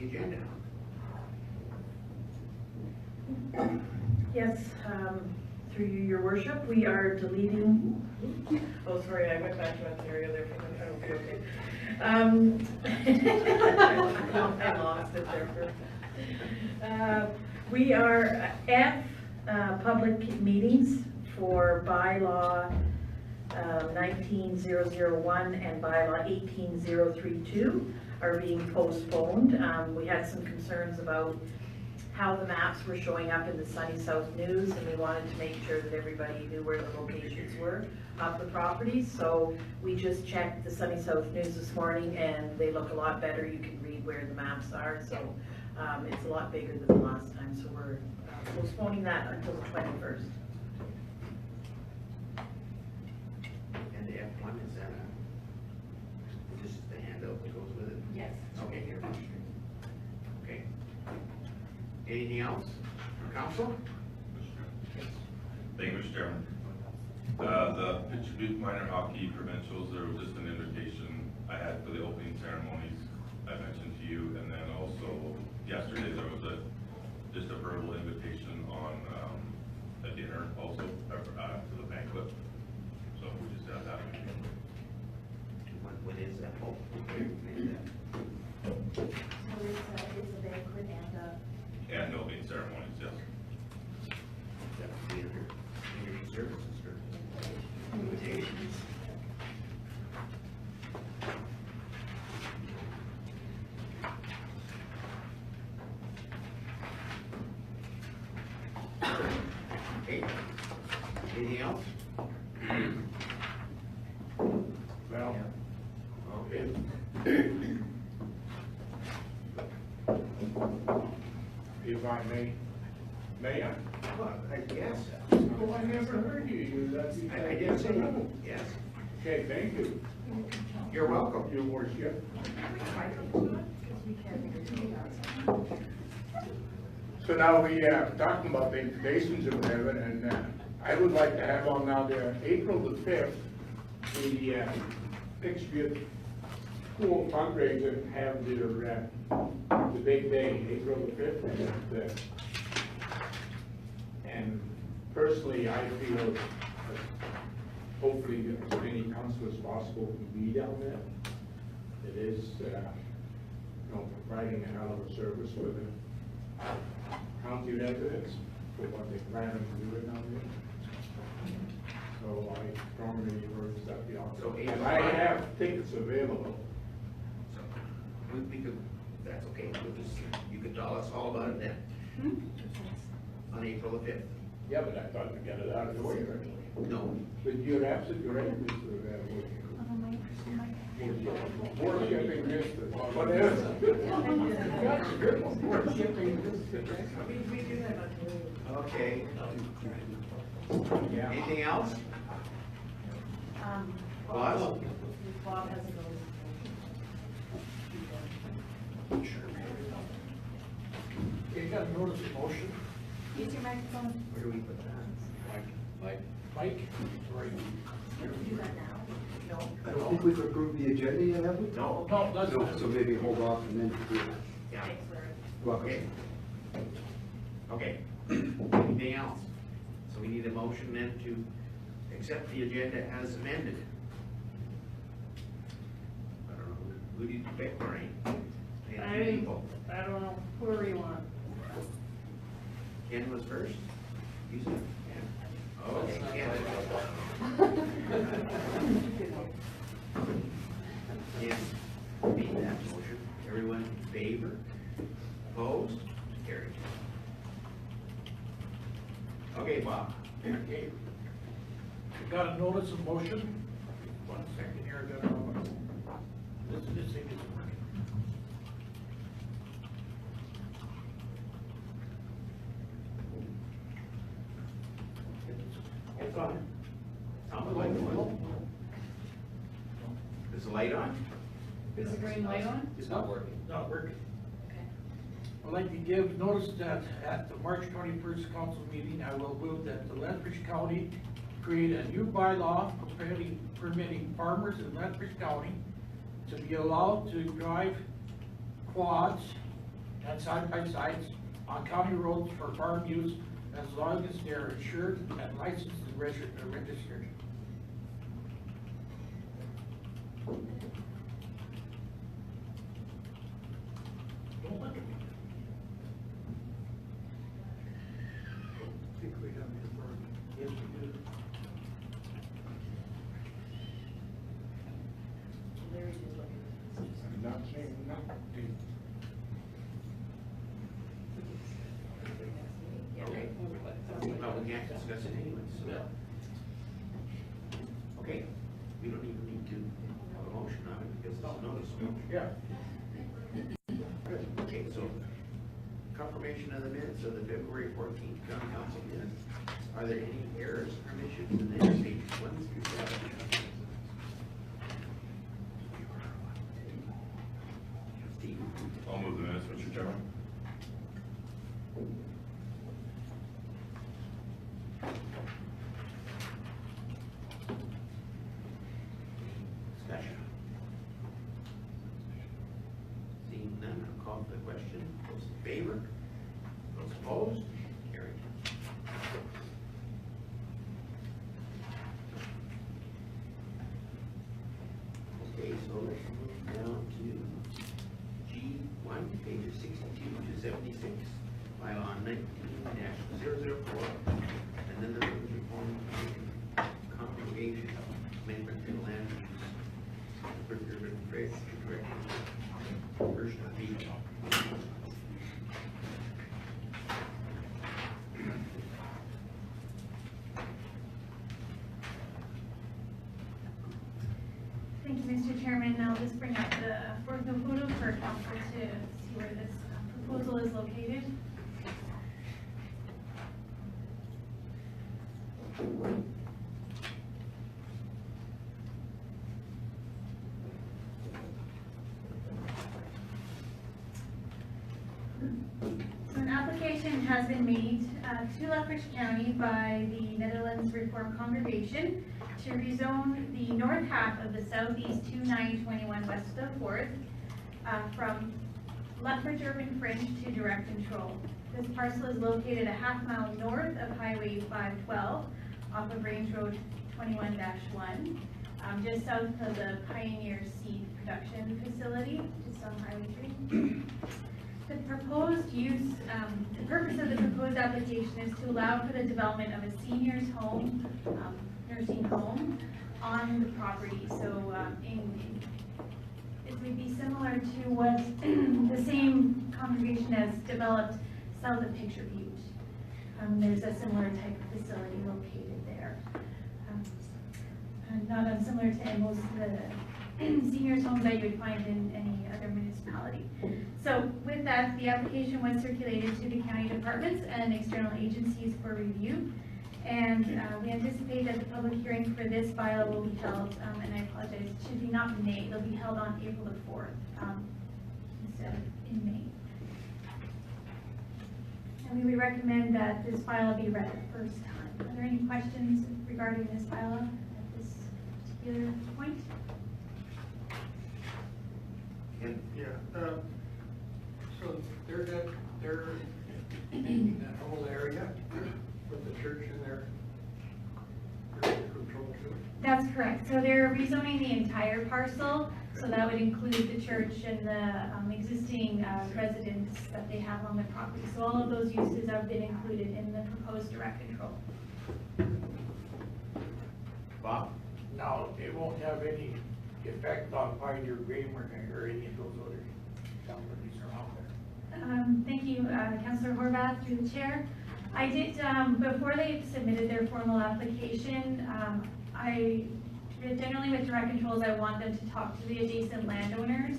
the agenda. Yes, through you, your worship, we are deleting, oh, sorry, I went back to Ontario there for a minute, okay. I lost it there for, we are at, public meetings for bylaw 19001 and bylaw 18032 are being postponed. We had some concerns about how the maps were showing up in the Sunny South News, and we wanted to make sure that everybody knew where the locations were of the properties. So we just checked the Sunny South News this morning, and they look a lot better. You can read where the maps are, so it's a lot bigger than the last time. So we're postponing that until the 21st. And the F1, is that just the handout that goes with it? Yes. Okay, here. Okay. Anything else from council? Thank you, Mr. Chairman. The Pitcher Butte Minor Hockey Provincials, there was just an invitation I had for the opening ceremonies I mentioned to you, and then also yesterday there was just a verbal invitation on a dinner also to the banquet. So we just had that. What is that? Oh, So it's a banquet And opening ceremonies, yes. that's the community services for invitations. Okay. Anything else? Well, Okay. if I may I? Well, I guess. Oh, I never heard you. I did say yes. Okay, thank you, You're welcome. your worship. So now we are talking about the invitations or whatever, and I would like to have on now there, April the 5th, the Pittsburgh School fundraiser have their, the big day, April the 5th. And personally, I feel that hopefully as many council as possible can be down there. It is, providing a hell of a service for the county residents for what they plan on doing down there. So I strongly urge that the offer. So And I have tickets available. So, we could, that's okay, we'll just, you could tell us all about it then. On April the 5th. Yeah, but I thought to get it out of the way early. No. But you're absolutely right, Mr. Worshipping Mr. Whatever. That's a good one, worshipping Mr. We do have a Okay. Yeah. Anything else? Bob? Bob has a You got a notice of motion, Use your microphone. Where do we put that? Mike, right? Do that now. No. I don't think we've approved the agenda yet, have we? No. No, that's. No, so maybe hold off and then do it. Yeah. Thanks, Larry. Welcome. Okay. Okay. Anything else? So we need a motion then to accept the agenda as amended. I don't know, who do you pick, Maureen? Any people? I don't know, whoever you want. Ken was first? You said Ken. Okay, Ken. Ken made that motion. Everyone in favor? Opposed? Carried. Okay, Bob. Okay. You got a notice of motion? 1 second here, I got this thing isn't working. It's on. Sounds like it was. Is the light on? Is the green light on? It's not working. Not working. Okay. I'd like to give notice that at the March 21st council meeting, I will move that the Lethbridge County create a new bylaw permitting farmers in Lethbridge County to be allowed to drive quads and side by sides on county roads for farm use as long as they are insured and licensed and registered. Don't look at me. I think we have it for, Yes, we do. Larry did look at this. I'm not saying nothing. Yeah. Okay. Well, we can't discuss it anyway, so. Okay, we don't even need to have a motion on it because it's a notice. Yeah. Okay, so confirmation of the minutes of the February 14th county council minutes. Are there any errors or omissions in there? Page 1 through 7? Steve? I'll move the minutes, Mr. Chairman. Discussion. Seeing none, I'll call for the question. Those in favor? Those opposed? Carried. Okay, so let's move down to G1, pages 62 to 76, bylaw 19-004, and then the Village Reform Congregation Amendment to Land Use, Urban Phrase, version of the Thank you, Mr. Chairman. I'll just bring up the fourth photo for council to see where this proposal is located. So an application has been made to Lethbridge County by the Netherlands Reformed Congregation to rezone the north half of the southeast 2921 west of the 4th from Lethbridge Urban Fringe to direct control. This parcel is located a half-mile north of Highway 512 off of Range Road 21-1, just south of the Pioneer Seed Production Facility, just on Highway 3. The proposed use, the purpose of the proposed application is to allow for the development of a seniors home, nursing home on the property. So it would be similar to what the same congregation has developed south of Picture Butte. There's a similar type of facility located there. Not unsimilar to most of the seniors homes that you would find in any other municipality. So with that, the application was circulated to the county departments and external agencies for review. And we anticipate that the public hearing for this bylaw will be held, and I apologize, it should be not May, it'll be held on April the 4th instead of in May. And we would recommend that this bylaw be read the first time. Are there any questions regarding this bylaw at this particular point? And so they're in that whole area with the church in there. Control too. That's correct. So they're rezoning the entire parcel, so that would include the church and the existing residents that they have on the property. So all of those uses have been included in the proposed direct control. Bob? Now, it won't have any effect on Pioneer Game or any of those other companies around there. Thank you, Councilor Horvath, through the chair. I did, before they submitted their formal application, generally with direct controls, I want them to talk to the adjacent landowners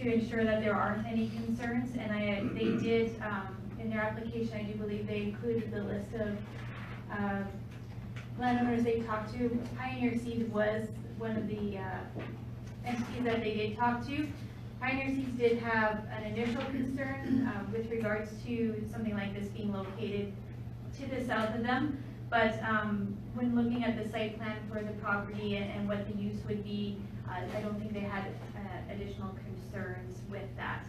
to ensure that there aren't any concerns, and they did, in their application, I do believe they included the list of landowners they talked to. Pioneer Seeds was one of the entities that they did talk to. Pioneer Seeds did have an initial concern with regards to something like this being located to the south of them, but when looking at the site plan for the property and what the use would be, I don't think they had additional concerns with that.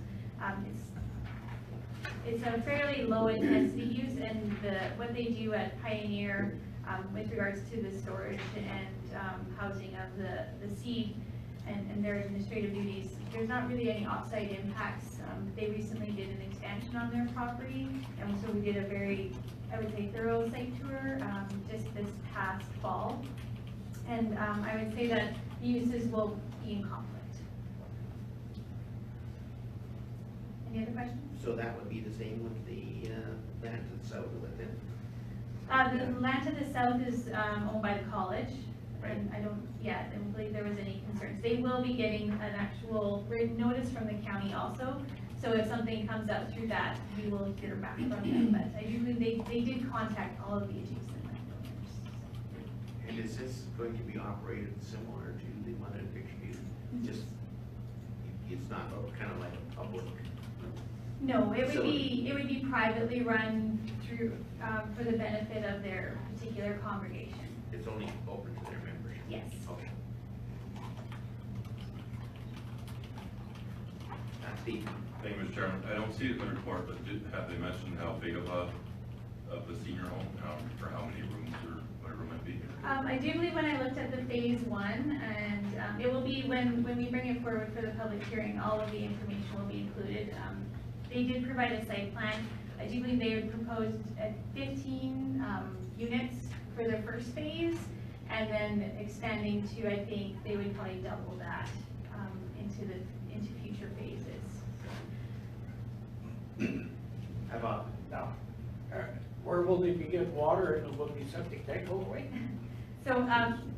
it's a fairly low intensity use, and what they do at Pioneer with regards to the storage and housing of the seed and their administrative duties, there's not really any offsite impacts. They recently did an expansion on their property, and so we did a very, I would say, thorough site tour just this past fall. And I would say that the uses will be in conflict. Any other questions? So that would be the same with the land to the south of it then? The land to the south is owned by the college, and I don't believe there was any concerns. They will be getting an actual written notice from the county also, so if something comes up through that, we will hear back from them. But I do believe they did contact all of the adjacent landowners. And is this going to be operated similar to the one at Pittsfield? Just, it's not kind of like a public? No, it would Facility. be privately run through, for the benefit of their particular congregation. It's only open to their members? Yes. Okay. Steve? Thank you, Mr. Chairman. I don't see it in the report, but have they mentioned how big of the senior home, or how many rooms or whatever it might be? I do believe when I looked at the phase one, and it will be, when we bring it forward for the public hearing, all of the information will be included. They did provide a site plan. I do believe they had proposed 15 units for their first phase, and then expanding to, I think, they would probably double that into future phases. How about, Now, where will they be getting water, and will be septic tank all the way? So,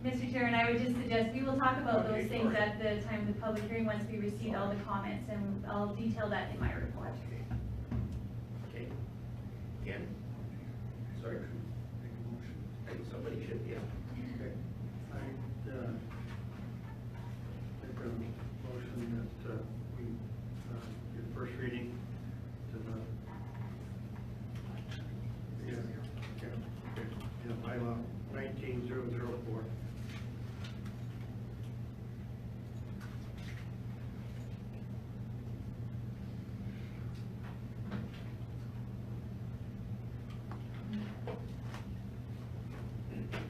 Mr. Chair, and I would just suggest, we will talk about those Okay, things sorry. at the time of the public hearing, once we receive all the comments, and I'll detail that in my report. okay, Ken? Sorry. I think somebody should, yeah. Okay. I make a motion that we give first reading to the bylaw 19004.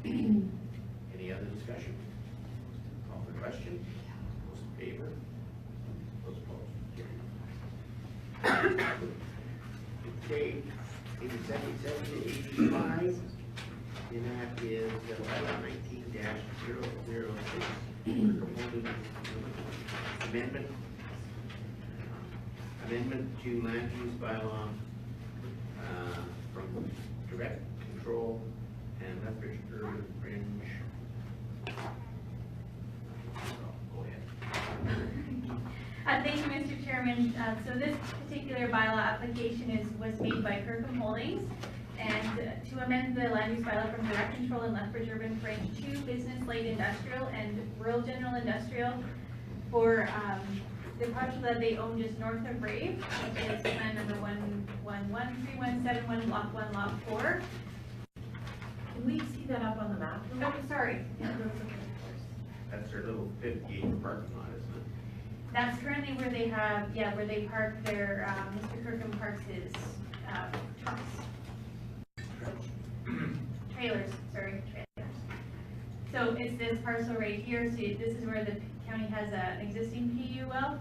Any other discussion? Call for question? Those in favor? Those opposed? Okay, 87-85, and that is bylaw 19-006, amendment to land use bylaw from direct control and Lethbridge urban fringe. Go ahead. Thank you, Mr. Chairman. So this particular bylaw application was made by Kirkham Holdings, and to amend the land use bylaw from direct control and Lethbridge urban fringe to business light industrial and rural general industrial for the parcel that they own just north of Brave, which is plan number 1113171, block 1, lot 4. Can we see that up on the map? Oh, sorry. That's their little 50-acre parking lot, isn't it? That's currently where they have, where they park their, Mr. Kirkham parks his trucks. Trailers. So it's this parcel right here, so this is where the county has an existing PUL.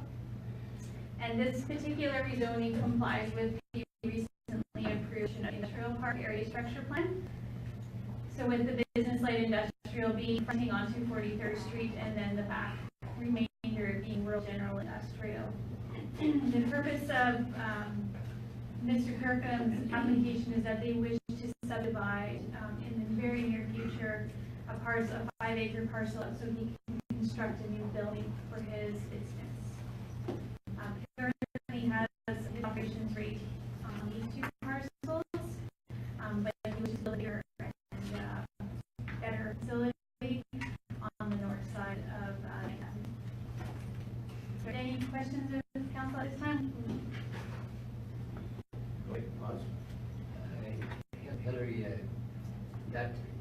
And this particular rezoning complies with the recently approved industrial park area structure plan. So with the business light industrial being fronting onto 43rd Street, and then the back remainder being rural general industrial. The purpose of Mr. Kirkham's application is that they wish to subdivide in the very near future a 5-acre parcel so he can construct a new building for his business. Currently has his operations rate on these two parcels, but he was building and better facility on the north side of Manhattan. Is there any questions of the council at this time? Go ahead, Buzz. Hillary,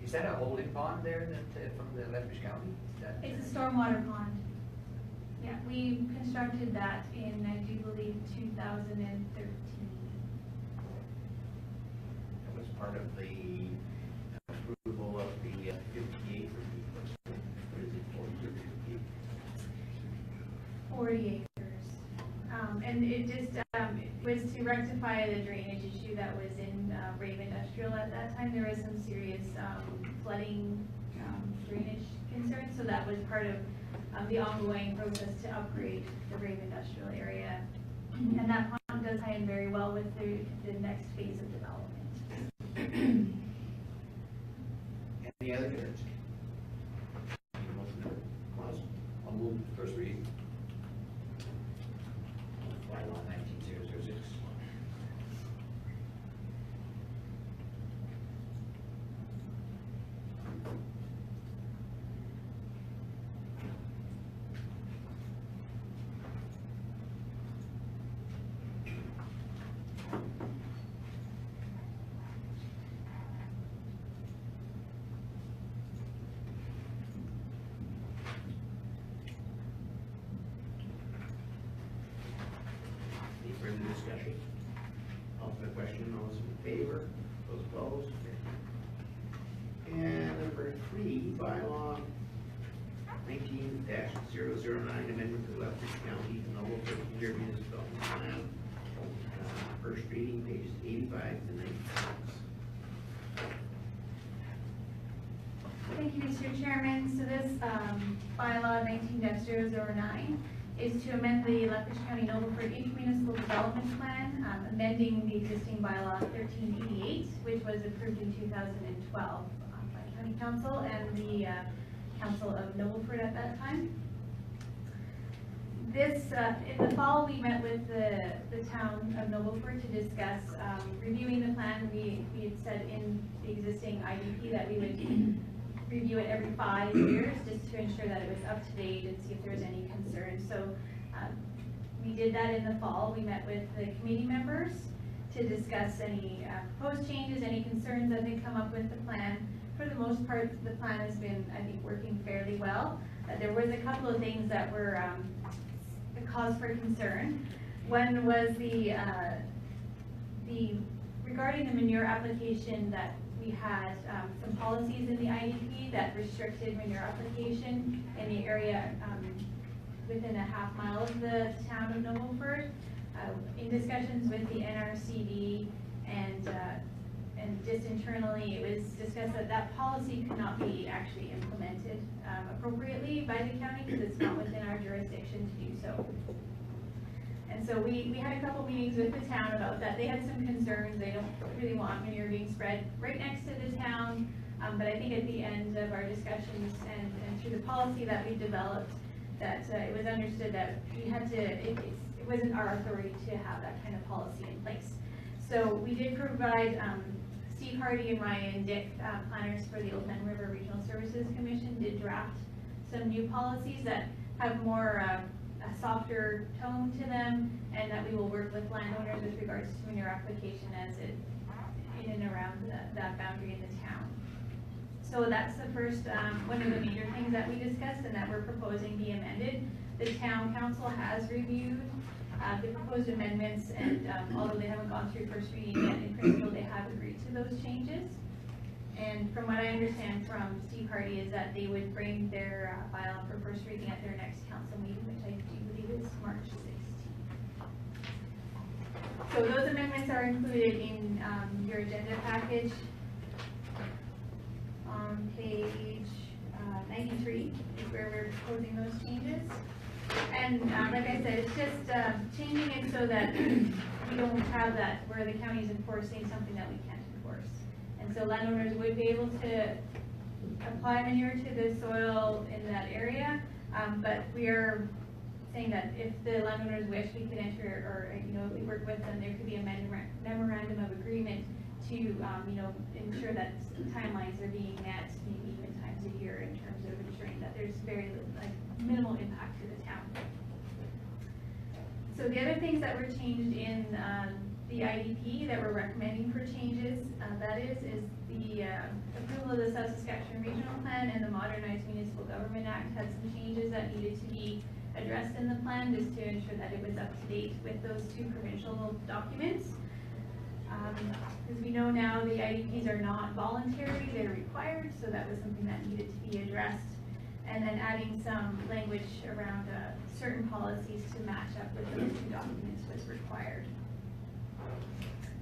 is that a holding pond there that, from the Lethbridge County? It's a stormwater pond. Yeah, we constructed that in, I do believe, 2013. part of the approval of the 58, what is it, 40 or 58? 40 acres. And it just, it was to rectify the drainage issue that was in Rave Industrial at that time. There was some serious flooding drainage concerns, so that was part of the ongoing process to upgrade the Rave Industrial area. And that pond does tie in very well with the next phase of development. Any other concerns? Motion to close. I'll move first reading. Bylaw 19006. Any further discussion? Call for the question, all those in favor, those opposed? And number 3, bylaw 19-009, amendment to the Lethbridge County Noble Municipal Plan. First reading, pages 85 to 96. Thank you, Mr. Chairman. So this bylaw 19-009 is to amend the Lethbridge County Nobleford Intermunicipal Development Plan, amending the existing bylaw 1388, which was approved in 2012 by County Council and the Council of Nobleford at that time. This, in the fall, we met with the town of Nobleford to discuss reviewing the plan. We had said in the existing IDP that we would review it every 5 years just to ensure that it was up to date and see if there was any concerns. So we did that in the fall. We met with the committee members to discuss any proposed changes, any concerns that had come up with the plan. For the most part, the plan has been, I think, working fairly well. There was a couple of things that were a cause for concern. One was the regarding the manure application, that we had some policies in the IDP that restricted manure application in the area within a half mile of the town of Nobleford. In discussions with the NRCD and just internally, it was discussed that that policy could not be actually implemented appropriately by the county because it's not within our jurisdiction to do so. And so we had a couple meetings with the town about that. They had some concerns. They don't really want manure being spread right next to the town. But I think at the end of our discussions and through the policy that we developed, that it was understood that we had to, it wasn't our authority to have that kind of policy in place. So we did provide Steve Hardy and Ryan Dick, planners for the Old Man River Regional Services Commission, did draft some new policies that have more a softer tone to them, and that we will work with landowners with regards to manure application as it in and around that boundary in the town. So that's the first, one of the major things that we discussed and that we're proposing be amended. The town council has reviewed the proposed amendments, and although they haven't gone through first reading yet, in principle they have agreed to those changes. And from what I understand from Steve Hardy is that they would bring their bylaw for first reading at their next council meeting, which I do believe is March 16th. So those amendments are included in your agenda package. On page 93 is where we're proposing those changes. And like I said, it's just changing it so that we don't have that where the county is enforcing something that we can't enforce. And so landowners would be able to apply manure to the soil in that area, but we are saying that if the landowners wish, we could enter, or we work with them, there could be a memorandum of agreement to ensure that timelines are being met, maybe even times a year, in terms of ensuring that there's very minimal impact to the town. So the other things that were changed in the IDP that we're recommending for changes, that is the approval of the South Saskatchewan Regional Plan and the Modernized Municipal Government Act had some changes that needed to be addressed in the plan just to ensure that it was up to date with those two provincial documents. Because we know now the IEPs are not voluntary, they're required, so that was something that needed to be addressed. And then adding some language around certain policies to match up with those two documents was required.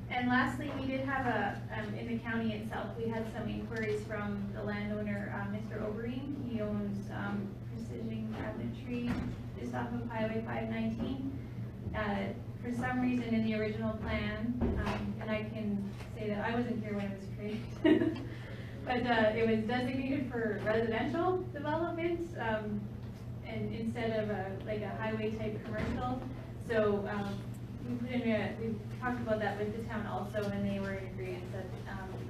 And lastly, we did have in the county itself, we had some inquiries from the landowner, Mr. Obereen. He owns Precision Cabinetry just off of Highway 519. For some reason in the original plan, and I can say that I wasn't here when it was created, but it was designated for residential development, and instead of like a highway type commercial. So we talked about that with the town also, and they were in agreement that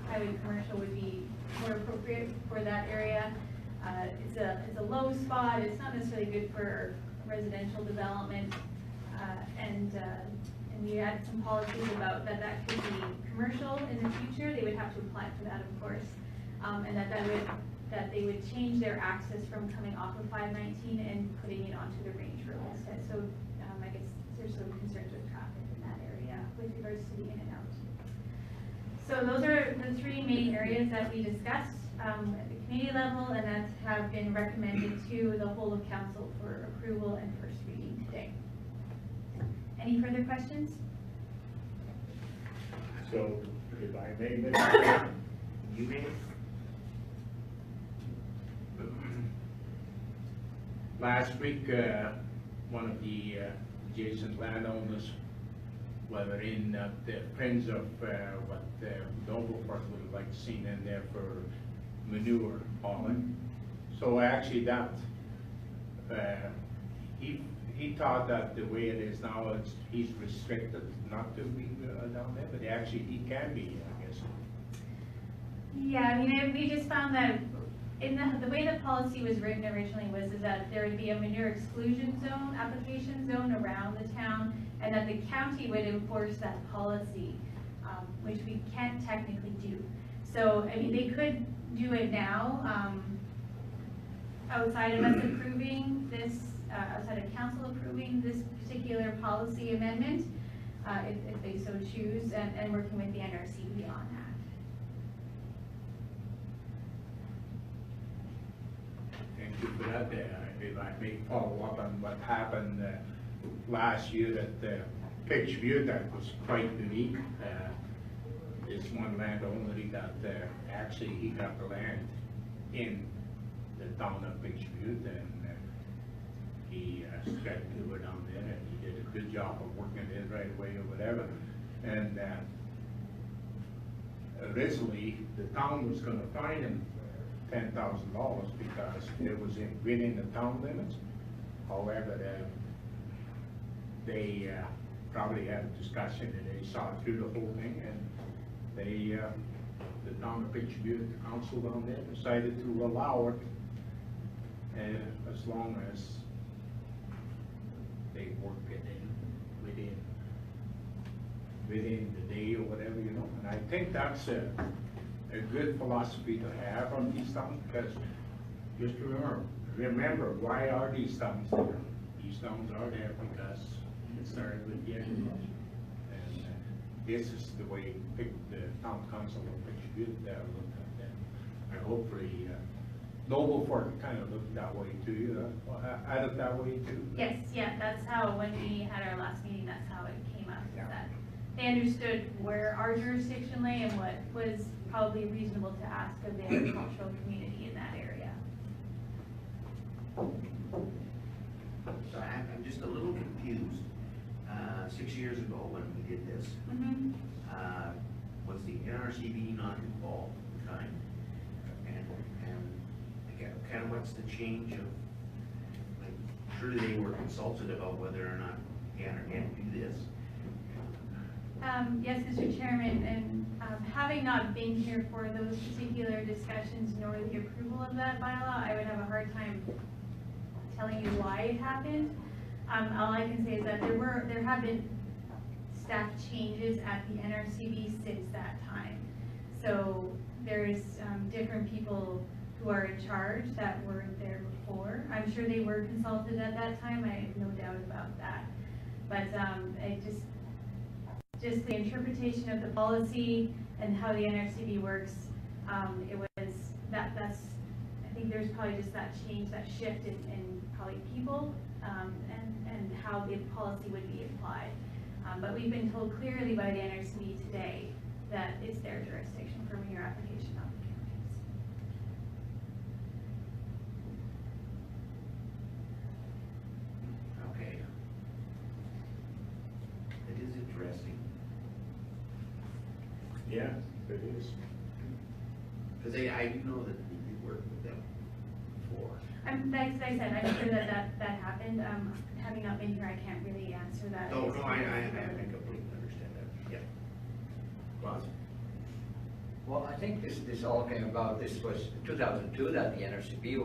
highway commercial would be more appropriate for that area. It's a low spot. It's not necessarily good for residential development, and we had some policies about that could be commercial in the future. They would have to apply for that, of course, and that they would change their access from coming off of 519 and putting it onto the range road instead. So I guess there's some concerns with traffic in that area with regards to the in and out. So those are the three main areas that we discussed at the committee level and that have been recommended to the whole of council for approval and first reading today. Any further questions? So, if I may, Mr. You may. Last week, one of the adjacent landowners were in the friends of what Noblefort would have liked seen in there for manure hauling. So actually that, he thought that the way it is now, he's restricted not to be down there, but actually he can be, I guess. Yeah, I mean, we just found that in the way the policy was written originally was that there would be a manure exclusion zone, application zone around the town, and that the county would enforce that policy, which we can't technically do. So, I mean, they could do it now, outside of us approving this, outside of council approving this particular policy amendment, if they so choose, and working with the NRCB on that. Thank you for that. If I may follow up on what happened last year at Pitchview, that was quite unique. This one landowner, he got actually he got the land in the town of Pitchview, and he spread to it down there, and he did a good job of working it right away or whatever. And originally, the town was going to fine him $10,000 because it was within the town limits. However, they probably had a discussion and they saw through the whole thing, and they, the town of Pitchview, the council down there, decided to allow it, and as long as they work it in within the day or whatever, you know. And I think that's a good philosophy to have on these towns, because just remember why are these towns there? These towns are there because it started with the agriculture. And this is the way the town council will look at that. And hopefully Noblefort kind of looked that way too, added that way too. Yes, yeah, that's how, when we had our last meeting, that's how it came up, that they understood where our jurisdiction lay and what was probably reasonable to ask of the agricultural community in that area. So I'm just a little confused. 6 years ago when we did this, was the NRCB not involved at the time? And again, kind of what's the change of, like, surely they were consulted about whether or not can or can't do this? Yes, Mr. Chairman, and having not been here for those particular discussions nor the approval of that bylaw, I would have a hard time telling you why it happened. All I can say is that there have been staff changes at the NRCB since that time. So there's different people who are in charge that weren't there before. I'm sure they were consulted at that time. I have no doubt about that. But just the interpretation of the policy and how the NRCB works. It was, that's, I think there's probably just that change, that shift in probably people, and how the policy would be applied. But we've been told clearly by the NRCB today that it's their jurisdiction for your application, not the county's. Okay. It is interesting, Yeah, it is. because I do know that we worked with them before. Like I said, I'm sure that happened. Having not been here, I can't really answer that. No, I completely understand that, yeah. Ross? Well, I think this all came about, this was 2002 that the NRCB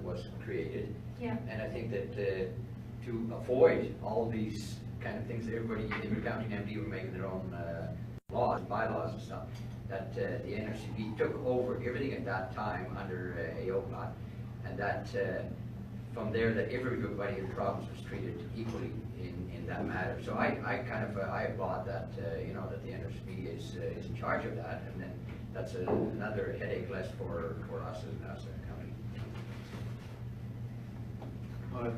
was created. Yeah. And I think that to avoid all these kind of things, everybody, every county and MD were making their own laws, bylaws and stuff, that the NRCB took over everything at that time under AOPA, and that from there that everybody in the province was treated equally in that matter. So I kind of I applaud that you know, that the NRCB is in charge of that, and then that's another headache less for us as a county. Well,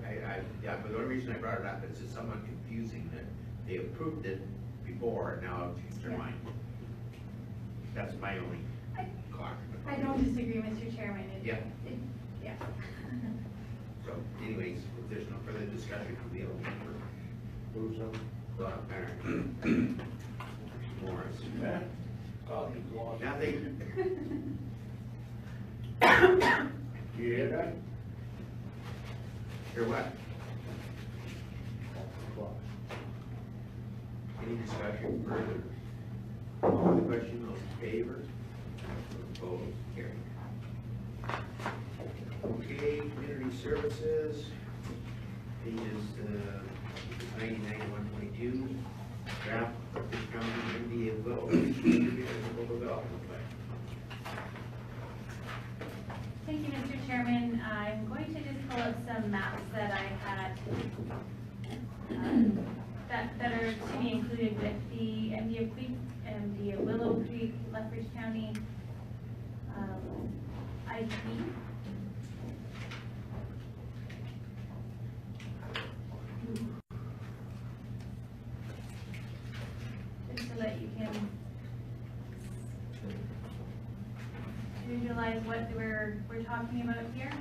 yeah, but the only reason I brought it up is it's somewhat confusing that they approved it before, and now have changed their mind. That's my only clock. I don't disagree, Mr. Chairman. Yeah. Yeah. So anyways, if there's no further discussion, I'll be able to move some. Morris. Yeah. Nothing. You hear that? Hear what? Any discussion further? On the question, those in favor? Opposed? Carried. Okay, community services, pages 90-91-22, draft Rutgers County MDA Will Development Plan. Thank you, Mr. Chairman. I'm going to just pull up some maps that I had that are to be included with the MDA Creek and the Willow Creek, Lethbridge County IDP. Just so that you can visualize what we're talking about here.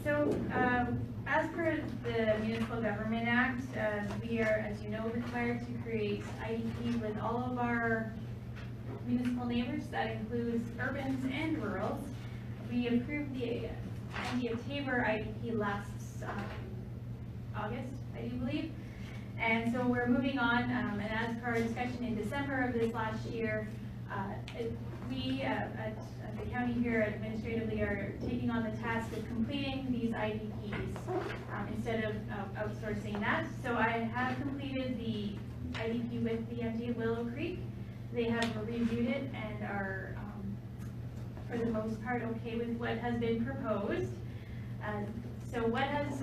So, as per the Municipal Government Act, we are, as you know, required to create IDPs with all of our municipal neighbors. That includes urbans and rurals. We approved the City of Tabor IDP last August, I do believe. And so we're moving on, and as per our discussion in December of this last year, we at the county here administratively are taking on the task of completing these IDPs instead of outsourcing that. So I have completed the IDP with the MD of Willow Creek. They have reviewed it and are, for the most part, okay with what has been proposed. So what has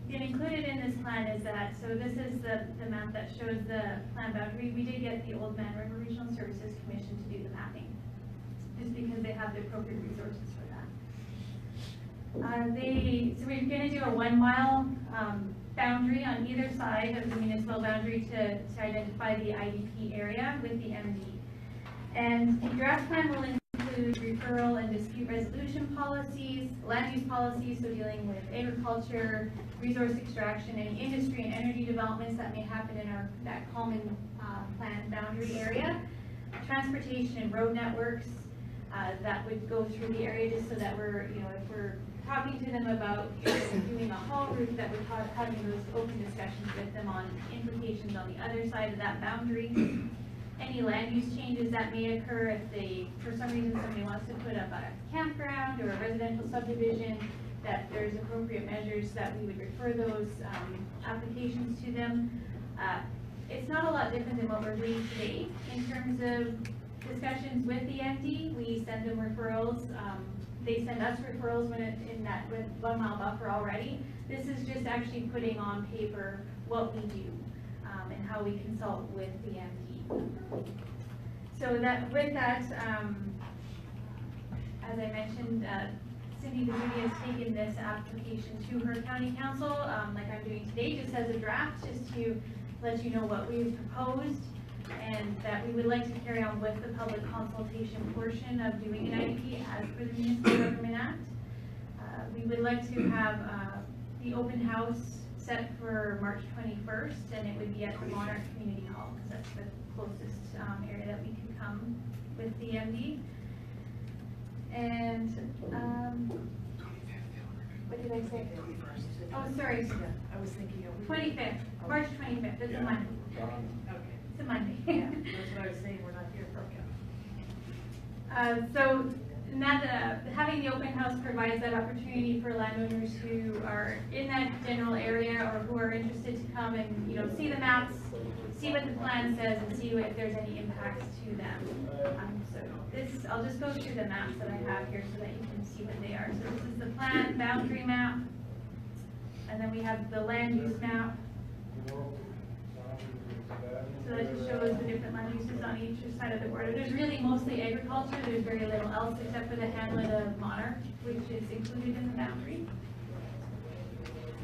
been included in this plan is that, so this is the map that shows the plan boundary. We did get the Old Man River Regional Services Commission to do the mapping, just because they have the appropriate resources for that. So we're going to do a 1 mile boundary on either side of the municipal boundary to identify the IDP area with the MD. And the draft plan will include referral and dispute resolution policies, land use policies, so dealing with agriculture, resource extraction, any industry and energy developments that may happen in that common plan boundary area, transportation and road networks that would go through the area, just so that we're, if we're talking to them about doing a haul route, that we're having those open discussions with them on implications on the other side of that boundary. Any land use changes that may occur if they, for some reason, somebody wants to put up a campground or a residential subdivision, that there's appropriate measures that we would refer those applications to them. It's not a lot different than what we're doing today in terms of discussions with the MD, we send them referrals. They send us referrals when in that with 1 mile buffer already. This is just actually putting on paper what we do and how we consult with the MD. So that with that, as I mentioned, Cindy Bazuti has taken this application to her county council, like I'm doing today, just as a draft, just to let you know what we've proposed, and that we would like to carry on with the public consultation portion of doing an IDP as per the Municipal Government Act. We would like to have the open house set for March 21st, and it would be at the Monarch Community Hall, because that's the closest area that we could come with the MD. And, what did I say? Oh, sorry. I was thinking of. 25th, March 25th, it's a Monday. Okay. It's a Monday. Yeah, that's what I was saying, we're not here for. So that, having the open house provides that opportunity for landowners who are in that general area or who are interested to come and, you know, see the maps, see what the plan says, and see if there's any impacts to them. So this, I'll just go through the maps that I have here so that you can see what they are. So this is the plan boundary map, and then we have the land use map. So that just shows the different land uses on each side of the border. There's really mostly agriculture. There's very little else except for the hamlet of Monarch, which is included in the boundary.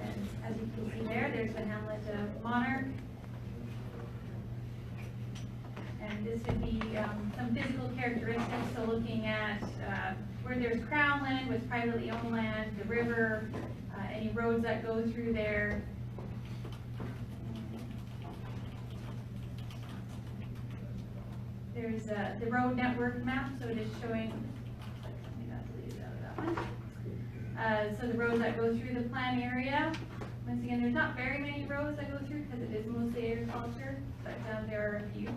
And as you can see there, there's the hamlet of Monarch. And this would be some physical characteristics. So looking at where there's crown land with privately owned land, the river, any roads that go through there. There's the road network map, so it is showing, I got deleted out of that one. So the roads that go through the plan area. Once again, there's not very many roads that go through because it is mostly agriculture, but there are a few.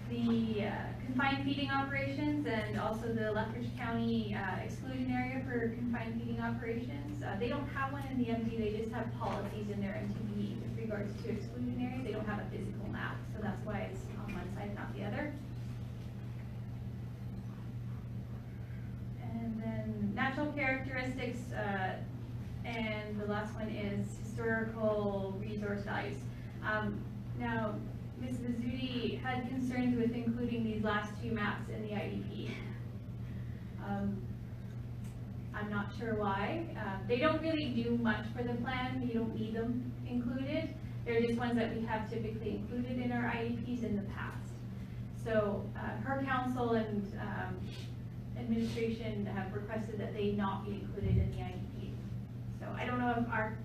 The confined feeding operations and also the Lethbridge County exclusion area for confined feeding operations. They don't have one in the MD, they just have policies in their MTB with regards to exclusion areas. They don't have a physical map, so that's why it's on one side, not the other. And then natural characteristics, and the last one is historical resource values. Now, Ms. Bazuti had concerns with including these last two maps in the IDP. I'm not sure why. They don't really do much for the plan. You don't need them included. They're just ones that we have typically included in our IDPs in the past. So her council and administration have requested that they not be included in the IDP. So I don't know if our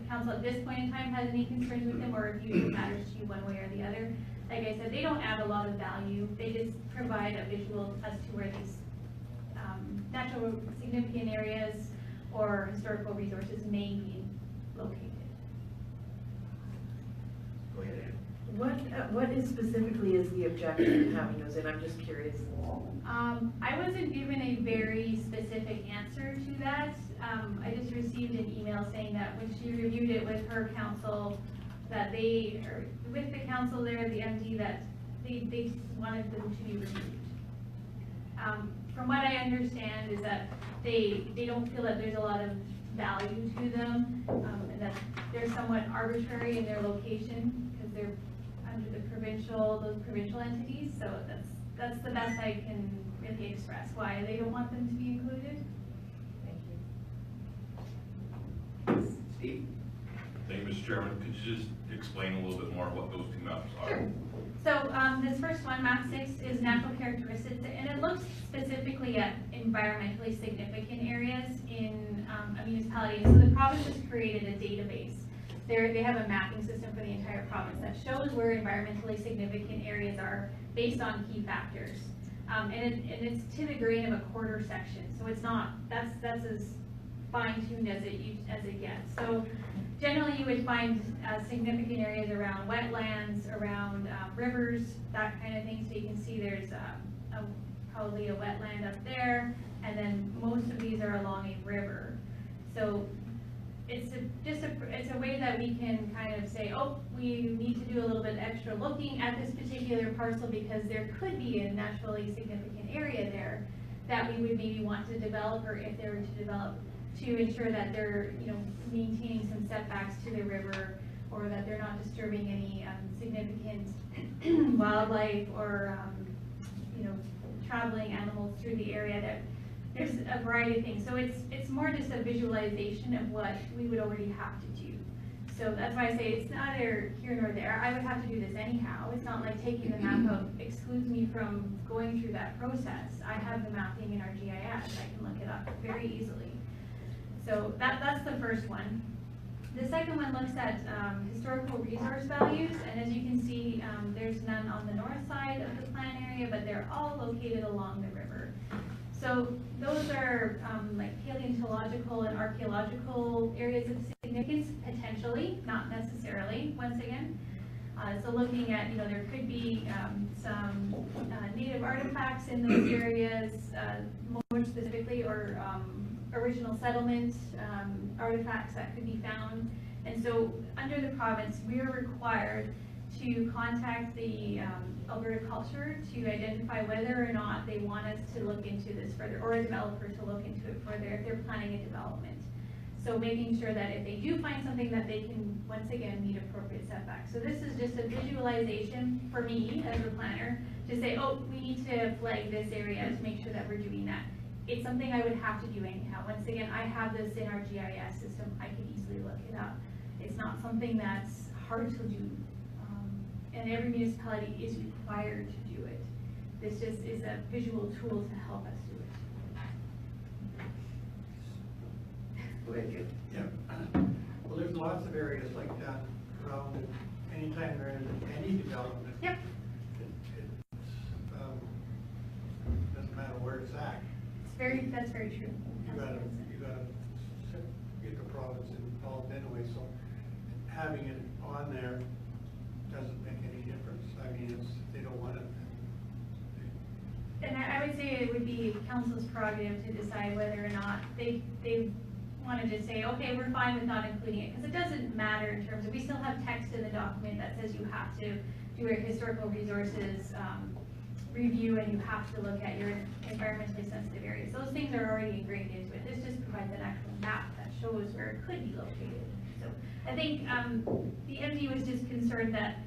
council at this point in time has any concerns with them, or if it matters to you one way or the other. Like I said, they don't add a lot of value. They just provide a visual as to where these natural significant areas or historical resources may be located. Go ahead, Ann. What is specifically is the objective in having those in? I'm just curious. I wasn't given a very specific answer to that. I just received an email saying that when she reviewed it with her council, that they, or with the council there, the MD, that they wanted them to be removed. From what I understand is that they don't feel that there's a lot of value to them, and that they're somewhat arbitrary in their location because they're under the those provincial entities. So that's the best I can really express why they don't want them to be included. Thank you. Steve? Thank you, Mr. Chairman. Could you just explain a little bit more what those two maps are? Sure. So this first one, map 6, is natural characteristics, and it looks specifically at environmentally significant areas in a municipality. So the province has created a database. They have a mapping system for the entire province that shows where environmentally significant areas are based on key factors. And it's to the grain of a quarter section. So it's not, that's as fine-tuned as it gets. So generally you would find significant areas around wetlands, around rivers, that kind of thing. So you can see there's probably a wetland up there, and then most of these are along a river. So it's a way that we can kind of say, oh, we need to do a little bit extra looking at this particular parcel because there could be a naturally significant area there that we would maybe want to develop, or if they were to develop, to ensure that they're, you know, maintaining some setbacks to the river, or that they're not disturbing any significant wildlife or, you know, traveling animals through the area. That there's a variety of things. So it's more just a visualization of what we would already have to do. So that's why I say it's neither here nor there. I would have to do this anyhow. It's not like taking the map out excludes me from going through that process. I have the mapping in our GIS. I can look it up very easily. So that's the first one. The second one looks at historical resource values, and as you can see, there's none on the north side of the plan area, but they're all located along the river. So those are like paleontological and archaeological areas of significance, potentially, not necessarily, once again. So looking at, you know, there could be some native artifacts in those areas, more specifically, or original settlement artifacts that could be found. And so under the province, we are required to contact the Alberta Culture to identify whether or not they want us to look into this further, or a developer to look into it further if they're planning a development. So making sure that if they do find something, that they can, once again, meet appropriate setbacks. So this is just a visualization for me as a planner to say, oh, we need to flag this area to make sure that we're doing that. It's something I would have to do anyhow. Once again, I have this in our GIS system. I can easily look it up. It's not something that's hard to do. And every municipality is required to do it. This just is a visual tool to help us do it. Go ahead, Jim. Yeah. Well, there's lots of areas like that around, and anytime there is any development. Yep. Doesn't matter where it's at. That's very true. You gotta get the province involved anyway, so having it on there doesn't make any difference. I mean, they don't want it. And I would say it would be council's prerogative to decide whether or not they wanted to say, okay, we're fine with not including it, because it doesn't matter in terms of, we still have text in the document that says you have to do a historical resources review, and you have to look at your environmentally sensitive areas. Those things are already ingrained into it. This just provides an actual map that shows where it could be located. So I think the MD was just concerned that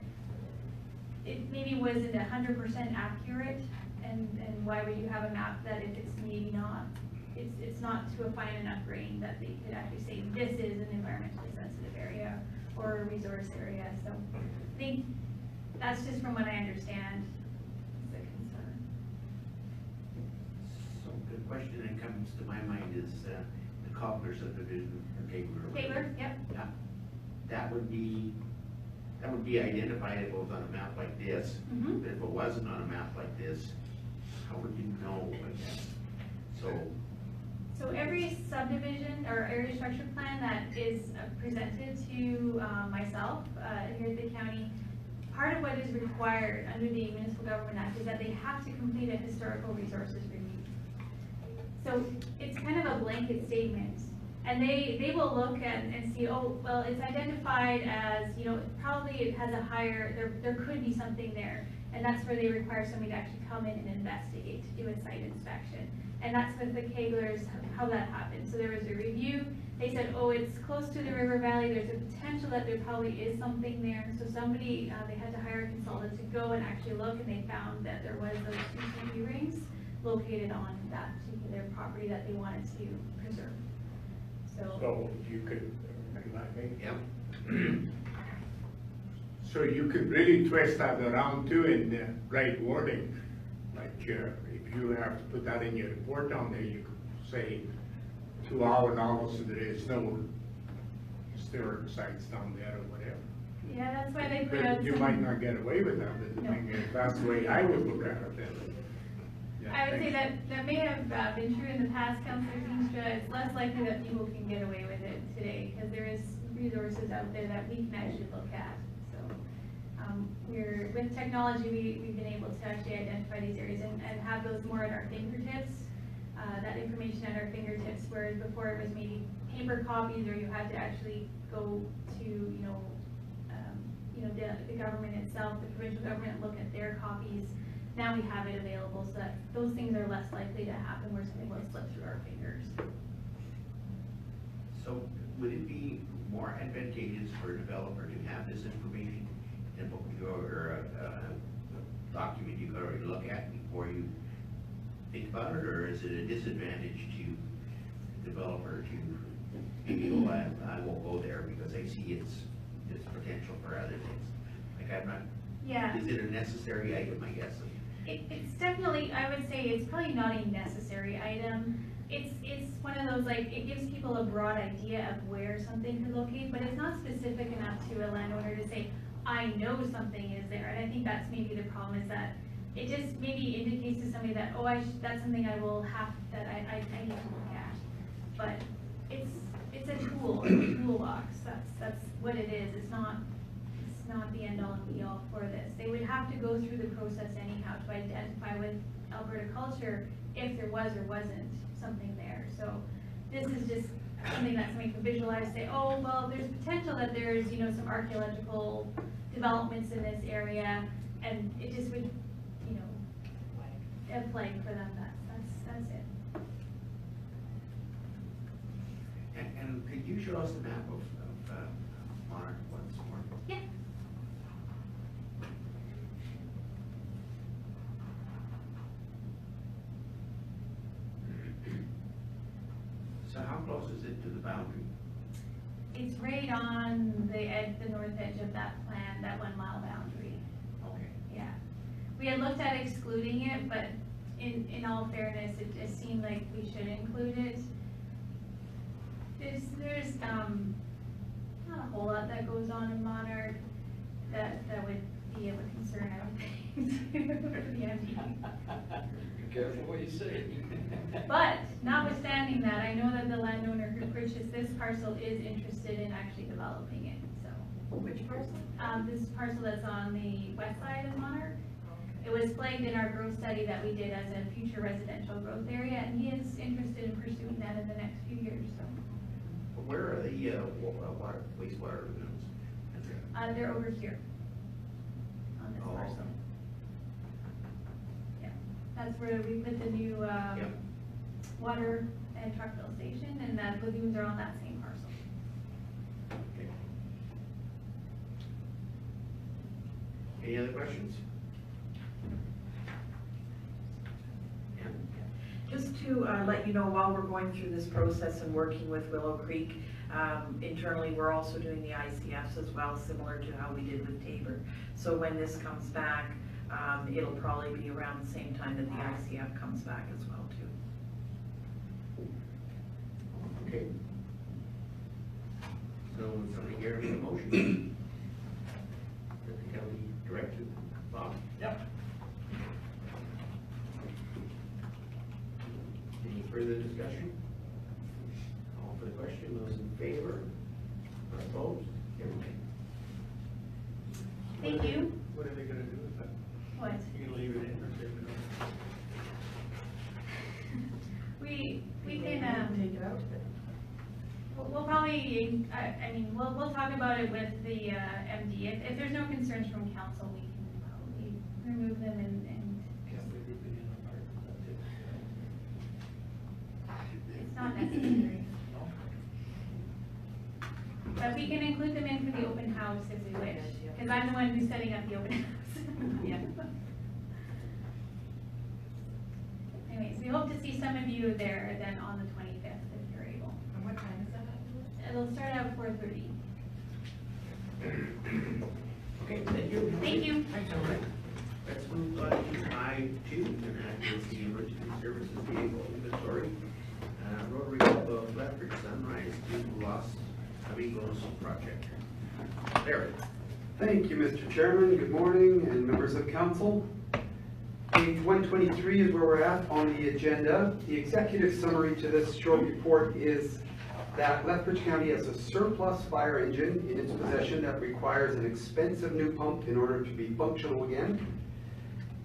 it maybe wasn't 100% accurate, and why would you have a map that if it's maybe not, it's not to a fine enough grain that they could actually say this is an environmentally sensitive area or a resource area. So I think that's just from what I understand. So the question that comes to my mind is the Cobbler subdivision or Kegler. Taylor, yep. Yeah, that would be identified if it was on a map like this. Mhm. But if it wasn't on a map like this, how would you know? So every subdivision or area structure plan that is presented to myself here at the county, part of what is required under the Municipal Government Act is that they have to complete a historical resources review. So it's kind of a blanket statement, and they will look at and see, oh, well, it's identified as, you know, probably it has a higher, there could be something there, and that's where they require somebody to actually come in and investigate, to do a site inspection. And that's with the Keglers, how that happened. So there was a review, they said, oh, it's close to the river valley, there's a potential that there probably is something there. So somebody, they had to hire a consultant to go and actually look, and they found that there was those two CP rings located on that particular property that they wanted to preserve. So you could, Yep. so you could really twist that around too in the right wording. Like if you have to put that in your report down there, you could say 2 hour novels, so there is no historic sites down there or whatever. Yeah, that's why they put out But you some- might not get away with that, but the No. thing is, that's the way I would look at it then. Yeah, I would say thanks. that may have been true in the past, Councilor Zeenstra. It's less likely that people can get away with it today, because there is resources out there that we can actually look at. So with technology, we've been able to actually identify these areas and have those more at our fingertips. that information at our fingertips, whereas before it was maybe paper copies, or you had to actually go to, the government itself, the provincial government, look at their copies. Now we have it available, so that those things are less likely to happen where something will slip through our fingers. So would it be more advantageous for a developer to have this information in a book or a document you could already look at before you think about it, or is it a disadvantage to the developer to maybe, oh, I won't go there because I see its potential for other things? Like, I'm not, Yeah. is it a necessary item, I guess? It's definitely, I would say it's probably not a necessary item. It's one of those, like, it gives people a broad idea of where something could locate, but it's not specific enough to a landowner to say, I know something is there. And I think that's maybe the problem, is that it just maybe indicates to somebody that, oh, that's something I will have, that I need to look at. But it's a tool, it's a toolbox. That's what it is. It's not the end all and be all for this. They would have to go through the process anyhow to identify with Alberta Culture if there was or wasn't something there. So this is just something that somebody can visualize, say, oh, well, there's potential that there's, some archaeological developments in this area, and it just would, a flag for them. That's it. And could you show us the map of Monarch once more? Yeah. So how close is it to the boundary? It's right on the north edge of that plan, that 1 mile boundary. Okay. Yeah. We had looked at excluding it, but in all fairness, it just seemed like we should include it. There's not a whole lot that goes on in Monarch that would be of a concern, I don't think, to the MD. Be careful what you say. But notwithstanding that, I know that the landowner who purchased this parcel is interested in actually developing it, so. Which parcel? This parcel that's on the west side of Monarch. It was flagged in our growth study that we did as a future residential growth area, and he is interested in pursuing that in the next few years, so. Where are the wastewater lagoons? They're over here on this Oh. parcel. Yeah, that's where we put the new, Yep. water and truck fill station, and the lagoons are on that same parcel. Okay. Any other questions? Yeah. Just to let you know, while we're going through this process and working with Willow Creek, internally, we're also doing the ICFs as well, similar to how we did with Tabor. So when this comes back, it'll probably be around the same time that the ICF comes back as well, too. Okay. So somebody here make a motion? That the county director, Bob? Yep. Any further discussion? Call for the question, those in favor? Opposed? Carried. Thank you. What are they gonna do with that? What? You gonna leave it in or take it out? We can, Take it out. we'll probably, we'll talk about it with the MD. If there's no concerns from council, we can probably remove them and it's not necessary. But we can include them in for the open house if we wish, because I'm the one who's setting up the open house. Yeah. Anyways, we hope to see some of you there then on the 25th if you're able. And what time is that? It'll start at 4:30. Okay, thank you. Thank you. All right. Let's move on to I-2, and that is the emergency services vehicle inventory. Rotary Club of Lethbridge Sunrise to Los Amigos project. Larry. Thank you, Mr. Chairman. Good morning, and members of council. Page 123 is where we're at on the agenda. The executive summary to this short report is that Lethbridge County has a surplus fire engine in its possession that requires an expensive new pump in order to be functional again.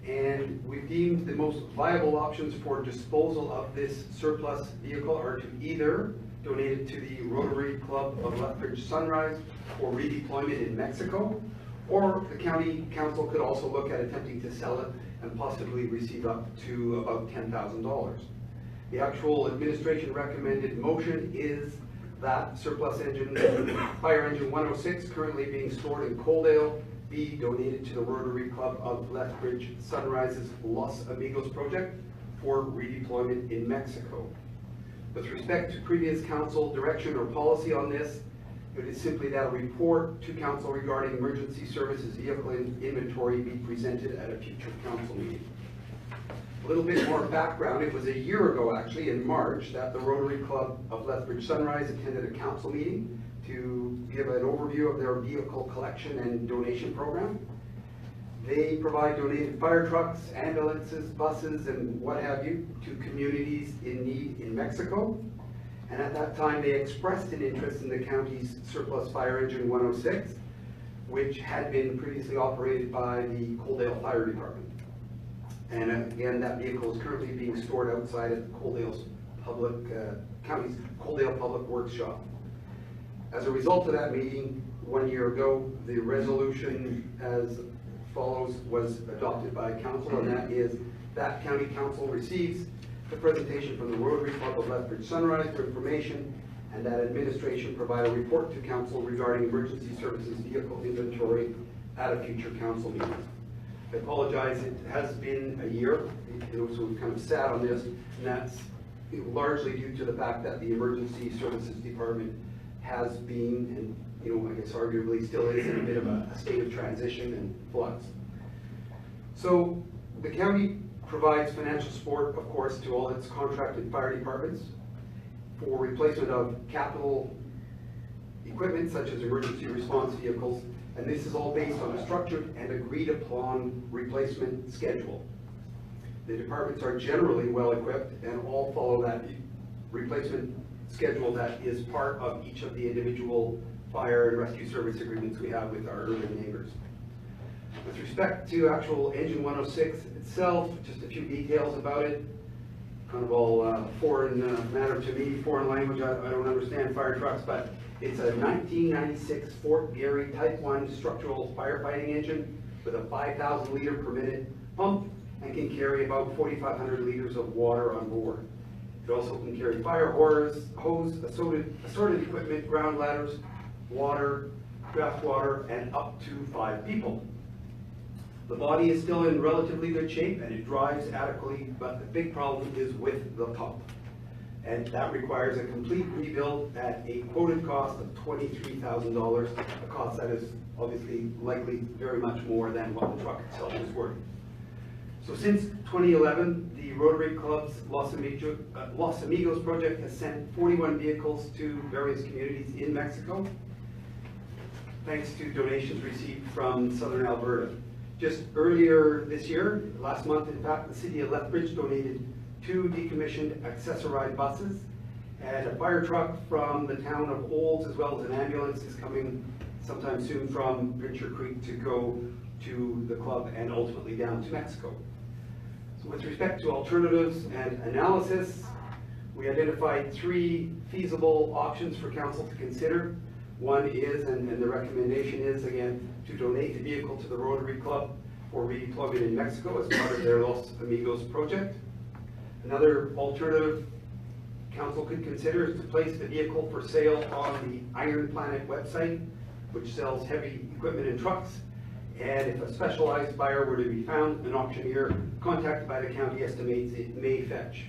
And we deemed the most viable options for disposal of this surplus vehicle are to either donate it to the Rotary Club of Lethbridge Sunrise for redeployment in Mexico, or the county council could also look at attempting to sell it and possibly receive up to about $10,000. The actual administration recommended motion is that surplus engine, fire engine 106, currently being stored in Coaldale, be donated to the Rotary Club of Lethbridge Sunrise's Los Amigos project for redeployment in Mexico. With respect to previous council direction or policy on this, it is simply that a report to council regarding emergency services vehicle inventory be presented at a future council meeting. A little bit more background, it was a year ago actually, in March, that the Rotary Club of Lethbridge Sunrise attended a council meeting to give an overview of their vehicle collection and donation program. They provide donated fire trucks, ambulances, buses, and what have you to communities in need in Mexico. And at that time, they expressed an interest in the county's surplus fire engine 106, which had been previously operated by the Coaldale Fire Department. And again, that vehicle is currently being stored outside of Coaldale's county's Coaldale Public Works shop. As a result of that meeting 1 year ago, the resolution as follows was adopted by council, and that is that county council receives the presentation from the Rotary Club of Lethbridge Sunrise for information, and that administration provide a report to council regarding emergency services vehicle inventory at a future council meeting. I apologize, it has been a year, so we've kind of sat on this, and that's largely due to the fact that the emergency services department has been, and I guess arguably still is, in a bit of a state of transition and flux. So the county provides financial support, of course, to all its contracted fire departments for replacement of capital equipment such as emergency response vehicles, and this is all based on a structured and agreed upon replacement schedule. The departments are generally well equipped and all follow that replacement schedule that is part of each of the individual fire and rescue service agreements we have with our urban neighbors. With respect to actual engine 106 itself, just a few details about it. Kind of all foreign matter to me, foreign language. I don't understand fire trucks, but it's a 1996 Fort Garry Type 1 structural firefighting engine with a 5,000 liter per minute pump and can carry about 4,500 liters of water on board. It also can carry fire hose, assorted equipment, ground ladders, water, draft water, and up to 5 people. The body is still in relatively good shape and it drives adequately, but the big problem is with the pump. And that requires a complete rebuild at a quoted cost of $23,000, a cost that is obviously likely very much more than what the truck itself is worth. So since 2011, the Rotary Club's Los Amigos project has sent 41 vehicles to various communities in Mexico, thanks to donations received from Southern Alberta. Just earlier this year, last month in fact, the city of Lethbridge donated 2 decommissioned accessorized buses, and a fire truck from the town of Olds, as well as an ambulance, is coming sometime soon from Pincher Creek to go to the club and ultimately down to Mexico. So with respect to alternatives and analysis, we identified 3 feasible options for council to consider. One is, and the recommendation is, again, to donate the vehicle to the Rotary Club for redeployment in Mexico as part of their Los Amigos project. Another alternative council could consider is to place the vehicle for sale on the Iron Planet website, which sells heavy equipment and trucks. And if a specialized buyer were to be found, an auctioneer contacted by the county estimates it may fetch,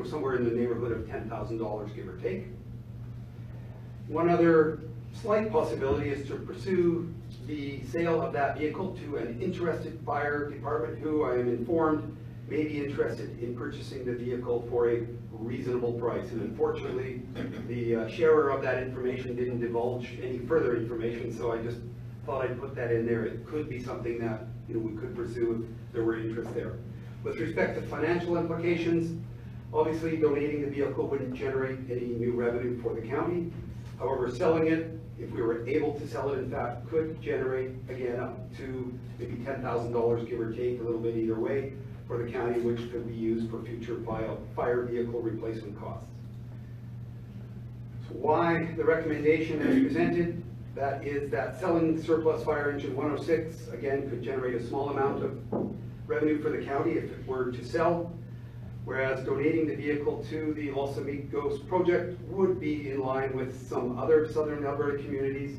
somewhere in the neighborhood of $10,000, give or take. One other slight possibility is to pursue the sale of that vehicle to an interested fire department who, I am informed, may be interested in purchasing the vehicle for a reasonable price. And unfortunately, the sharer of that information didn't divulge any further information, so I just thought I'd put that in there. It could be something that we could pursue if there were interest there. With respect to financial implications, obviously donating the vehicle wouldn't generate any new revenue for the county. However, selling it, if we were able to sell it, in fact, could generate, again, up to maybe $10,000, give or take, a little bit either way, for the county, which could be used for future fire vehicle replacement costs. So why the recommendation as presented? That is that selling surplus fire engine 106, again, could generate a small amount of revenue for the county if it were to sell, whereas donating the vehicle to the Los Amigos project would be in line with some other southern Alberta communities,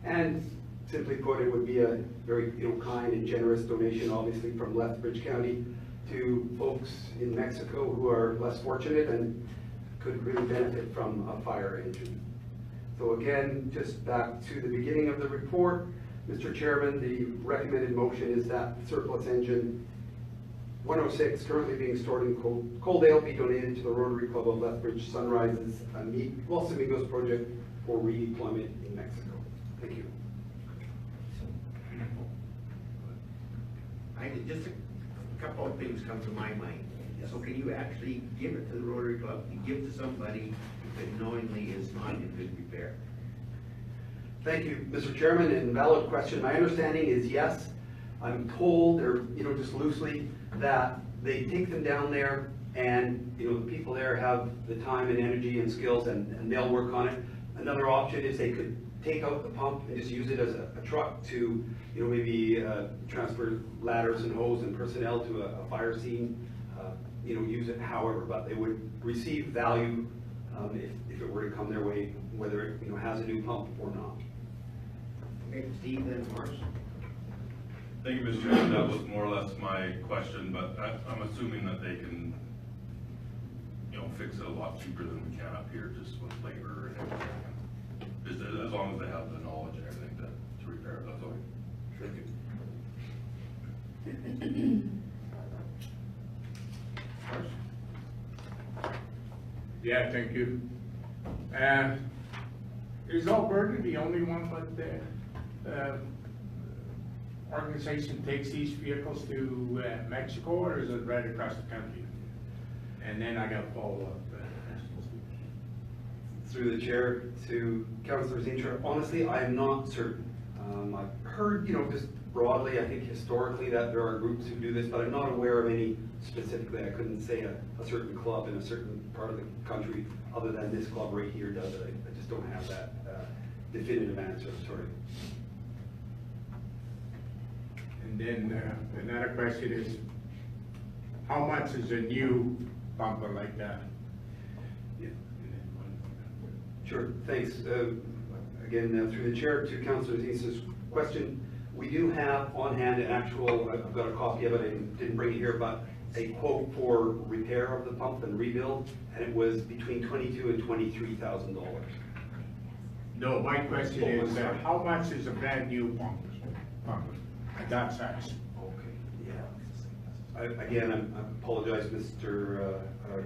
and simply put, it would be a very kind and generous donation, obviously, from Lethbridge County to folks in Mexico who are less fortunate and could really benefit from a fire engine. So again, just back to the beginning of the report, Mr. Chairman, the recommended motion is that surplus engine 106, currently being stored in Coaldale, be donated to the Rotary Club of Lethbridge Sunrise's Los Amigos project for redeployment in Mexico. Thank you. Just a couple of things come to my mind. So can you actually give it to the Rotary Club, and give to somebody that knowingly is not in good repair? Thank you, Mr. Chairman, and valid question. My understanding is yes. I'm told, or just loosely, that they take them down there and, the people there have the time and energy and skills and they'll work on it. Another option is they could take out the pump and just use it as a truck to, maybe transfer ladders and hose and personnel to a fire scene, use it however, but they would receive value if it were to come their way, whether it, has a new pump or not. Okay, Steve, then Morris. Thank you, Mr. Chairman. That was more or less my question, but I'm assuming that they can, fix it a lot cheaper than we can up here, just with labor and everything. As long as they have the knowledge and everything to repair it, that's all. Thank you. Yeah, thank you. Is Alberta the only one that organization takes these vehicles to Mexico, or is it right across the country? And then I got a follow-up. Through the chair to Councillor Zinstra, honestly, I am not certain. I've heard, just broadly, I think historically that there are groups who do this, but I'm not aware of any specifically. I couldn't say a certain club in a certain part of the country, other than this club right here does it. I just don't have that definitive answer, sorry. And then another question is, how much is a new bumper like that? Yeah. Sure, thanks. Again, through the chair to Councillor Zins's question, we do have on hand an actual, I've got a copy of it, I didn't bring it here, but a quote for repair of the pump and rebuild, and it was between $22,000 and $23,000. No, my question is, how much is a brand new bumper at that size? Okay, yeah. Again, I apologize, Mr.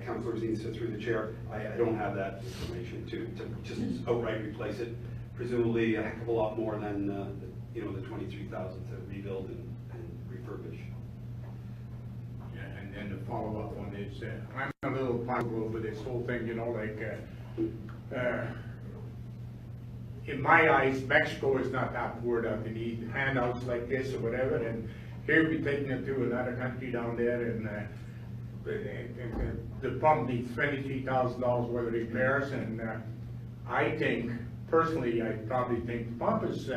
Councillor Zinstra, through the chair. I don't have that information to just outright replace it. Presumably a heck of a lot more than the 23,000 to rebuild and refurbish. Yeah, and then the follow-up one is, I'm a little puzzled over this whole thing, in my eyes, Mexico is not that poor that they need handouts like this or whatever, and here we're taking it to another country down there, and the pump needs $23,000 worth of repairs, and I think, personally, I probably think the pump is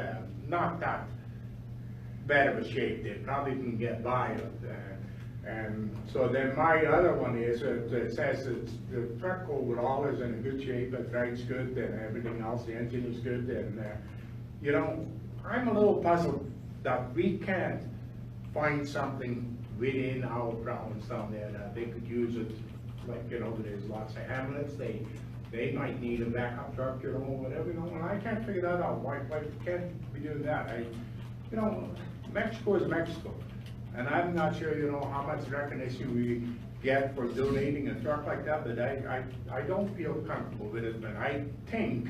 not that bad of a shape. They probably can get by it. And so then my other one is, it says the truck overall is in good shape, the drive's good, and everything else, the engine is good, and I'm a little puzzled that we can't find something within our province down there that they could use it, like, there's lots of hamlets, they might need a backup truck, whatever, and I can't figure that out. Why can't we do that? Mexico is Mexico. And I'm not sure, how much recognition we get for donating a truck like that, but I don't feel comfortable with it, but I think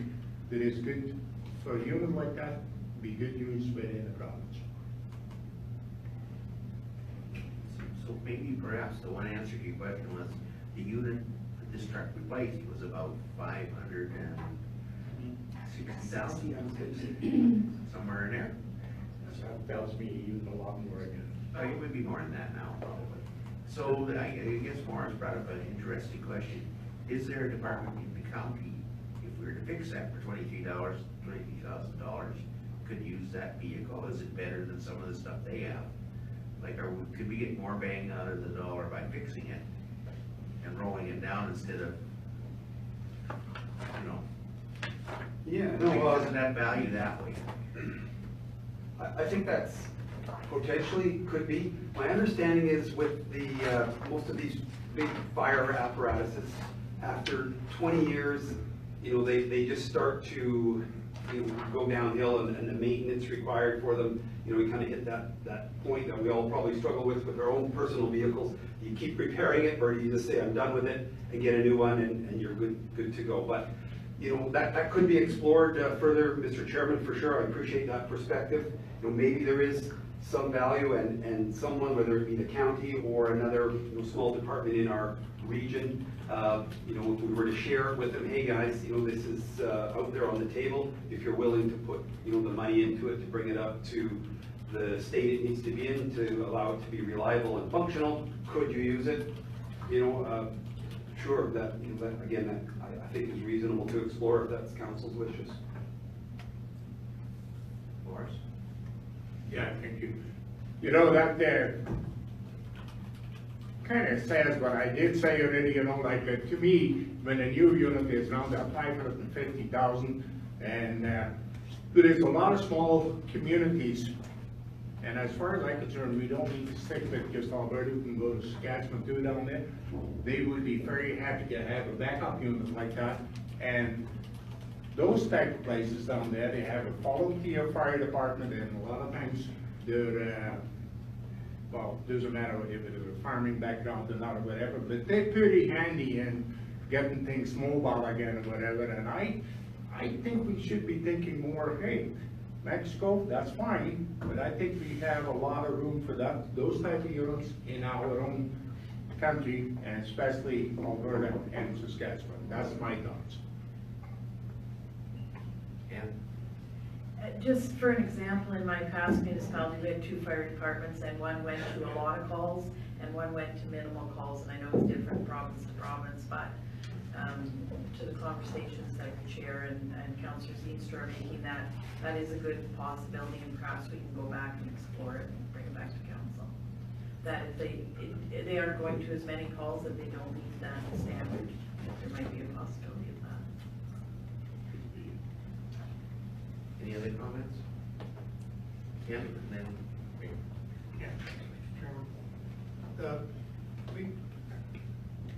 that it's good for a unit like that, be good use within the province. So maybe perhaps the one answer to your question was, the unit that this truck replaced was about $560 60,000, somewhere in there. That tells me even a lot more again. Oh, you would be more than that now, probably. So I guess Morris brought up an interesting question. Is there a department in the county, if we were to fix that for $23,000, could use that vehicle? Is it better than some of the stuff they have? Like, could we get more bang out of the dollar by fixing it and rolling it down instead of, you know, Yeah, doesn't that value that way? I think that's potentially could be. My understanding is with the, most of these big fire apparatuses, after 20 years, you know, they just start to, you know, go downhill and the maintenance required for them, you know, we kind of hit that point that we all probably struggle with our own personal vehicles. You keep repairing it, or you just say, I'm done with it, and get a new one, and you're good to go. But, you know, that could be explored further, Mr. Chairman, for sure. I appreciate that perspective. You know, maybe there is some value and someone, whether it be the county or another, you know, small department in our region, you know, if we were to share it with them, hey guys, you know, this is out there on the table. If you're willing to put, you know, the money into it to bring it up to the state it needs to be in to allow it to be reliable and functional, could you use it? You know, sure, that, you know, that, again, that I think is reasonable to explore if that's council's wishes. Morris? Yeah, thank you. You know, that kind of says what I did say already, you know, like to me, when a new unit is now at 550,000, and there is a lot of small communities, and as far as I'm concerned, we don't need to stick with just Alberta. We can go to Saskatchewan too down there. They would be very happy to have a backup unit like that, and those type of places down there, they have a volunteer fire department, and a lot of times they're, well, doesn't matter if it's a farming background or not or whatever, but they're pretty handy in getting things mobile again or whatever, and I think we should be thinking more, hey, Mexico, that's fine, but I think we have a lot of room for that, those type of units in our own country, and especially Alberta and Saskatchewan. That's my thoughts. Just for an example, in my past municipality, we had 2 fire departments, and one went to a lot of calls, and one went to minimal calls, and I know it's different province to province, but to the conversations that the chair and Councillor Zeenstra are making, that is a good possibility, and perhaps we can go back and explore it and bring it back to council. That if they aren't going to as many calls, that they don't meet that standard, there might be a possibility of that. Any other comments? Yeah, and then, Yeah, Mr. Chairman.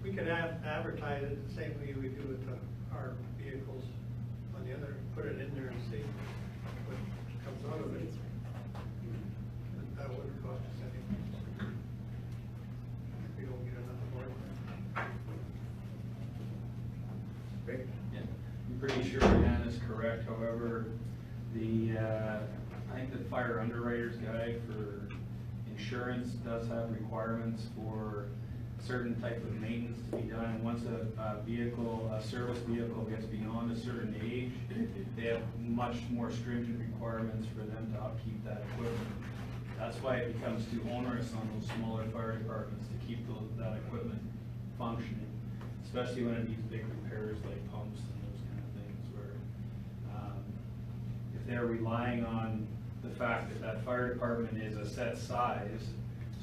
We can advertise it the same way we do with our vehicles on the other, put it in there and see what comes out of it. That wouldn't cost us anything. We don't get enough more. Rick? Yeah, I'm pretty sure Ann is correct, however, I think the fire underwriter's guide for insurance does have requirements for certain type of maintenance to be done, and once a service vehicle gets beyond a certain age, they have much more stringent requirements for them to upkeep that equipment. That's why it becomes too onerous on those smaller fire departments to keep that equipment functioning, especially when it needs big repairs like pumps and those kind of things, where if they're relying on the fact that fire department is a set size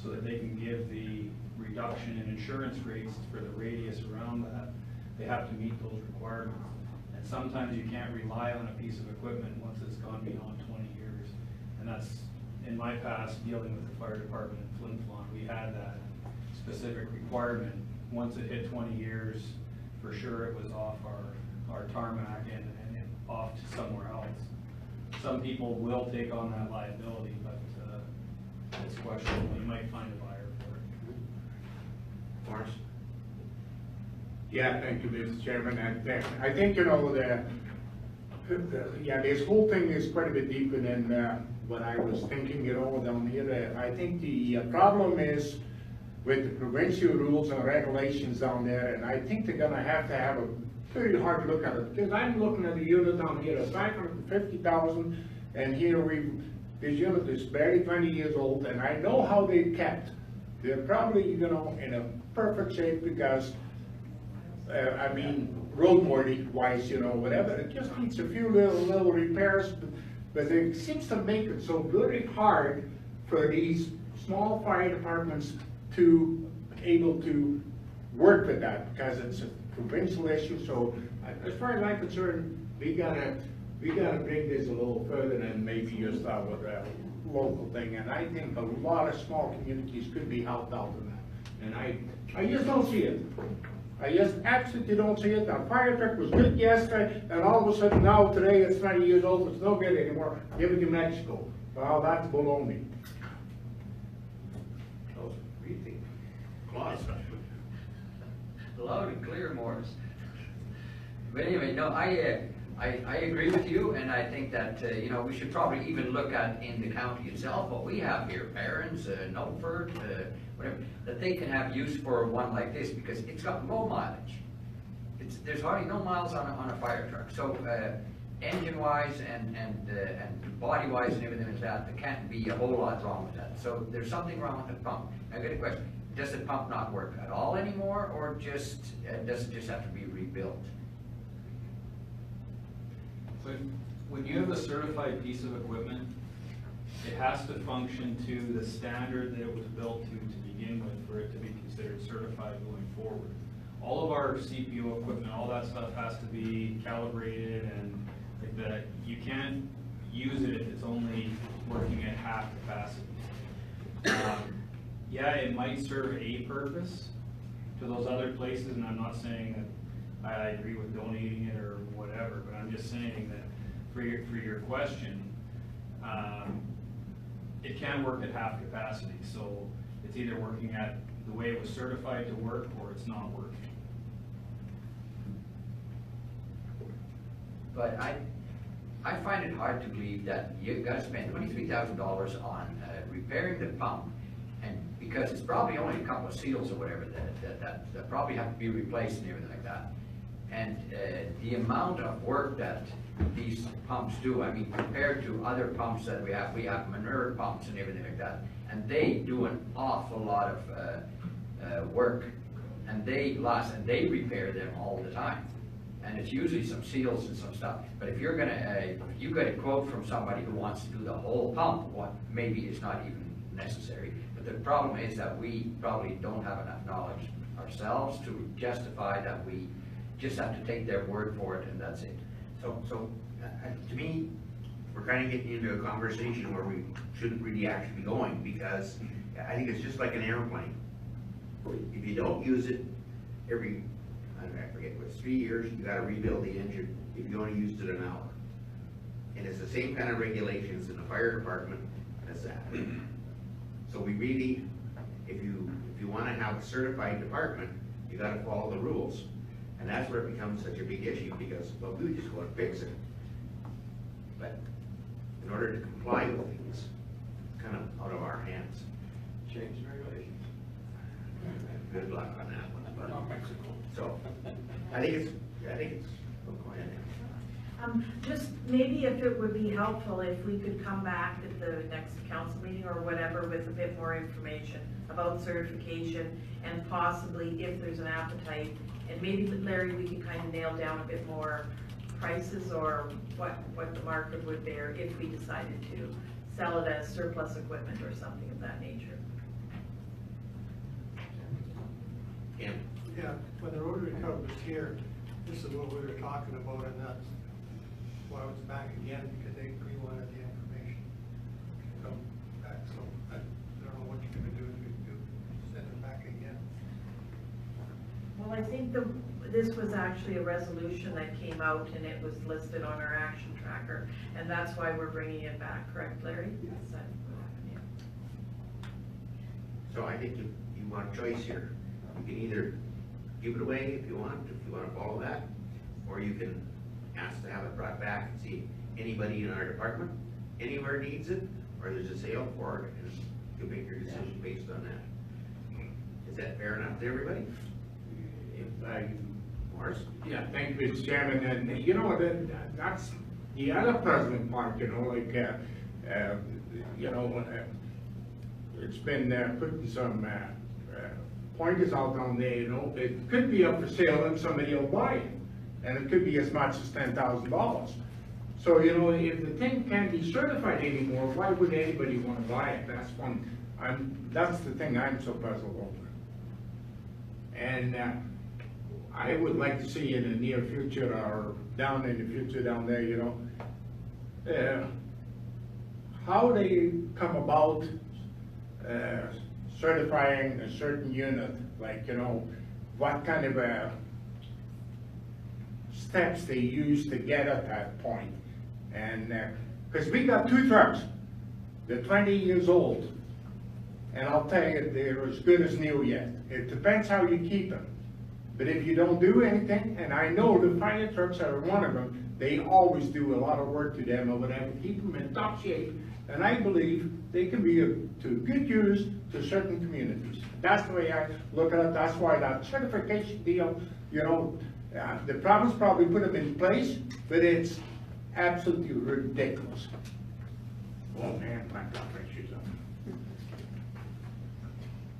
so that they can give the reduction in insurance rates for the radius around that, they have to meet those requirements. And sometimes you can't rely on a piece of equipment once it's gone beyond 20 years. And that's, in my past, dealing with the fire department in Flin Flon, we had that specific requirement. Once it hit 20 years, for sure it was off our tarmac and off to somewhere else. Some people will take on that liability, but it's questionable. You might find a buyer for it. Morris? Yeah, thank you, Mr. Chairman, and I think, you know, yeah, this whole thing is quite a bit deeper than what I was thinking, you know, down here. I think the problem is with the provincial rules and regulations down there, and I think they're gonna have a pretty hard look at it, because I'm looking at the unit down here, it's 550,000, and here this unit is barely 20 years old, and I know how they kept. They're probably, you know, in a perfect shape because, I mean, roadworthy wise, you know, whatever, it just needs a few little repairs, but it seems to make it so very hard for these small fire departments to able to work with that, because it's a provincial issue, so as far as I'm concerned, we gotta bring this a little further than maybe just our local thing, and I think a lot of small communities could be helped out in that, and I just don't see it. I just absolutely don't see it. Our fire truck was good yesterday, and all of a sudden now, today, it's 20 years old, it's no good anymore, give it to Mexico. Well, that's baloney. What do you think? Claus? Loud and clear, Morris. But anyway, no, I agree with you, and I think that, you know, we should probably even look at in the county itself, what we have here, Barron's, Milford, whatever, that they can have use for one like this, because it's got low mileage. There's hardly no miles on a fire truck, so, engine-wise and body-wise and everything like that, there can't be a whole lot wrong with that. So there's something wrong with the pump. I got a question. Does the pump not work at all anymore, or just, does it just have to be rebuilt? When you have a certified piece of equipment, it has to function to the standard that it was built to begin with for it to be considered certified going forward. All of our CPO equipment, all that stuff has to be calibrated, and like that. You can't use it if it's only working at half capacity. Yeah, it might serve a purpose to those other places, and I'm not saying that I agree with donating it or whatever, but I'm just saying that for your question, it can work at half capacity, so it's either working at the way it was certified to work, or it's not working. But I find it hard to believe that you've got to spend $23,000 on repairing the pump, and because it's probably only a couple of seals or whatever that probably have to be replaced and everything like that. And the amount of work that these pumps do, I mean, compared to other pumps that we have manure pumps and everything like that, and they do an awful lot of work, and they last, and they repair them all the time. And it's usually some seals and some stuff. But if you're gonna, if you get a quote from somebody who wants to do the whole pump, what maybe it's not even necessary. But the problem is that we probably don't have enough knowledge ourselves to justify that we just have to take their word for it, and that's it. So, to me, we're kind of getting into a conversation where we shouldn't really actually be going, because I think it's just like an airplane. If you don't use it every, I forget, what's 3 years, you gotta rebuild the engine if you only used it an hour. And it's the same kind of regulations in the fire department as that. So we really, if you wanna have a certified department, you gotta follow the rules. And that's where it becomes such a big issue, because, well, we just go and fix it. But in order to comply with things, it's kind of out of our hands. Change the regulations. Good luck on that one. but- Not Mexico. So, I think it's, Just maybe if it would be helpful if we could come back at the next council meeting or whatever with a bit more information about certification, and possibly if there's an appetite, and maybe Larry, we can kind of nail down a bit more prices or what the market would bear if we decided to sell it as surplus equipment or something of that nature. yeah. Yeah, when the Rotary Club was here, this is what we were talking about, and that's why I was back again, because they wanted the information to come back, so I don't know what you're gonna do, if you send it back again. Well, I think this was actually a resolution that came out and it was listed on our action tracker, and that's why we're bringing it back, correct, Larry? Is that what happened? Yeah. So I think you want a choice here. You can either give it away if you want to follow that, or you can ask to have it brought back and see anybody in our department, anywhere needs it, or there's a sale for it, and you'll make your decision based on that. Is that fair enough to everybody? Morris? Yeah, thank you, Mr. Chairman, and you know, that's the other president part, you know, like, you know, it's been putting some pointers out down there, you know, it could be up for sale and somebody will buy it, and it could be as much as $10,000. So, you know, if the thing can't be certified anymore, why would anybody want to buy it? That's the thing I'm so puzzled over. And I would like to see in the near future or down in the future down there, you know, how they come about certifying a certain unit, like, you know, what kind of steps they use to get at that point. And, because we got 2 trucks, they're 20 years old, and I'll tell you, they're as good as new yet. It depends how you keep them. But if you don't do anything, and I know the fire trucks are one of them, they always do a lot of work to them or whatever, keep them in top shape, and I believe they can be to good use to certain communities. That's the way I look at it. That's why that certification deal, you know, the province probably put them in place, but it's absolutely ridiculous. Oh man, my God, my shoes on.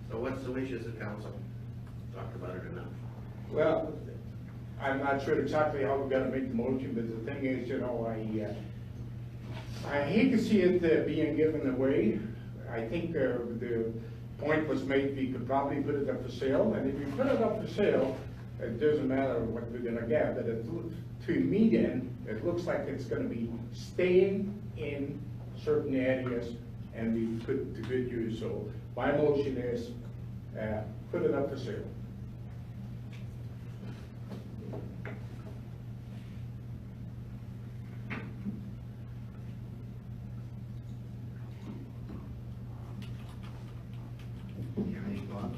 So what's the wishes of council? Talked about it enough. Well, I'm not sure exactly how we're gonna make the motion, but the thing is, you know, I hate to see it being given away. I think the point was made, we could probably put it up for sale, and if you put it up for sale, it doesn't matter what we're gonna get, but to me then, it looks like it's gonna be staying in certain areas and be put to good use. So my motion is, put it up for sale. You have any thoughts?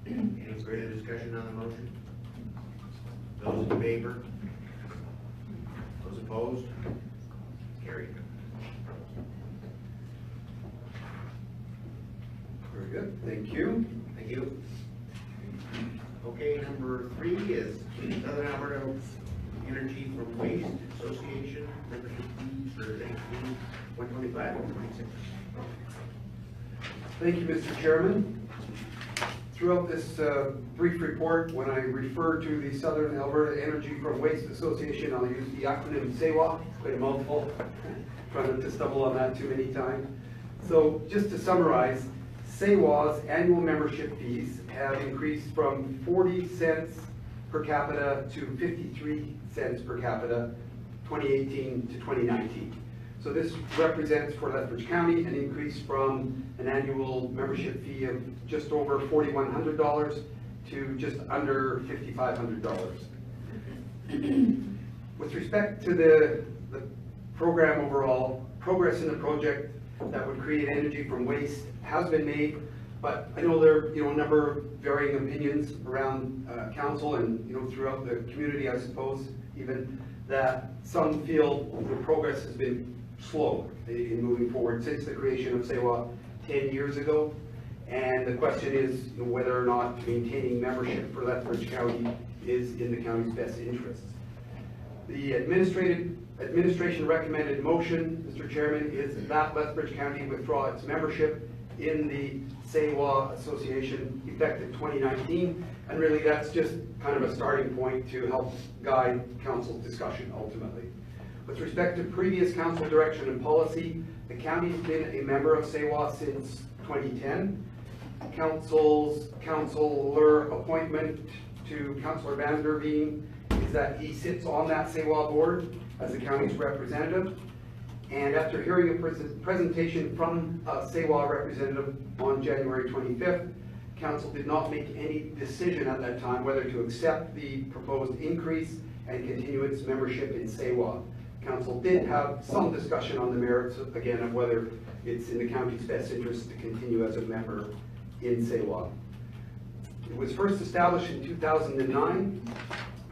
Any further discussion on the motion? Those in favor? Those opposed? Carried. Very good, thank you. Thank you. Okay, number 3 is Southern Alberta Energy from Waste Association membership fees for 125 and 26. Thank you, Mr. Chairman. Throughout this brief report, when I refer to the Southern Alberta Energy from Waste Association, I'll use the acronym SAWA. It's quite a mouthful. Try not to stumble on that too many times. So just to summarize, SAWA's annual membership fees have increased from 40 cents per capita to 53 cents per capita, 2018 to 2019. So this represents for Lethbridge County an increase from an annual membership fee of just over $4,100 to just under $5,500. With respect to the program overall, progress in the project that would create energy from waste has been made, but I know there are a number of varying opinions around council and throughout the community, I suppose, even that some feel the progress has been slow in moving forward since the creation of SAWA 10 years ago. And the question is whether or not maintaining membership for Lethbridge County is in the county's best interests. The administration recommended motion, Mr. Chairman, is that Lethbridge County withdraw its membership in the SAWA Association effective 2019. And really that's just kind of a starting point to help guide council's discussion ultimately. With respect to previous council direction and policy, the county's been a member of SAWA since 2010. Councilor appointment to Councilor Van der Veen is that he sits on that SAWA board as the county's representative. And after hearing a presentation from a SAWA representative on January 25th, council did not make any decision at that time whether to accept the proposed increase and continue its membership in SAWA. Council did have some discussion on the merits, again, of whether it's in the county's best interest to continue as a member in SAWA. It was first established in 2009.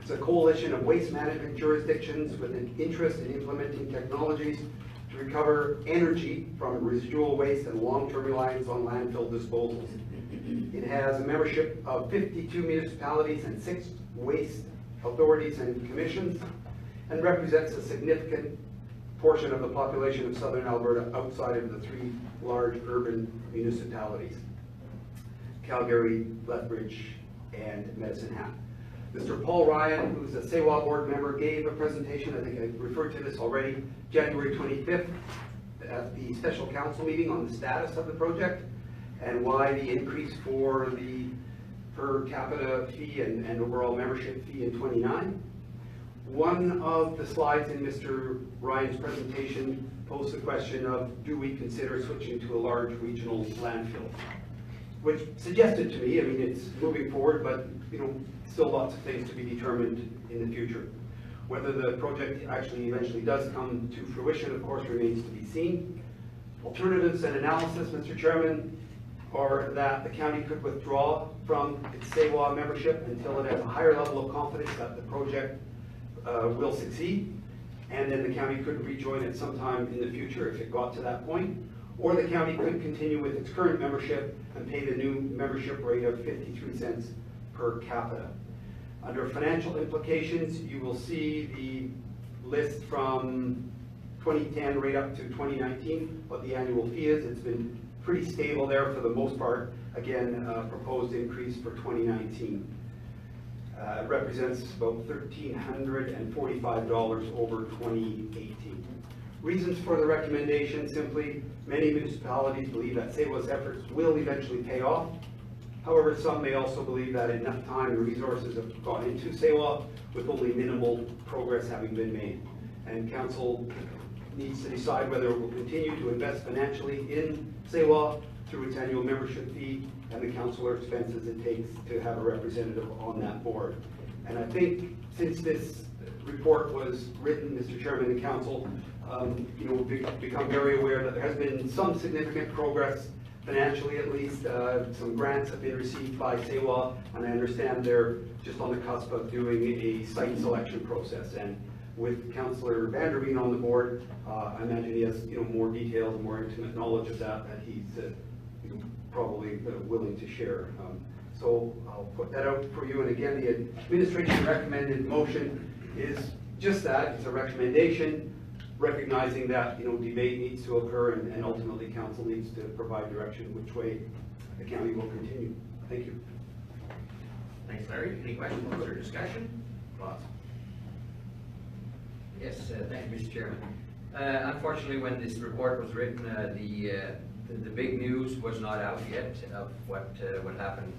It's a coalition of waste management jurisdictions with an interest in implementing technologies to recover energy from residual waste and long-term reliance on landfill disposals. It has a membership of 52 municipalities and 6 waste authorities and commissions, and represents a significant portion of the population of southern Alberta outside of the 3 large urban municipalities: Calgary, Lethbridge, and Medicine Hat. Mr. Paul Ryan, who's a CEWA board member, gave a presentation, I think I referred to this already, January 25th at the special council meeting on the status of the project and why the increase for the per capita fee and overall membership fee in 29. One of the slides in Mr. Ryan's presentation posed the question of, do we consider switching to a large regional landfill? Which suggested to me, I mean, it's moving forward, but still lots of things to be determined in the future. Whether the project actually eventually does come to fruition, of course, remains to be seen. Alternatives and analysis, Mr. Chairman, are that the county could withdraw from its CEWA membership until it has a higher level of confidence that the project will succeed, and then the county could rejoin it sometime in the future if it got to that point. Or the county could continue with its current membership and pay the new membership rate of 53 cents per capita. Under financial implications, you will see the list from 2010 right up to 2019, what the annual fee is. It's been pretty stable there for the most part. Again, proposed increase for 2019. Represents about $1,345 over 2018. Reasons for the recommendation: simply, many municipalities believe that CEWA's efforts will eventually pay off. However, some may also believe that enough time and resources have gone into CEWA with only minimal progress having been made. And council needs to decide whether it will continue to invest financially in CEWA through its annual membership fee and the councillor expenses it takes to have a representative on that board. And I think since this report was written, Mr. Chairman and Council, we've become very aware that there has been some significant progress, financially at least. Some grants have been received by CEWA, and I understand they're just on the cusp of doing a site selection process. And with Councillor Vanderveen on the board, I imagine he has more details and more intimate knowledge of that he's probably willing to share. So I'll put that out for you. And again, the administration recommended motion is just that. It's a recommendation, recognizing that debate needs to occur, and ultimately council needs to provide direction which way the county will continue. Thank you. Thanks, Larry. Any questions or discussion? Ross? Yes, thank you, Mr. Chairman. Unfortunately, when this report was written, the big news was not out yet of what happened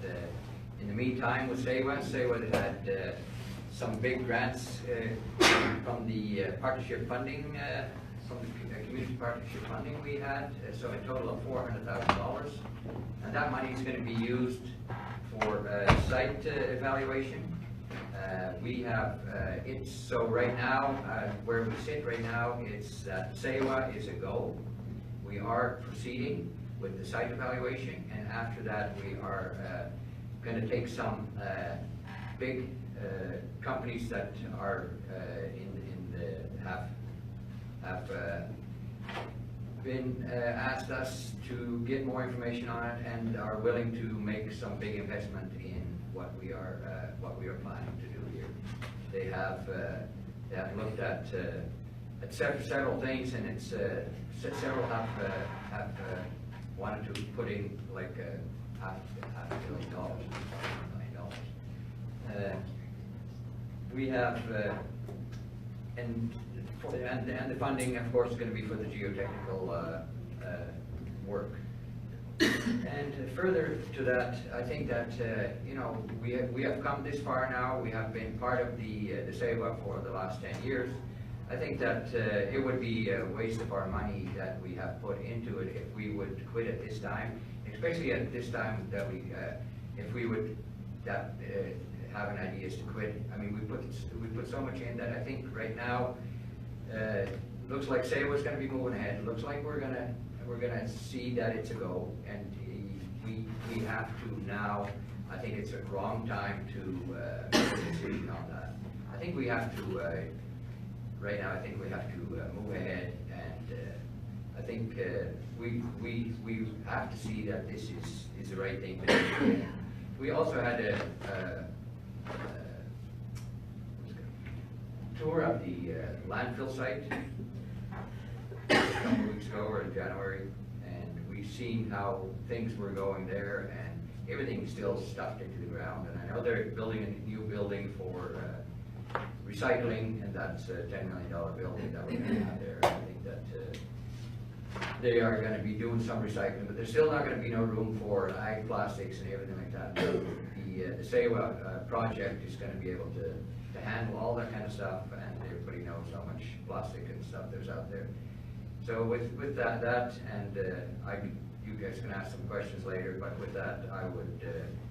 in the meantime with CEWA. CEWA had some big grants from the partnership funding, from the community partnership funding we had, so a total of $400,000. And that money is going to be used for site evaluation. We have, so right now, where we sit right now, it's that CEWA is a go. We are proceeding with the site evaluation, and after that we are going to take some big companies that are have been asked us to get more information on it and are willing to make some big investment in what we are planning to do here. They have looked at several things, and it's several have wanted to put in like half $500 million. We have and the funding, of course, is going to be for the geotechnical work. And further to that, I think that we have come this far now. We have been part of the CEWA for the last 10 years. I think that it would be a waste of our money that we have put into it if we would quit at this time, especially at this time that if we would have an idea is to quit. I mean, we put so much in that I think right now looks like CEWA is going to be moving ahead. It looks like we're gonna see that it's a go, and we have to now. I think it's a wrong time to make a decision on that. I think we have to. Right now, I think we have to move ahead and I think we have to see that this is the right thing to do. We also had a tour of the landfill site a couple weeks ago, or in January, and we've seen how things were going there, and everything's still stuffed into the ground. And I know they're building a new building for recycling, and that's a $10 million building that we're gonna have there. I think that they are gonna be doing some recycling, but there's still not gonna be no room for ag plastics and everything like that. The SEWA project is gonna be able to handle all that kind of stuff, and everybody knows how much plastic and stuff there's out there. So with that, and you guys can ask some questions later, but with that, I would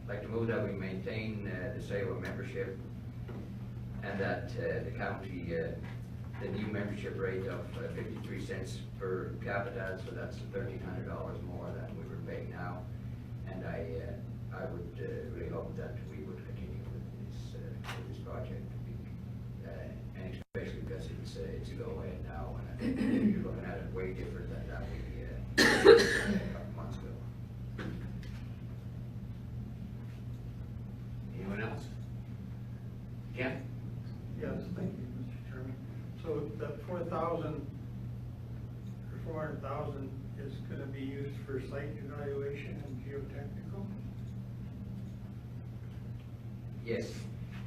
like to move that we maintain the SEWA membership, and that the county, the new membership rate of 53 cents per capita, so that's $1,300 more than we were paying now. And I would really hope that we would continue with this project, and especially because it's a go-ahead now, and I think you're looking at it way different than that we a couple months ago. Anyone else? Ken? Yes, thank you, Mr. Chairman. So that 4,000 or 400,000 is gonna be used for site evaluation and geotechnical? Yes,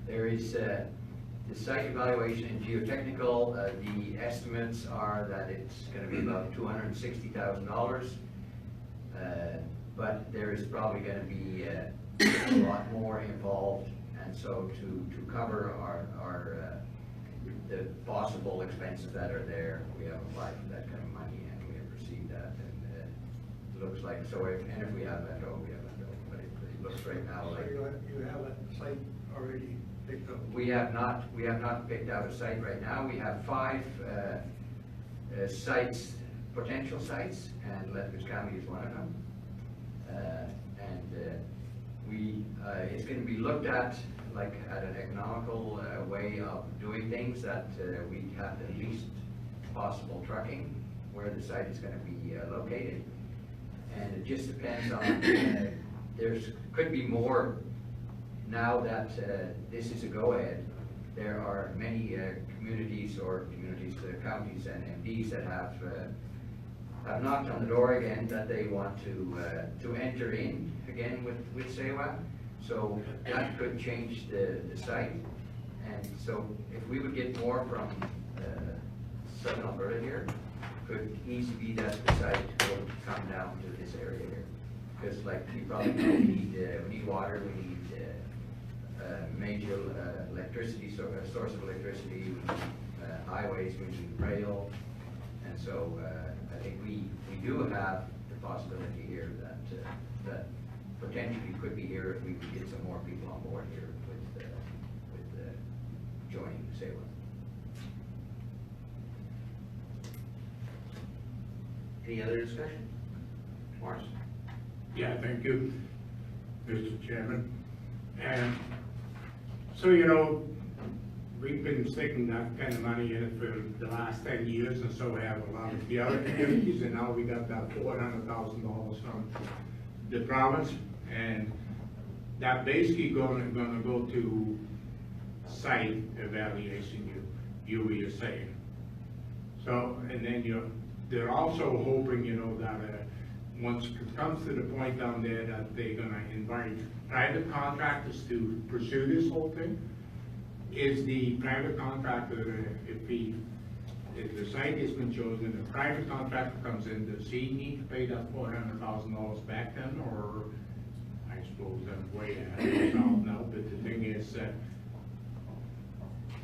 there is the site evaluation and geotechnical. The estimates are that it's going to be about $260,000, but there is probably going to be a lot more involved. And so to cover the possible expenses that are there, we have applied for that kind of money, and we have received that. And it looks like so. If we have that, we have that. But it looks right now So like you have a site already picked up? we have not picked out a site right now. We have 5 sites, potential sites, and Lethbridge County is one of them. It's going to be looked at like at an economical way of doing things, that we have the least possible trucking where the site is going to be located. And it just depends on, could be more now that this is a go-ahead. There are many counties and MDs that have knocked on the door again, that they want to enter in again with SEWA. So that could change the site. And so if we would get more from Southern Alberta here, could easily be that the site would come down to this area here. Because like you probably know, we need water, we need major electricity, source of electricity, we need highways, we need rail. And so I think we do have the possibility here that potentially could be here if we could get some more people on board here with joining SEWA. Any other discussion? Morris? Yeah, thank you, Mr. Chairman. And so, you know, we've been sticking that kind of money in it for the last 10 years, and so have a lot of the other communities, and now we got that $400,000 from the province, and that basically gonna go to site evaluation, you were saying. So, and then they're also hoping, you know, that once it comes to the point down there that they're gonna invite private contractors to pursue this whole thing. Is the private contractor, if the site has been chosen, the private contractor comes in, does he need to pay that $400,000 back then, or I suppose I'm way ahead of now, but the thing is,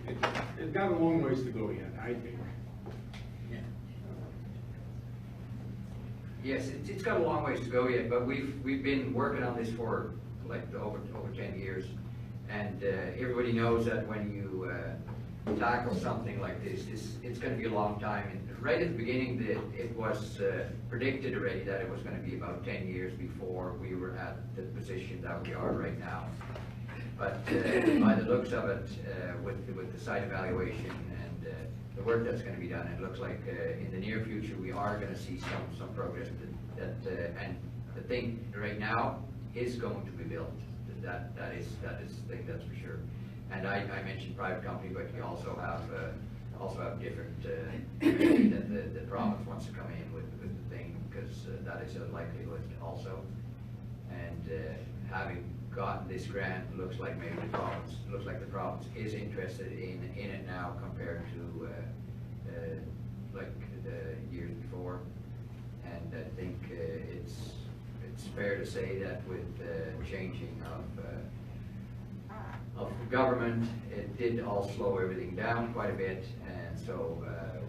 it's got a long ways to go yet, I think. Yes, it's got a long ways to go yet, but we've been working on this for like over 10 years. And everybody knows that when you tackle something like this, it's going to be a long time. And right at the beginning, it was predicted already that it was going to be about 10 years before we were at the position that we are right now. But by the looks of it, with the site evaluation and and the work that's gonna be done, it looks like in the near future, we are gonna see some progress and the thing right now is going to be built. That is the thing, that's for sure. And I mentioned private company, but you also have different, that the province wants to come in with the thing, because that is a likelihood also. And having gotten this grant, looks like maybe the province is interested in it now compared to like the years before. And I think it's fair to say that with changing of government, it did all slow everything down quite a bit, and so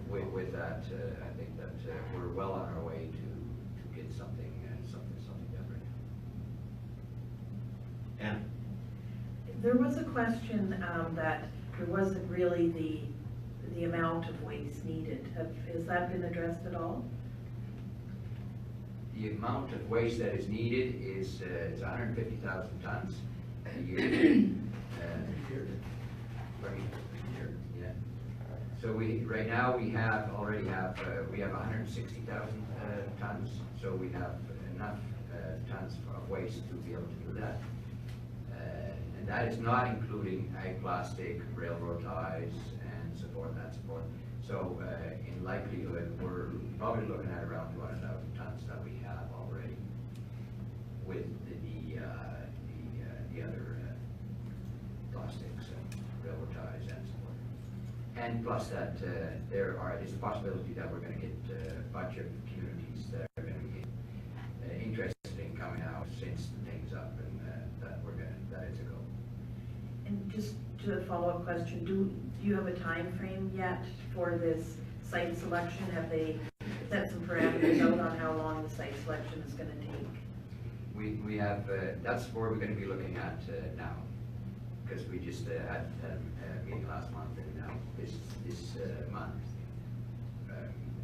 with that, I think that we're well on our way to get something done right now. And There was a question that there wasn't really the amount of waste needed. Has that been addressed at all? The amount of waste that is needed is 150,000 tons a year. Yeah. So right now we already have 160,000 tons. So we have enough tons of waste to be able to do that. And that is not including ag plastic, railroad ties, and support. So in likelihood, we're probably looking at around 200,000 tons that we have already with the other plastics and railroad ties and support. And plus that there is a possibility that we're going to get a bunch of communities that are going to be interested in coming out since the thing's up, and that is a goal. And just to a follow-up question, do you have a time frame yet for this site selection? Have they set some parameters out on how long the site selection is going to take? We have, that's where we're going to be looking at now, because we just had a meeting last month, and now this month,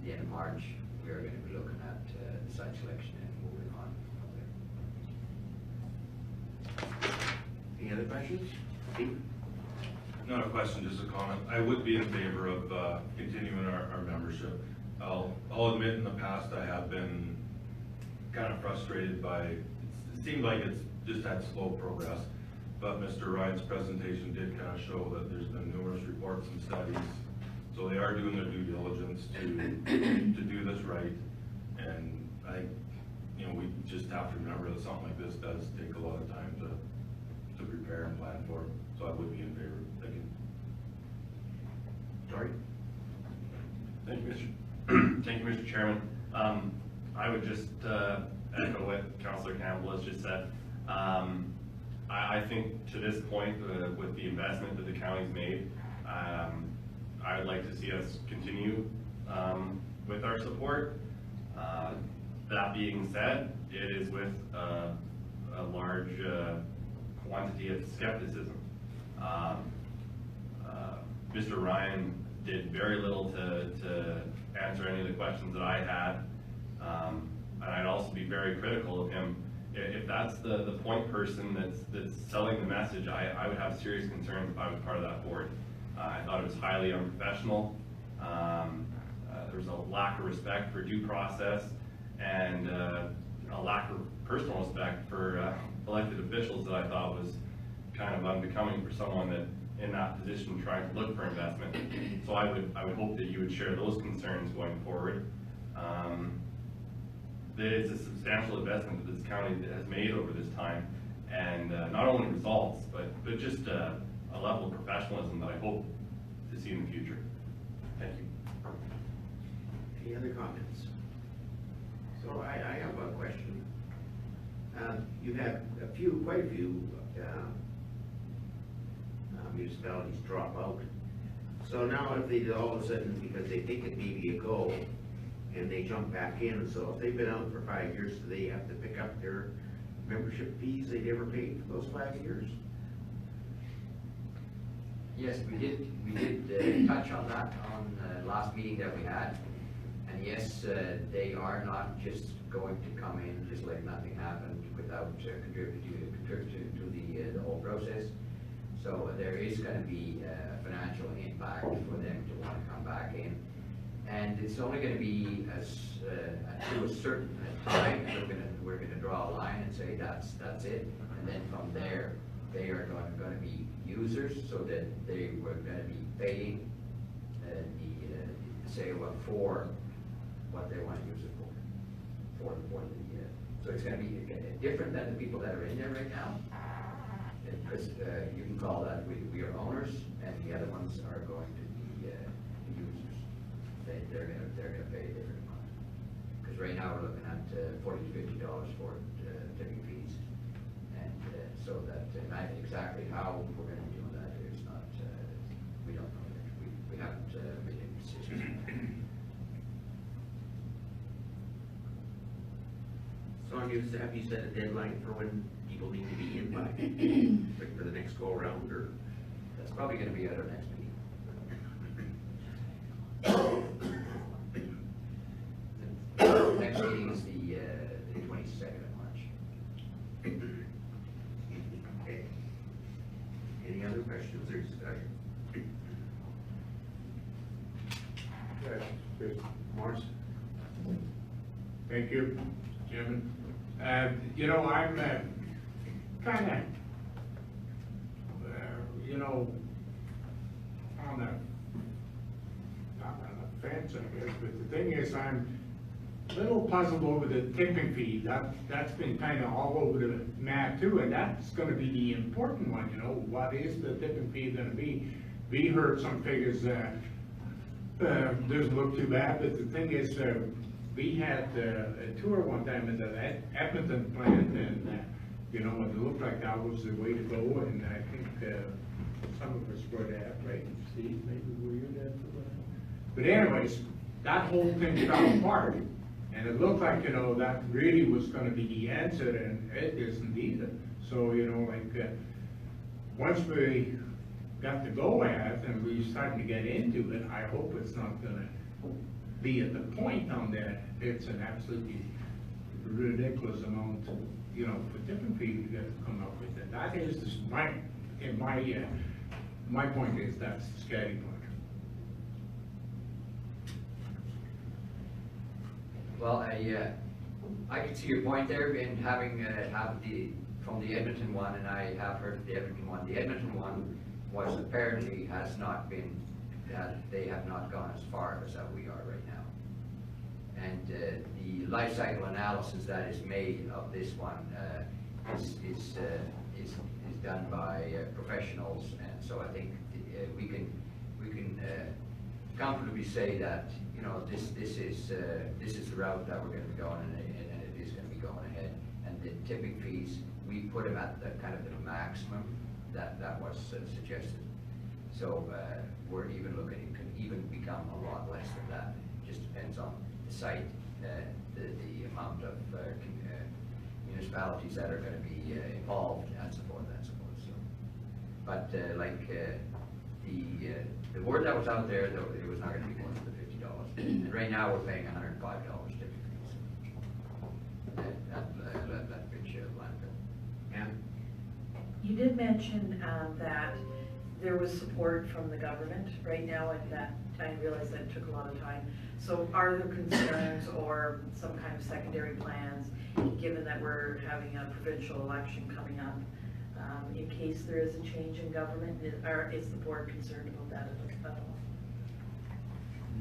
the end of March, we are going to be looking at the site selection and moving on from there. any other questions? Steve? Not a question, just a comment. I would be in favor of continuing our membership. I'll admit in the past I have been kind of frustrated by, it seemed like it's just had slow progress, but Mr. Ryan's presentation did kind of show that there's been numerous reports and studies, so they are doing their due diligence to do this right. And I think, we just have to remember that something like this does take a lot of time to prepare and plan for, so I would be in favor. Thank you. Sorry? Thank you, Mr. Chairman. I would just echo what Councillor Campbell has just said. I think to this point, with the investment that the county's made, I would like to see us continue with our support. That being said, it is with a large quantity of skepticism. Mr. Ryan did very little to answer any of the questions that I had, and I'd also be very critical of him. If that's the point person that's selling the message, I would have serious concerns if I was part of that board. I thought it was highly unprofessional. There was a lack of respect for due process and a lack of personal respect for elected officials that I thought was kind of unbecoming for someone that in that position trying to look for investment. So I would hope that you would share those concerns going forward. That it's a substantial investment that this county has made over this time, and not only results, but just a level of professionalism that I hope to see in the future. Thank you. Any other comments? So I have a question. You had quite a few municipalities drop out. So now if they all of a sudden, because they think it may be a go, and they jump back in, so if they've been out for 5 years, do they have to pick up their membership fees they never paid for those 5 years? Yes, we did touch on that on the last meeting that we had. And yes, they are not just going to come in just like nothing happened without contributing to the whole process. So there is gonna be a financial impact for them to wanna come back in. And it's only gonna be to a certain time, we're gonna draw a line and say that's it. And then from there, they are gonna be users, so that they were gonna be paying for what they wanna use it for so it's gonna be different than the people that are in there right now. Because you can call that, we are owners, and the other ones are going to be users. They're gonna pay their amount. Because right now, we're looking at $40 to $50 for tipping fees. And so that, exactly how we're gonna do that is not, we don't know yet. We haven't made any decisions. So have you set a deadline for when people need to be in by, like for the next go around, or? That's probably gonna be at our next meeting. The next meeting is the 22nd of March. Okay. Any other questions or discussion? Yes, yes. Morris? Thank you, Chairman. You know, I'm kind of, you know, on the, not on the fence, I guess, but the thing is, I'm a little puzzled over the tipping fee. That's been kind of all over the map too, and that's gonna be the important one, you know, what is the tipping fee gonna be? We heard some figures that doesn't look too bad, but the thing is, we had a tour one time in the Edmonton plant, and you know, it looked like that was the way to go, and I think some of us were there, right? Steve, maybe were you there for that? But anyways, that whole thing fell apart, and it looked like, you know, that really was gonna be the answer, and it isn't either. So, you know, like, once we got the go-ahead and we starting to get into it, I hope it's not gonna be at the point on that it's an absolutely ridiculous amount, you know, for different people to come up with it. That is just my point is that's the scary part. Well, I can see your point there in having, from the Edmonton one, and I have heard of the Edmonton one. The Edmonton one was apparently has not been, that they have not gone as far as that we are right now. And the life cycle analysis that is made of this one is done by professionals, and so I think we can comfortably say that, you know, this is the route that we're going to be going, and it is going to be going ahead. And the tipping fees, we put them at the kind of the maximum that was suggested. So we're even looking, it can even become a lot less than that. It just depends on the site, the amount of municipalities that are going to be involved, and so forth, and so forth. So, but like the word that was out there, though, it was not going to be more than the $50. And right now, we're paying $105 tipping fees. That big share of landfill. Yeah. You did mention that there was support from the government right now, and that I realized that it took a lot of time. So are there concerns or some kind of secondary plans, given that we're having a provincial election coming up, in case there is a change in government? Is the board concerned about that at all?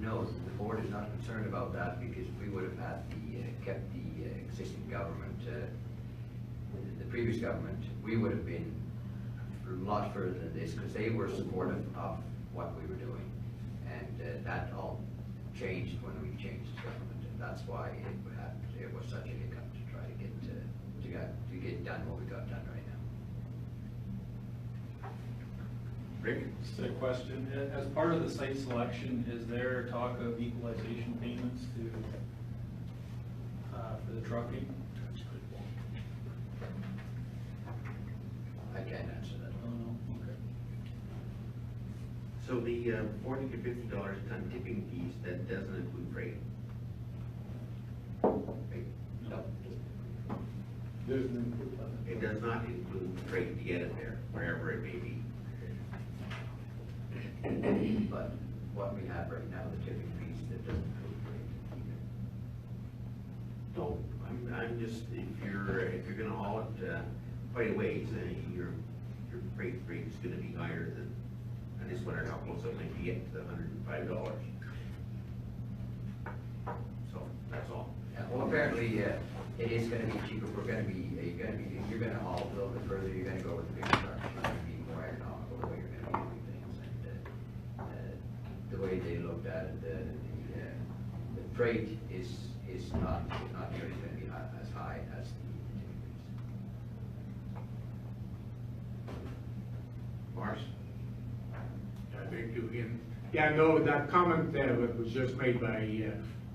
No, the board is not concerned about that, because we would have had kept the existing government, the previous government, we would have been a lot further than this, because they were supportive of what we were doing. And that all changed when we changed government, and that's why it was such a hiccup to try to get done what we got done right now. Rick? Just a question, as part of the site selection, is there talk of equalization payments for the trucking? I can't answer that. Oh, no, okay. So the $40 to $50 a ton tipping fees, that doesn't include freight? Right? No. It does not include freight to get it there, wherever it may be. But what we have right now, the tipping fees, that doesn't look great either. No, I'm just, if you're gonna haul it, quite a ways, your freight rate is gonna be higher than, I just wonder how close it might be get to the $105. So, that's all. Well, apparently, it is gonna be cheaper, you're gonna haul a little bit further, you're gonna go with the bigger trucks, you're gonna be more economical the way you're gonna be doing things, and, the way they looked at it, the freight is not nearly gonna be as high as the tipping fees. Morris? Thank you again. Yeah, no, that comment there that was just made by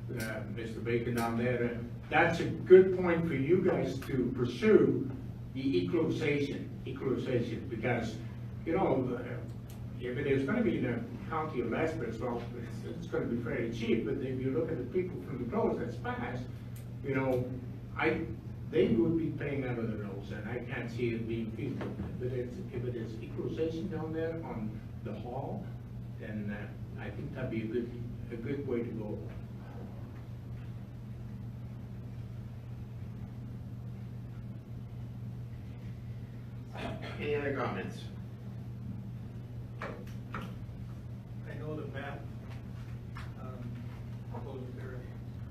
Mr. Bacon down there, that's a good point for you guys to pursue the equalization, because, you know, if it is gonna be in the county of Lethbridge, well, it's gonna be fairly cheap, but if you look at the people from the coast that's fast, you know, they would be paying out of their nose, and I can't see it being feasible. But if it is equalization down there on the hall, then I think that'd be a good way to go. Any other comments? I know the map, goes there,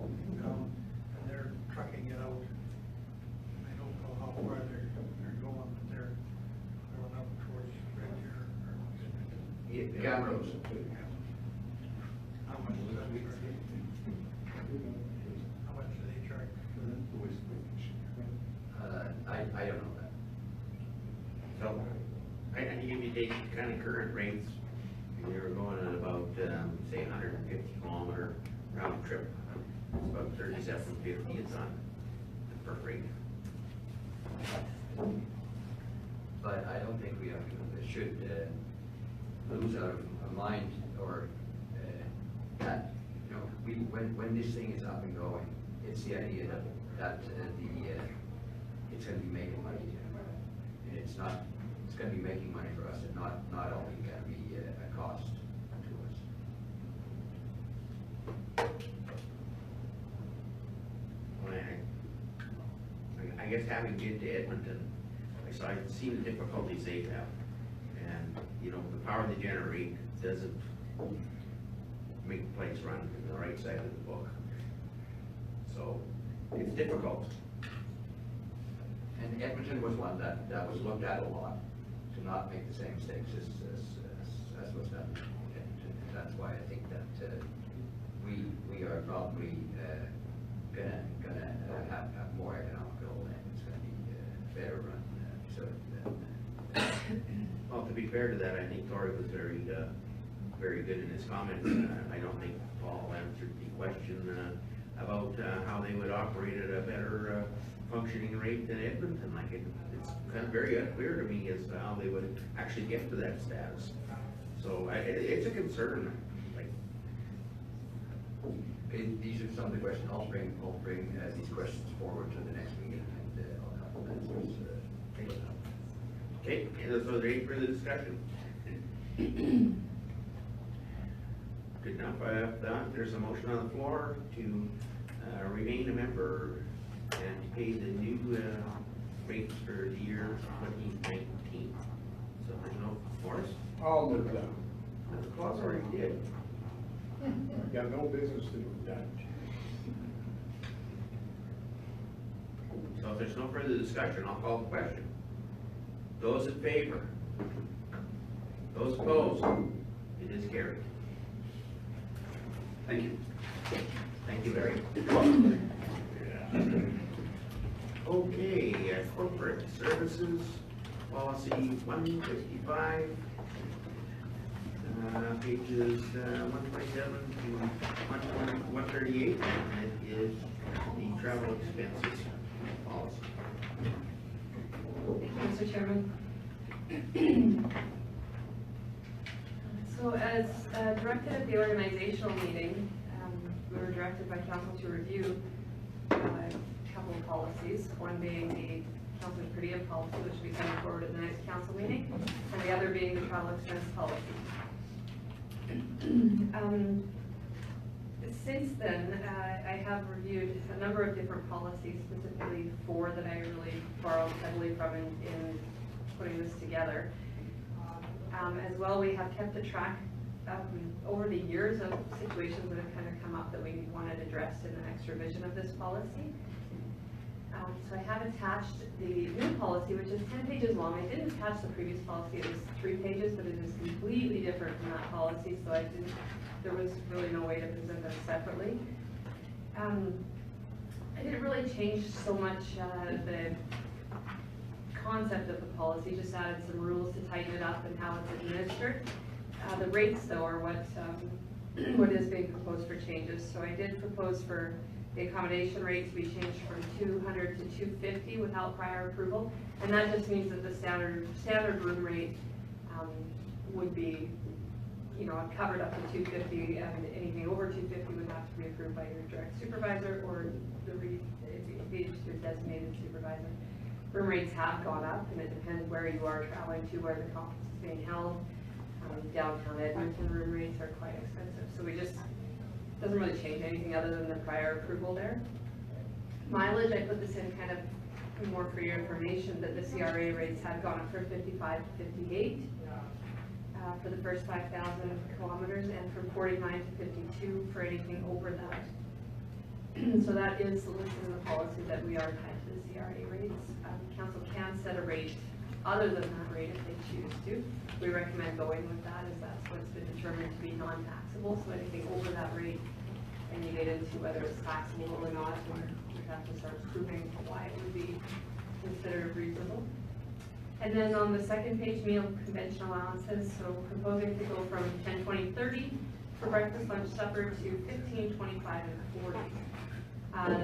and they're trucking it out. I don't know how far they're going, but they're going up towards Red Deer. Camrose. How much does that charge? How much do they charge? I don't know that. So, I can give you the kind of current rates, we were going at about, say, 150 kilometer round trip. It's about 37.50 it's on per freight. But I don't think we should lose out of mind, or that, you know, when this thing is up and going, it's the idea that it's going to be making money, and it's going to be making money for us, and not only going to be a cost to us. Well, I guess having been to Edmonton, I've seen the difficulties they have. And, you know, the power they generate doesn't make the place run in the right side of the book. So, it's difficult. And Edmonton was one that was looked at a lot, to not make the same mistakes as was done in Edmonton. And that's why I think that we are probably gonna have more economical, and it's gonna be better run facility than. Well, to be fair to that, I think Tori was very good in his comments. I don't think Paul answered the question about how they would operate at a better functioning rate than Edmonton. Like it's kind of very unclear to me as to how they would actually get to that status. So it's a concern. Like, Okay, these are some of the questions. I'll bring these questions forward to the next meeting, and I'll have answers. okay, and so there any further discussion? Good enough. There's a motion on the floor to remain a member and to pay the new rates for the year 2019. So there's no Morris? I'll move that. The clause already did. Got no business to do with that. So if there's no further discussion, I'll call the question. Those in favor? Those opposed? It is carried. Thank you. Thank you, Larry. Okay, corporate services, policy 155, pages 127 to 138, and it is the travel expenses policy. Thank you, Mr. Chairman. So as directed at the organizational meeting, we were directed by council to review a couple of policies, one being the council per diem policy, which will be coming forward at the next council meeting, and the other being the travel expense policy. Since then, I have reviewed a number of different policies, specifically 4 that I really borrowed heavily from in putting this together. As well, we have kept a track over the years of situations that have kind of come up that we wanted addressed in the next revision of this policy. So I have attached the new policy, which is 10 pages long. I didn't attach the previous policy, it was 3 pages, but it is completely different from that policy, so there was really no way to present them separately. I didn't really change so much the concept of the policy, just added some rules to tighten it up and how it's administered. The rates, though, are what is being proposed for changes. So I did propose for the accommodation rates to be changed from 200 to 250 without prior approval, and that just means that the standard room rate would be, covered up to 250, and anything over 250 would have to be approved by your direct supervisor or your designated supervisor. Room rates have gone up, and it depends where you are traveling to, where the conference is being held. Downtown Edmonton room rates are quite expensive, so doesn't really change anything other than the prior approval there. Mileage, I put this in kind of more for your information, that the CRA rates had gone up from 55 to 58 for the first 5,000 kilometers, and from 49 to 52 for anything over that. So that is listed in the policy that we are tied to the CRA rates. Council can set a rate other than that rate if they choose to. We recommend going with that, as that's what's been determined to be non-taxable, so anything over that rate, and you get into whether it's taxable or not, or you have to start proving why it would be considered reasonable. And then on the second page, meal convention allowances, so proposing to go from 10, 20, 30 for breakfast, lunch, supper to 15, 25, and 40.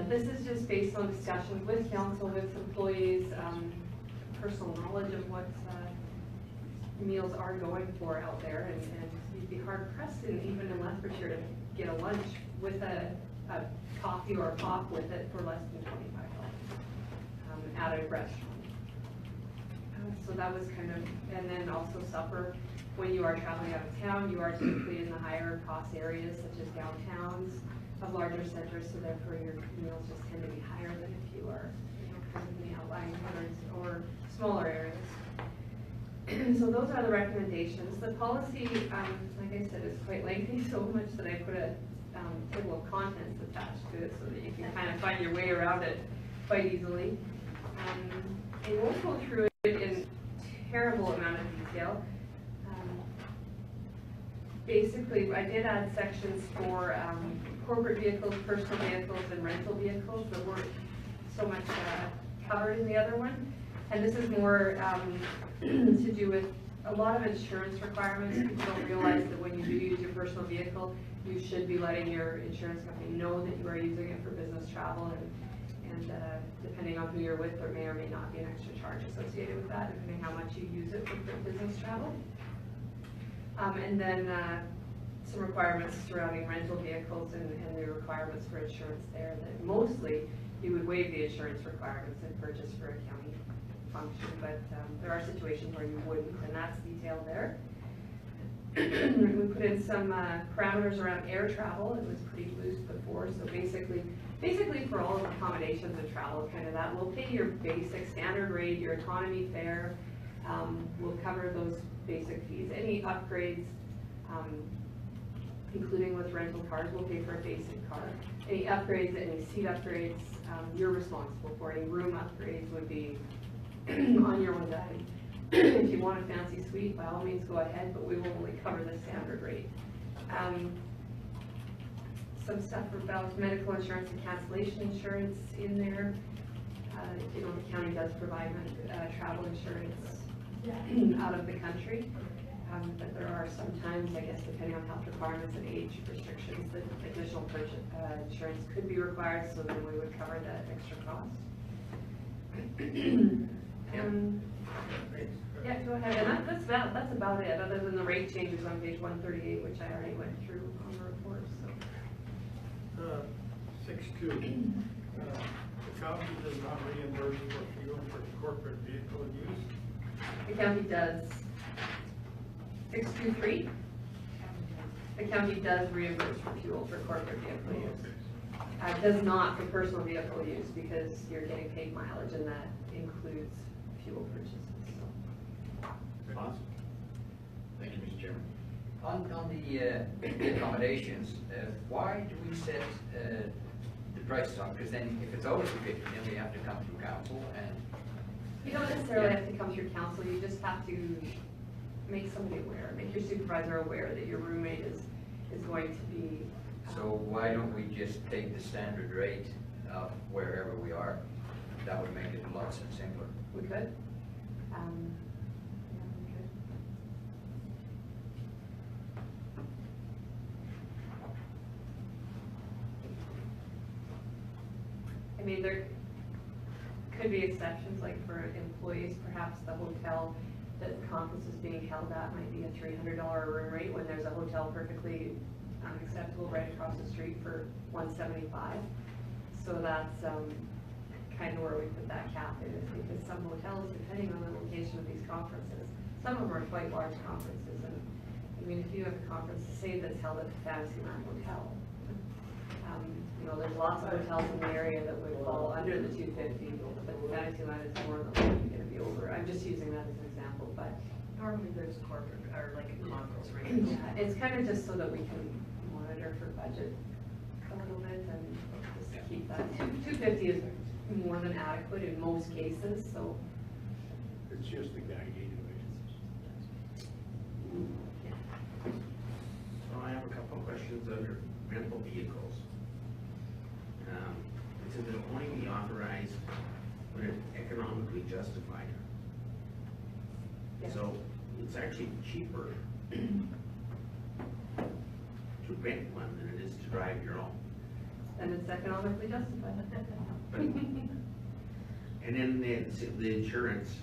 This is just based on discussions with council, with employees, personal knowledge of what meals are going for out there, and you'd be hard pressed, even in Lethbridge, to get a lunch with a coffee or a pop with it for less than $25 at a restaurant. So that was kind of, and then also supper. When you are traveling out of town, you are typically in the higher cost areas such as downtowns of larger centers, so therefore your meals just tend to be higher than if you are kind of in the outlying centers or smaller areas. So those are the recommendations. The policy, like I said, is quite lengthy, so much that I put a table of contents attached to it so that you can kind of find your way around it quite easily. I won't go through it in terrible amount of detail. Basically, I did add sections for corporate vehicles, personal vehicles, and rental vehicles that weren't so much covered in the other one. And this is more to do with a lot of insurance requirements. People don't realize that when you do use your personal vehicle, you should be letting your insurance company know that you are using it for business travel, and depending on who you're with, there may or may not be an extra charge associated with that, depending how much you use it for business travel. And then some requirements surrounding rental vehicles and the requirements for insurance there. That mostly you would waive the insurance requirements and purchase for a county function, but there are situations where you wouldn't, and that's detailed there. We put in some parameters around air travel. It was pretty loose before, so basically for all of accommodations and travel, kind of that, we'll pay your basic standard rate, your economy fare. We'll cover those basic fees. Any upgrades, including with rental cars, we'll pay for a basic car. Any upgrades, any seat upgrades, you're responsible for. Any room upgrades would be on your own dime. If you want a fancy suite, by all means go ahead, but we will only cover the standard rate. Some stuff about medical insurance and cancellation insurance in there. The county does provide travel insurance out of the country, but there are sometimes, I guess, depending on health requirements and age restrictions, that additional insurance could be required, so then we would cover that extra cost. Yeah, go ahead. And that's about it, other than the rate changes on page 138, which I already went through on the report. So. 6.2. The county does not reimburse for fuel for corporate vehicle use. The county does. 6.23. The county does reimburse for fuel for corporate vehicle use. Does not for personal vehicle use because you're getting paid mileage and that includes fuel purchases. Awesome. Thank you, Mr. Chairman. On the accommodations, why do we set the prices on? Because then if it's over 250, then we have to come through council and. You don't necessarily have to come through council, you just have to make somebody aware, make your supervisor aware that your roommate is going to be. So why don't we just take the standard rate of wherever we are? That would make it a lot simpler. We could. Yeah, we could. I mean, there could be exceptions, like for employees, perhaps the hotel that the conference is being held at might be a $300 room rate when there's a hotel perfectly acceptable right across the street for $175. So that's kind of where we put that cap in, is because some hotels, depending on the location of these conferences, some of them are quite large conferences, and I mean, if you have a conference, say that's held at the Fantasyland Hotel, you know, there's lots of hotels in the area that would fall under the 250, but the Fantasyland is more than likely going to be over. I'm just using that as an example, but Normally there's corporate, or like a conference rate. yeah, it's kind of just so that we can monitor for budget a little bit and just keep that. 250 is more than adequate in most cases, so. It's just the guy anyway. So I have a couple of questions under rental vehicles. It says it'll only be authorized when it's economically justified. Yes. So it's actually cheaper to rent one than it is to drive your own. And it's economically justified. But- And then the insurance,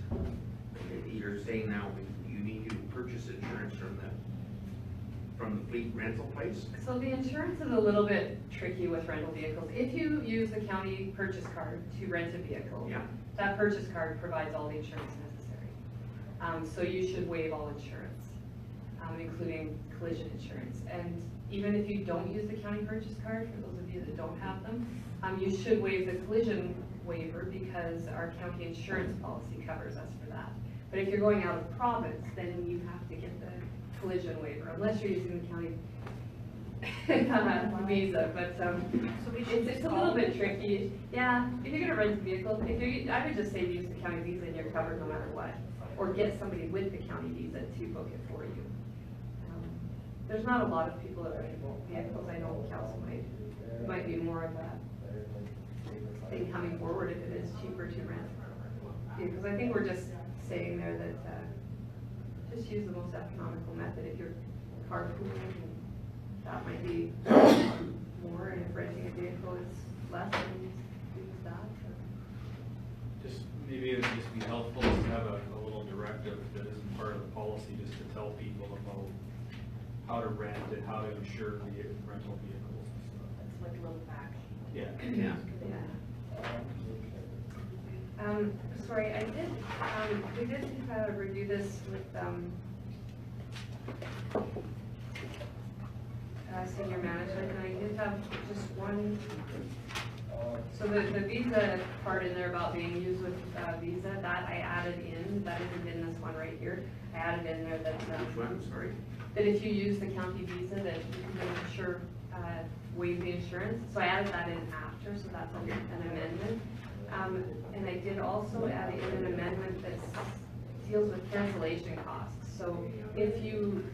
you're saying now you need to purchase insurance from the fleet rental place? So the insurance is a little bit tricky with rental vehicles. If you use the county purchase card to rent a vehicle, Yeah. that purchase card provides all the insurance necessary. So you should waive all insurance, including collision insurance. And even if you don't use the county purchase card, for those of you that don't have them, you should waive the collision waiver because our county insurance policy covers us for that. But if you're going out of province, then you have to get the collision waiver, unless you're using the county visa, but, it's a little bit tricky. Yeah, if you're gonna rent a vehicle, I would just say use the county visa and you're covered no matter what. Or get somebody with the county visa to book it for you. There's not a lot of people that rent vehicles, I know council might be more of a thing coming forward if it is cheaper to rent. Because I think we're just saying there that, just use the most economical method. If you're carpooling, that might be more, and if renting a vehicle is less, then use that. Just, maybe it would just be helpful to have a little directive that isn't part of the policy, just to tell people about how to rent and how to insure the rental vehicles and stuff. It's like a little fact. Yeah. Yeah. Yeah. Sorry, we did review this with, senior management, and I did have just one. So the visa part in there about being used with visa, that I added in, that isn't in this one right here. I added in there that, Which one, sorry? that if you use the county visa, that you can waive the insurance. So I added that in after, so that's an amendment. And I did also add in an amendment that deals with cancellation costs. So if you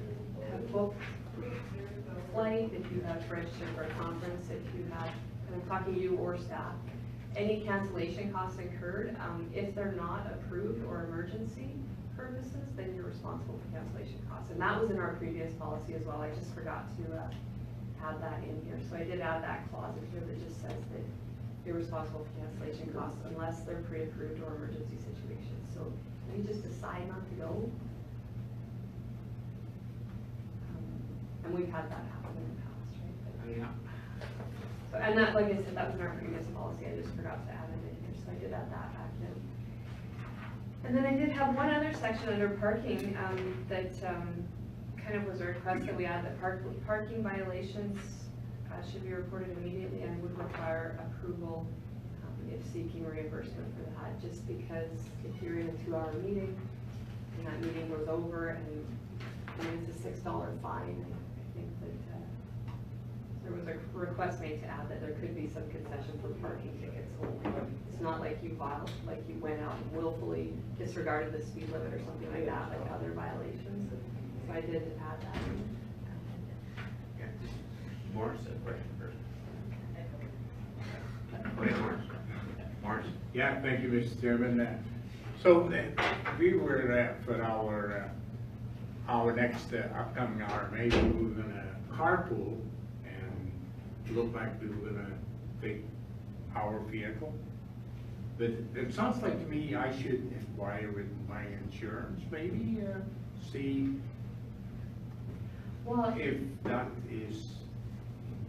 have booked a flight, if you have registered for a conference, if you have, and I'm talking you or staff, any cancellation costs incurred, if they're not approved or emergency purposes, then you're responsible for cancellation costs. And that was in our previous policy as well. I just forgot to add that in here. So I did add that clause in here that just says that you're responsible for cancellation costs unless they're pre-approved or emergency situations. So if you just decide not to go, and we've had that happen in the past, right? Yeah. So, and that, like I said, that was in our previous policy. I just forgot to add it in here, so I did add that back in. And then I did have one other section under parking that kind of was a request that we add that parking violations should be reported immediately and would require approval if seeking reimbursement for that, just because if you're in a 2-hour meeting and that meeting goes over and it's a $6 fine, I think that there was a request made to add that there could be some concession for parking tickets only. It's not like you went out and willfully disregarded the speed limit or something like that, like other violations. So I did add that. Yeah. Morris, a question first. Go ahead, Morris. Morris? Yeah, thank you, Mr. Chairman. So we were for our next upcoming RMA, we were gonna carpool and look like we were gonna take our vehicle. But it sounds like to me I should inquire with my insurance, maybe, see Well, if that is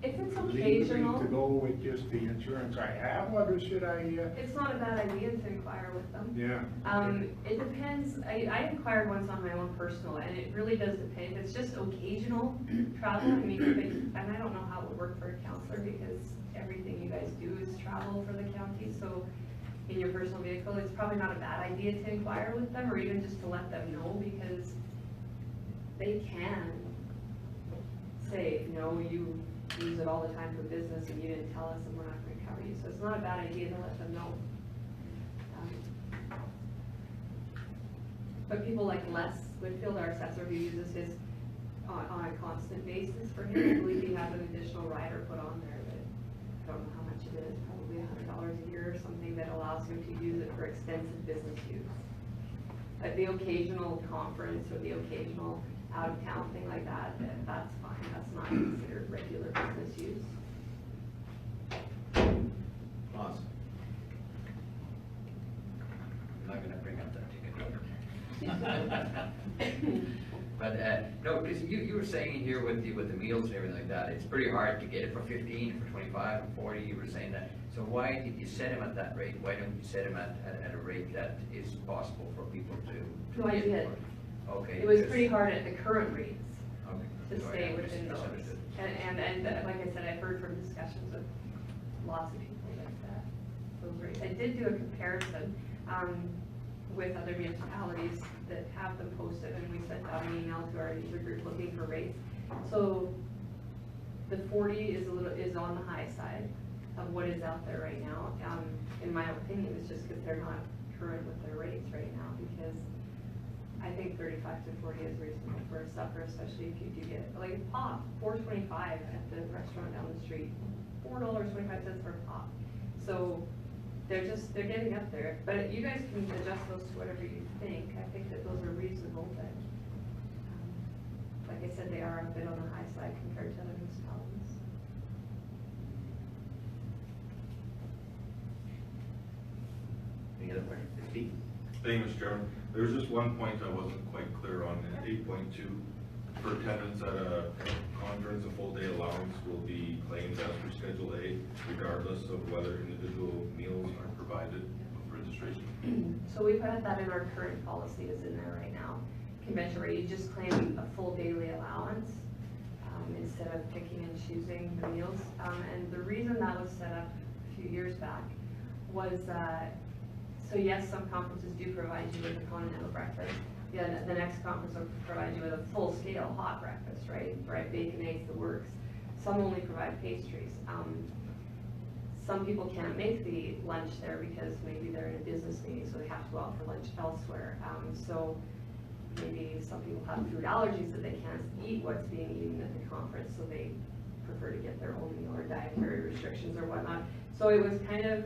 if it's legally occasional, to go with just the insurance I have, or should I, it's not a bad idea to inquire with them. yeah. It depends. I inquired once on my own personal, and it really does depend. If it's just occasional travel, I mean, and I don't know how it would work for a counselor because everything you guys do is travel for the county. So in your personal vehicle, it's probably not a bad idea to inquire with them or even just to let them know, because they can say, no, you use it all the time for business and you didn't tell us and we're not going to cover you. So it's not a bad idea to let them know. But people like Les Whitfield, our assessor, who uses his on a constant basis for him, I believe he has an additional rider put on there, but I don't know how much it is, probably $100 a year or something that allows him to use it for extensive business use. Like the occasional conference or the occasional out of town thing like that, that's fine. That's not considered regular business use. Awesome. I'm not gonna bring up that ticket. But, no, because you were saying here with the meals and everything like that, it's pretty hard to get it for 15, for 25, and 40, you were saying that. So why did you set him at that rate? Why don't you set him at a rate that is possible for people to? So I did. Okay. It was just- pretty hard at the current rates Okay. to So I stay within those. misunderstood. And like I said, I've heard from discussions with lots of people that those rates. I did do a comparison with other municipalities that have them posted, and we sent out an email to our user group looking for rates. So the 40 is on the high side of what is out there right now. In my opinion, it's just because they're not current with their rates right now, because I think 35 to 40 is reasonable for a supper, especially if you do get, like, pop, $4.25 at the restaurant down the street, $4.25 for a pop. So they're getting up there, but you guys can adjust those to whatever you think. I think that those are reasonable, but like I said, they are a bit on the high side compared to other municipalities. Any other questions? Steve? Thank you, Mr. Chairman. There was just one point I wasn't quite clear on, in 8.2. For attendance at a conference, a full day allowance will be claimed as per Schedule A, regardless of whether individual meals are provided with registration. So we've had that in our current policy, is in there right now. Convention rate, you just claim a full daily allowance instead of picking and choosing the meals. And the reason that was set up a few years back was, so yes, some conferences do provide you with a continental breakfast. Yeah, the next conference will provide you with a full-scale hot breakfast, right? Bacon, eggs, the works. Some only provide pastries. Some people can't make the lunch there because maybe they're in a business meeting, so they have to go out for lunch elsewhere. So maybe some people have food allergies that they can't eat what's being eaten at the conference, so they prefer to get their own meal, or dietary restrictions or whatnot. So it was kind of,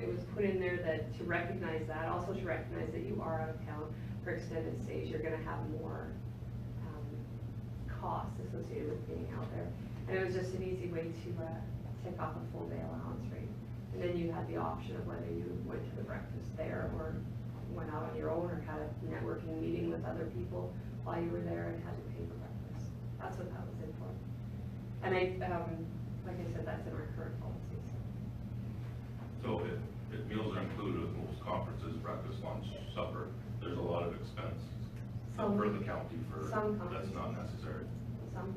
it was put in there that to recognize that, also to recognize that you are out of town for extended stays, you're gonna have more costs associated with being out there. And it was just an easy way to tick off a full day allowance rate. And then you had the option of whether you went to the breakfast there or went out on your own or had a networking meeting with other people while you were there and had to pay for breakfast. That's what that was in for. And like I said, that's in our current policies. So if meals are included with most conferences, breakfast, lunch, supper, there's a lot of expense. Some- for the county for, some that's not necessary. some.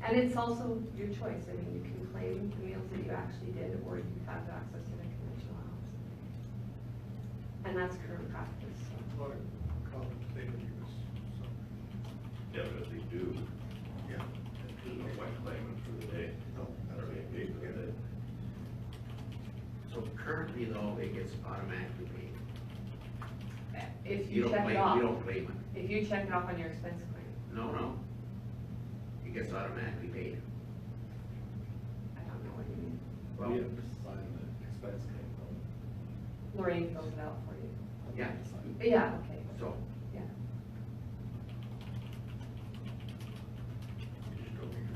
And it's also your choice. I mean, you can claim the meals that you actually did, or you have access to the conventional allowance. And that's current practice, so. Or call it labor use, so. Yeah, but if they do, yeah, there's no point claiming for the day. No. Or they paid for the day. So currently though, it gets automatically paid. If You you don't check claim, it off, you don't claim it. if you check it off on your expense claim, No. It gets automatically paid. I don't know what you mean. Well, Lorraine fills it out for you. yeah, Yeah, okay, so. yeah. Just go here.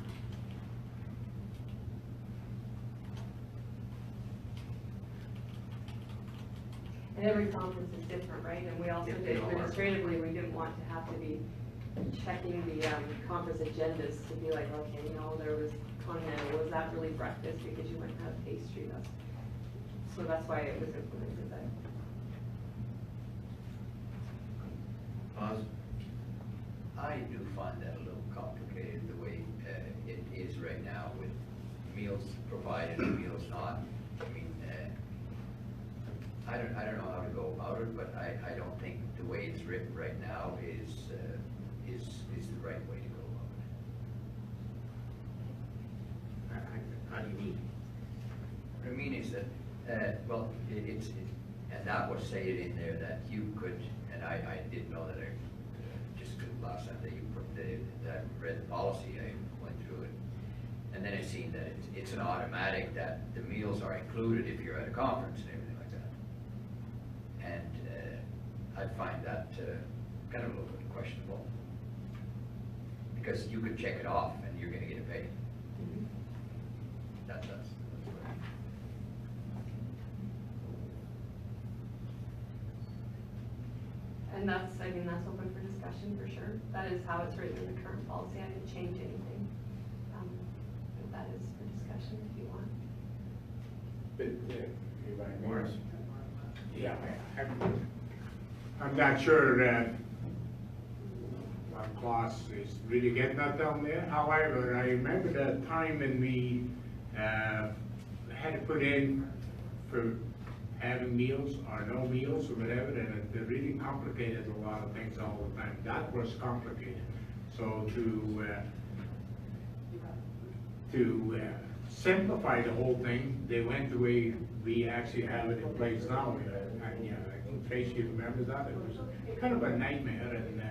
And every conference is different, right? And we also Yeah, did they all are. administratively, we didn't want to have to be checking the conference agendas to be like, okay, you know, there was continental, was that really breakfast? Because you wouldn't have pastry, so that's why it was implemented that. I do find that a little complicated, the way it is right now with meals provided and meals not. I mean, I don't know how to go about it, but I don't think the way it's written right now is the right way to go about it. How do you mean? What I mean is that, well, and that was stated in there that you could, and I didn't know that, just last time that you put that read the policy, I went through it. And then it seemed that it's an automatic that the meals are included if you're at a conference and everything like that. And I find that kind of a little bit questionable. Because you could check it off and you're gonna get it paid. That's And that's, I mean, that's open for discussion for sure. That is how it's written in the current policy. I didn't change anything. But that is for discussion if you want. But, if I may. Morris? Yeah, I'm not sure what class is really getting that down there. However, I remember the time when we had to put in for having meals or no meals or whatever, and it really complicated a lot of things all the time. That was complicated. So to simplify the whole thing, they went the way we actually have it in place now. And, yeah, I think Tracy remembers that. It was kind of a nightmare, and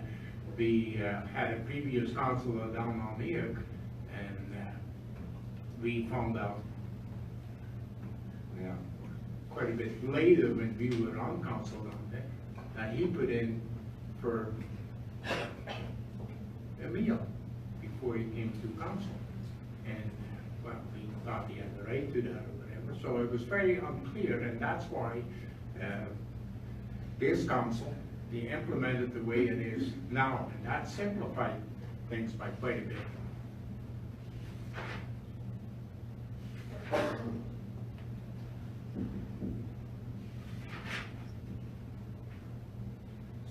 we had a previous counselor down on here, and we found out, yeah, quite a bit later when we were on council down there, that he put in for a meal before he came to council. And, well, we thought he had the right to that or whatever, so it was very unclear, and that's why this council, they implemented the way it is now, and that simplified things by quite a bit.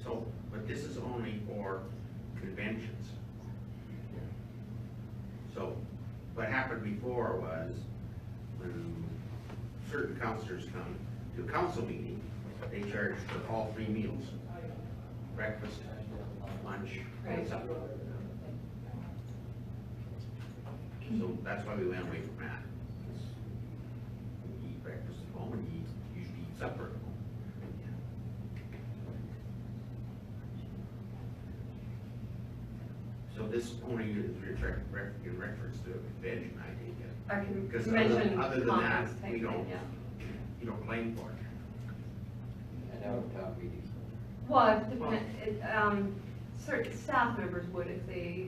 So, but this is only for conventions. So, what happened before was, when certain councilors come to a council meeting, they charge for all 3 meals. Breakfast, lunch, and supper. So that's why we went away from that. You eat breakfast at home and you usually eat supper at home. So this only is in reference to a convention, I take it. I can Because mention other than that, conference type we thing, don't, yeah. you don't claim for it. And out of town meetings. Well, certain staff members would if they,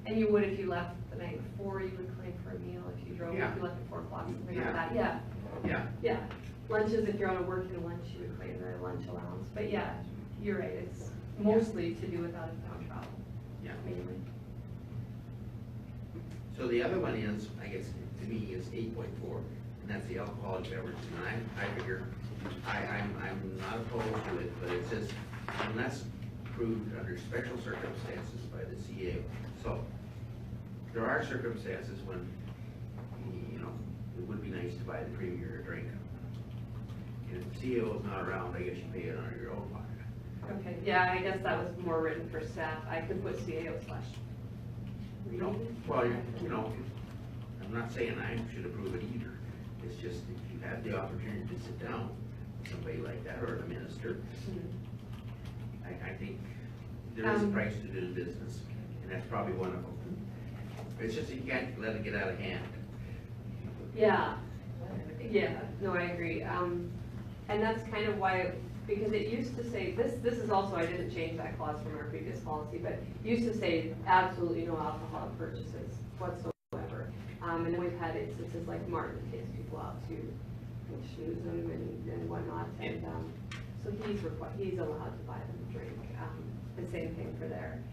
and you would if you left the night before, you would claim for a meal if you drove, if Yeah. you left at 4 o'clock, something Yeah. like that, yeah. Yeah, Yeah, lunches, if you're on a working lunch, you would claim the lunch allowance, but yeah, you're right, it's mostly to do with out of town travel, yeah. mainly. So the other one is, I guess, to me, is 8.4, and that's the alcoholic beverages. And I figure, I'm not opposed to it, but it says, unless approved under special circumstances by the CAO. So, there are circumstances when, you know, it would be nice to buy the premier a drink. And if the CAO is not around, I guess you pay it out of your own pocket. Okay, yeah, I guess that was more written for staff. I could put CAO slash. No, well, you know, I'm not saying I should approve it either. It's just if you have the opportunity to sit down with somebody like that or the minister, I think there is a price to do business, and that's probably one of them. It's just that you can't let it get out of hand. Yeah, yeah, no, I agree. And that's kind of why, because it used to say, this is also, I didn't change that clause from our previous policy, but it used to say absolutely no alcoholic purchases whatsoever. And then we've had instances like Martin takes people out to schmooze them and whatnot, and so he's allowed to buy them a drink. The same thing for there.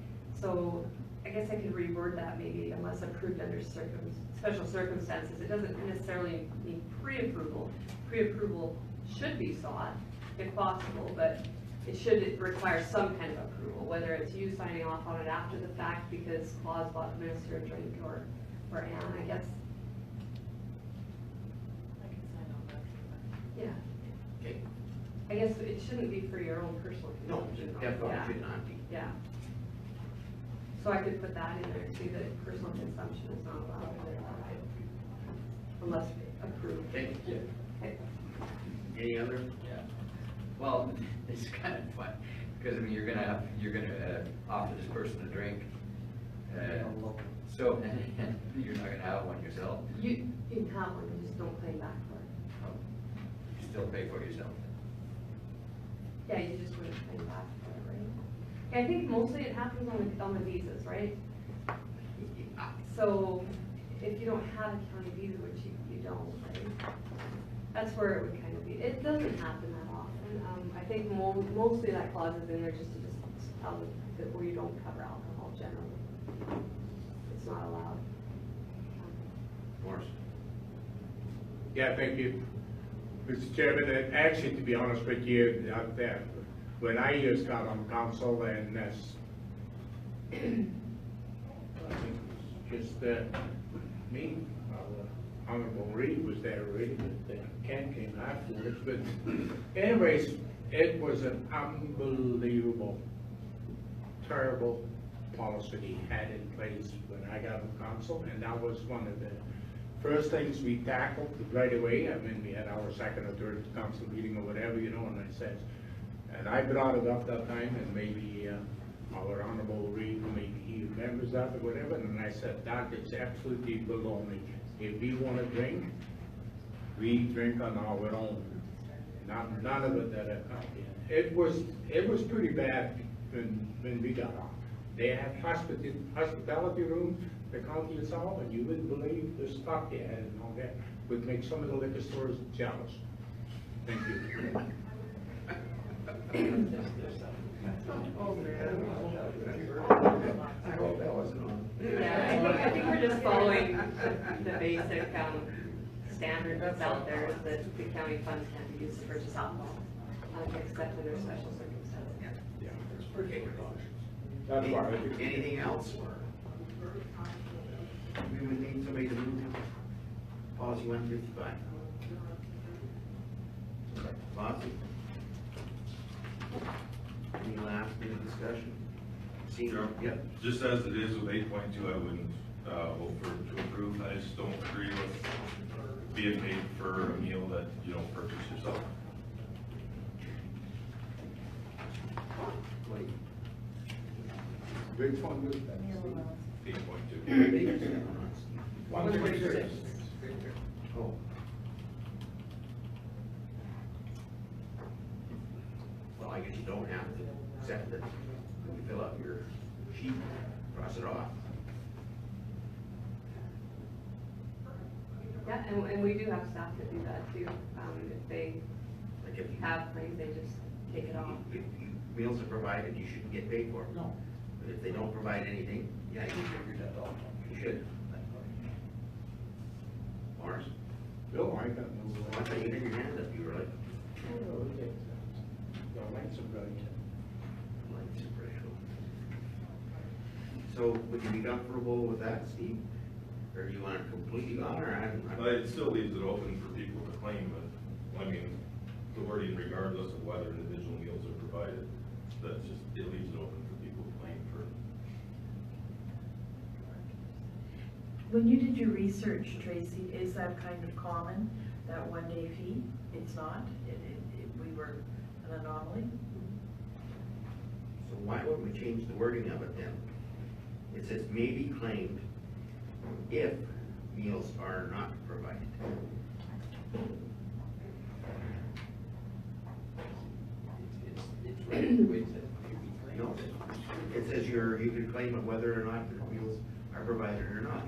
So I guess I could reword that maybe unless approved under special circumstances. It doesn't necessarily mean pre-approval. Pre-approval should be sought if possible, but it should require some kind of approval, whether it's you signing off on it after the fact because Claus bought the minister a drink or Anne, I guess. I can sign off after Yeah. Okay? I guess it shouldn't be for your own personal No, consumption. it definitely Yeah. should not be. Yeah. So I could put that in there too, that personal consumption is not allowed unless approved. Okay? Okay. Any other? Yeah. Well, it's kind of fun, because I mean, you're gonna offer this person a drink. So, you're not gonna have one yourself, You can have one, you just don't claim back for it. you still pay for it yourself. Yeah, you just wouldn't claim back for it, right? I think mostly it happens on the visas, right? So if you don't have a county visa, which you don't, right? That's where it would kind of be. It doesn't happen that often. I think mostly that clause is in there just to tell them that where you don't cover alcohol generally. It's not allowed. Morris? Yeah, thank you. Mr. Chairman, and actually, to be honest with you, when I just got on council and I think it's just me, Honorable Reed was there already, but Ken came afterwards. But anyways, it was an unbelievable, terrible policy he had in place when I got on council, and that was one of the first things we tackled right away. I mean, we had our second or third council meeting or whatever, you know, and I said, and I brought it up that time, and maybe our Honorable Reed, maybe he remembers that or whatever, and I said, that is absolutely baloney. If we want to drink, we drink on our own. None of it that I county. It was pretty bad when we got on. They had hospitality rooms, the county itself, and you wouldn't believe the stock they had and all that. Would make some of the liquor stores jealous. Thank you. I hope that wasn't on. Yeah, I think we're just following the basic standard that's out there, is that the county funds can be used to purchase alcohol, except under special circumstances. Okay. That's why. Anything else? We would need somebody to move policy 155. Bossy? Any last minute discussion? Senior, yep. Just as it is with 8.2, I wouldn't vote to approve. I just don't agree with being paid for a meal that you don't purchase yourself. Which one was that? 8.2. 126. Oh. Well, I guess you don't have to accept it. When you fill out your sheet, cross it off. Yeah, and we do have staff that do that too. If they Like if you have claims, they just take it off. If meals are provided, you shouldn't get paid for them. No. But if they don't provide anything, yeah, you should. Morris? Bill, I got no. I thought you had your hand up, you were like, The lights are bright. like super. So would you be comfortable with that, Steve? Or do you want it completely gone, or I'm? But it still leaves it open for people to claim, but, I mean, the wording regardless of whether individual meals are provided, that's just, it leaves it open for people to claim for. When you did your research, Tracy, is that kind of common, that 1-day fee? It's not? We were an anomaly? So why wouldn't we change the wording of it then? It says may be claimed if meals are not provided. It's right the way it says. No, it says you can claim it whether or not the meals are provided or not.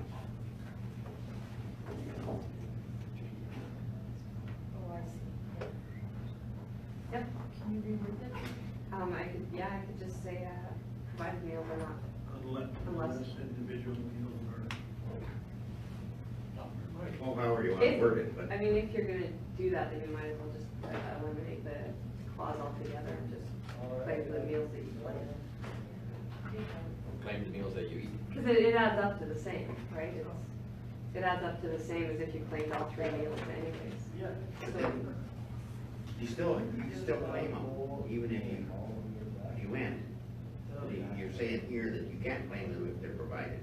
Oh, I see. Yep. Can you reword it? I could just say, provided meals are not. Unless individual meals Well, however you want to If- word it, but. I mean, if you're gonna do that, then you might as well just eliminate the clause altogether and just claim the meals that you claim. Claim the meals that you eat. Because it adds up to the same, right? It adds up to the same as if you claimed all 3 meals anyways. Yeah. So, You can still claim them, even if you went. You're saying here that you can't claim them if they're provided.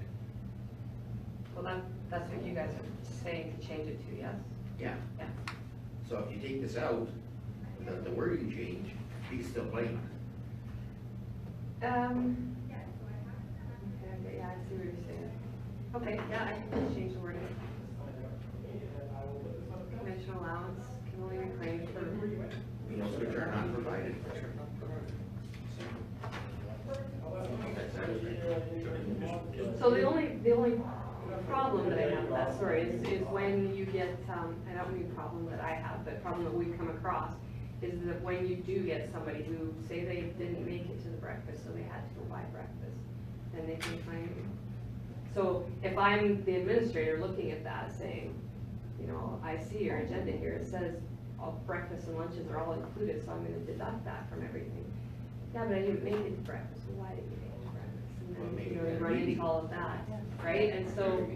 well, that's what you guys are saying to change it to, yes? Yeah. Yeah. So if you take this out, without the wording change, you can still claim it. Okay, yeah, I see what you're saying. Okay, yeah, I can just change the wording. Commission allowance can only be claimed for. Meals which are not provided. So the only problem that I have with that story is when you get, I don't mean problem that I have, but problem that we've come across, is that when you do get somebody who, say they didn't make it to the breakfast, so they had to go buy breakfast, then they can claim. So if I'm the administrator looking at that, saying, you know, I see your agenda here, it says all breakfast and lunches are all included, so I'm gonna deduct that from everything. Yeah, but I didn't make it to breakfast, well, why didn't you make it to breakfast? And Well, then, maybe you know, you at run into meeting. all of that, right? And so,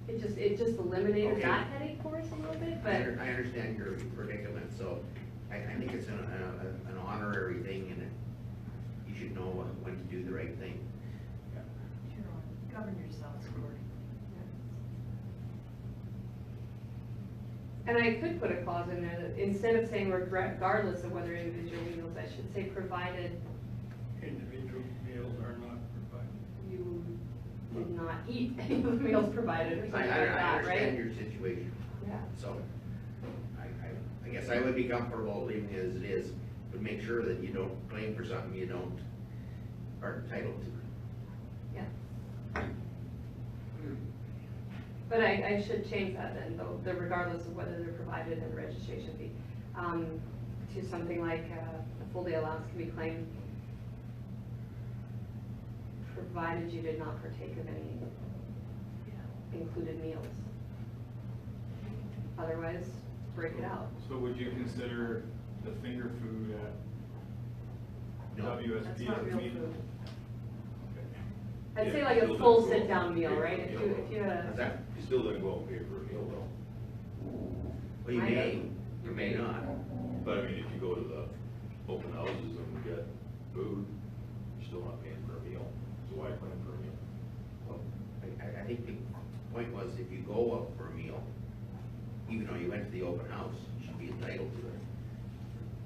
it just eliminated Okay. that headache for us a little bit, but. I understand your predicament, so I think it's an honorary thing, and you should know when to do the right thing. Govern yourselves accordingly. And I could put a clause in there that instead of saying regardless of whether individual meals, I should say provided Individual meals are not provided. you did not eat any of the meals provided or something like I that, understand right? your situation, Yeah. so I guess I would be comfortable leaving it as it is, but make sure that you don't claim for something you don't, are entitled to. Yeah. But I should change that then, though, the regardless of whether they're provided in the registration fee, to something like a full day allowance can be claimed provided you did not partake of any included meals. Otherwise, break it out. So would you consider the finger food at No. WSP? That's not as real meat? food. Okay. I'd say Yeah, like a still full doesn't go- sit-down meal, right? If you had Is a, that, You still didn't go out and pay for a meal though. well, you I may, you may not. But I mean, if you go to the open houses and get food, you're still not paying for a meal. So why claim for a meal? Well, I think the point was if you go up for a meal, even though you went to the open house, you should be entitled to it.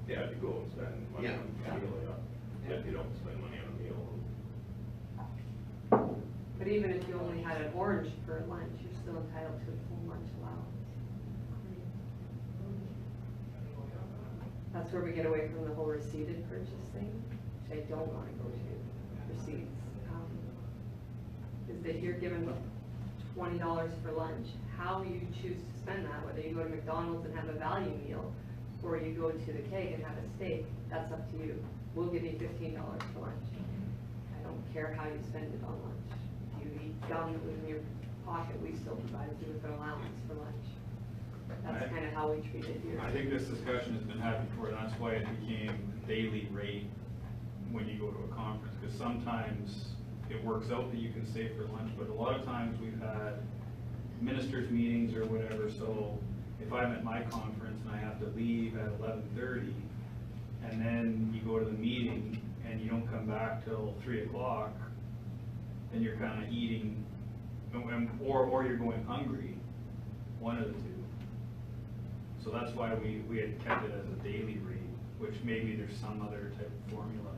Yeah, if you go and spend money Yeah. on a meal, yeah. But if you don't spend money on a meal, but even if you only had an orange for lunch, you're still entitled to a full lunch allowance. That's where we get away from the whole receipted purchase thing, which I don't want to go to, receipts. Is that you're given $20 for lunch, how you choose to spend that, whether you go to McDonald's and have a value meal, or you go to the Keg and have a steak, that's up to you. We'll give you $15 for lunch. I don't care how you spend it on lunch. If you eat gum that was in your pocket, we still provided you with an allowance for lunch. That's kind of how we treat it here. I think this discussion has been had before, and that's why it became daily rate when you go to a conference, because sometimes it works out that you can stay for lunch, but a lot of times we've had ministers' meetings or whatever, so if I'm at my conference and I have to leave at 11:30, and then you go to the meeting and you don't come back till 3 o'clock, then you're kind of eating, or you're going hungry, one of the two. So that's why we had kept it as a daily rate, which maybe there's some other type of formula.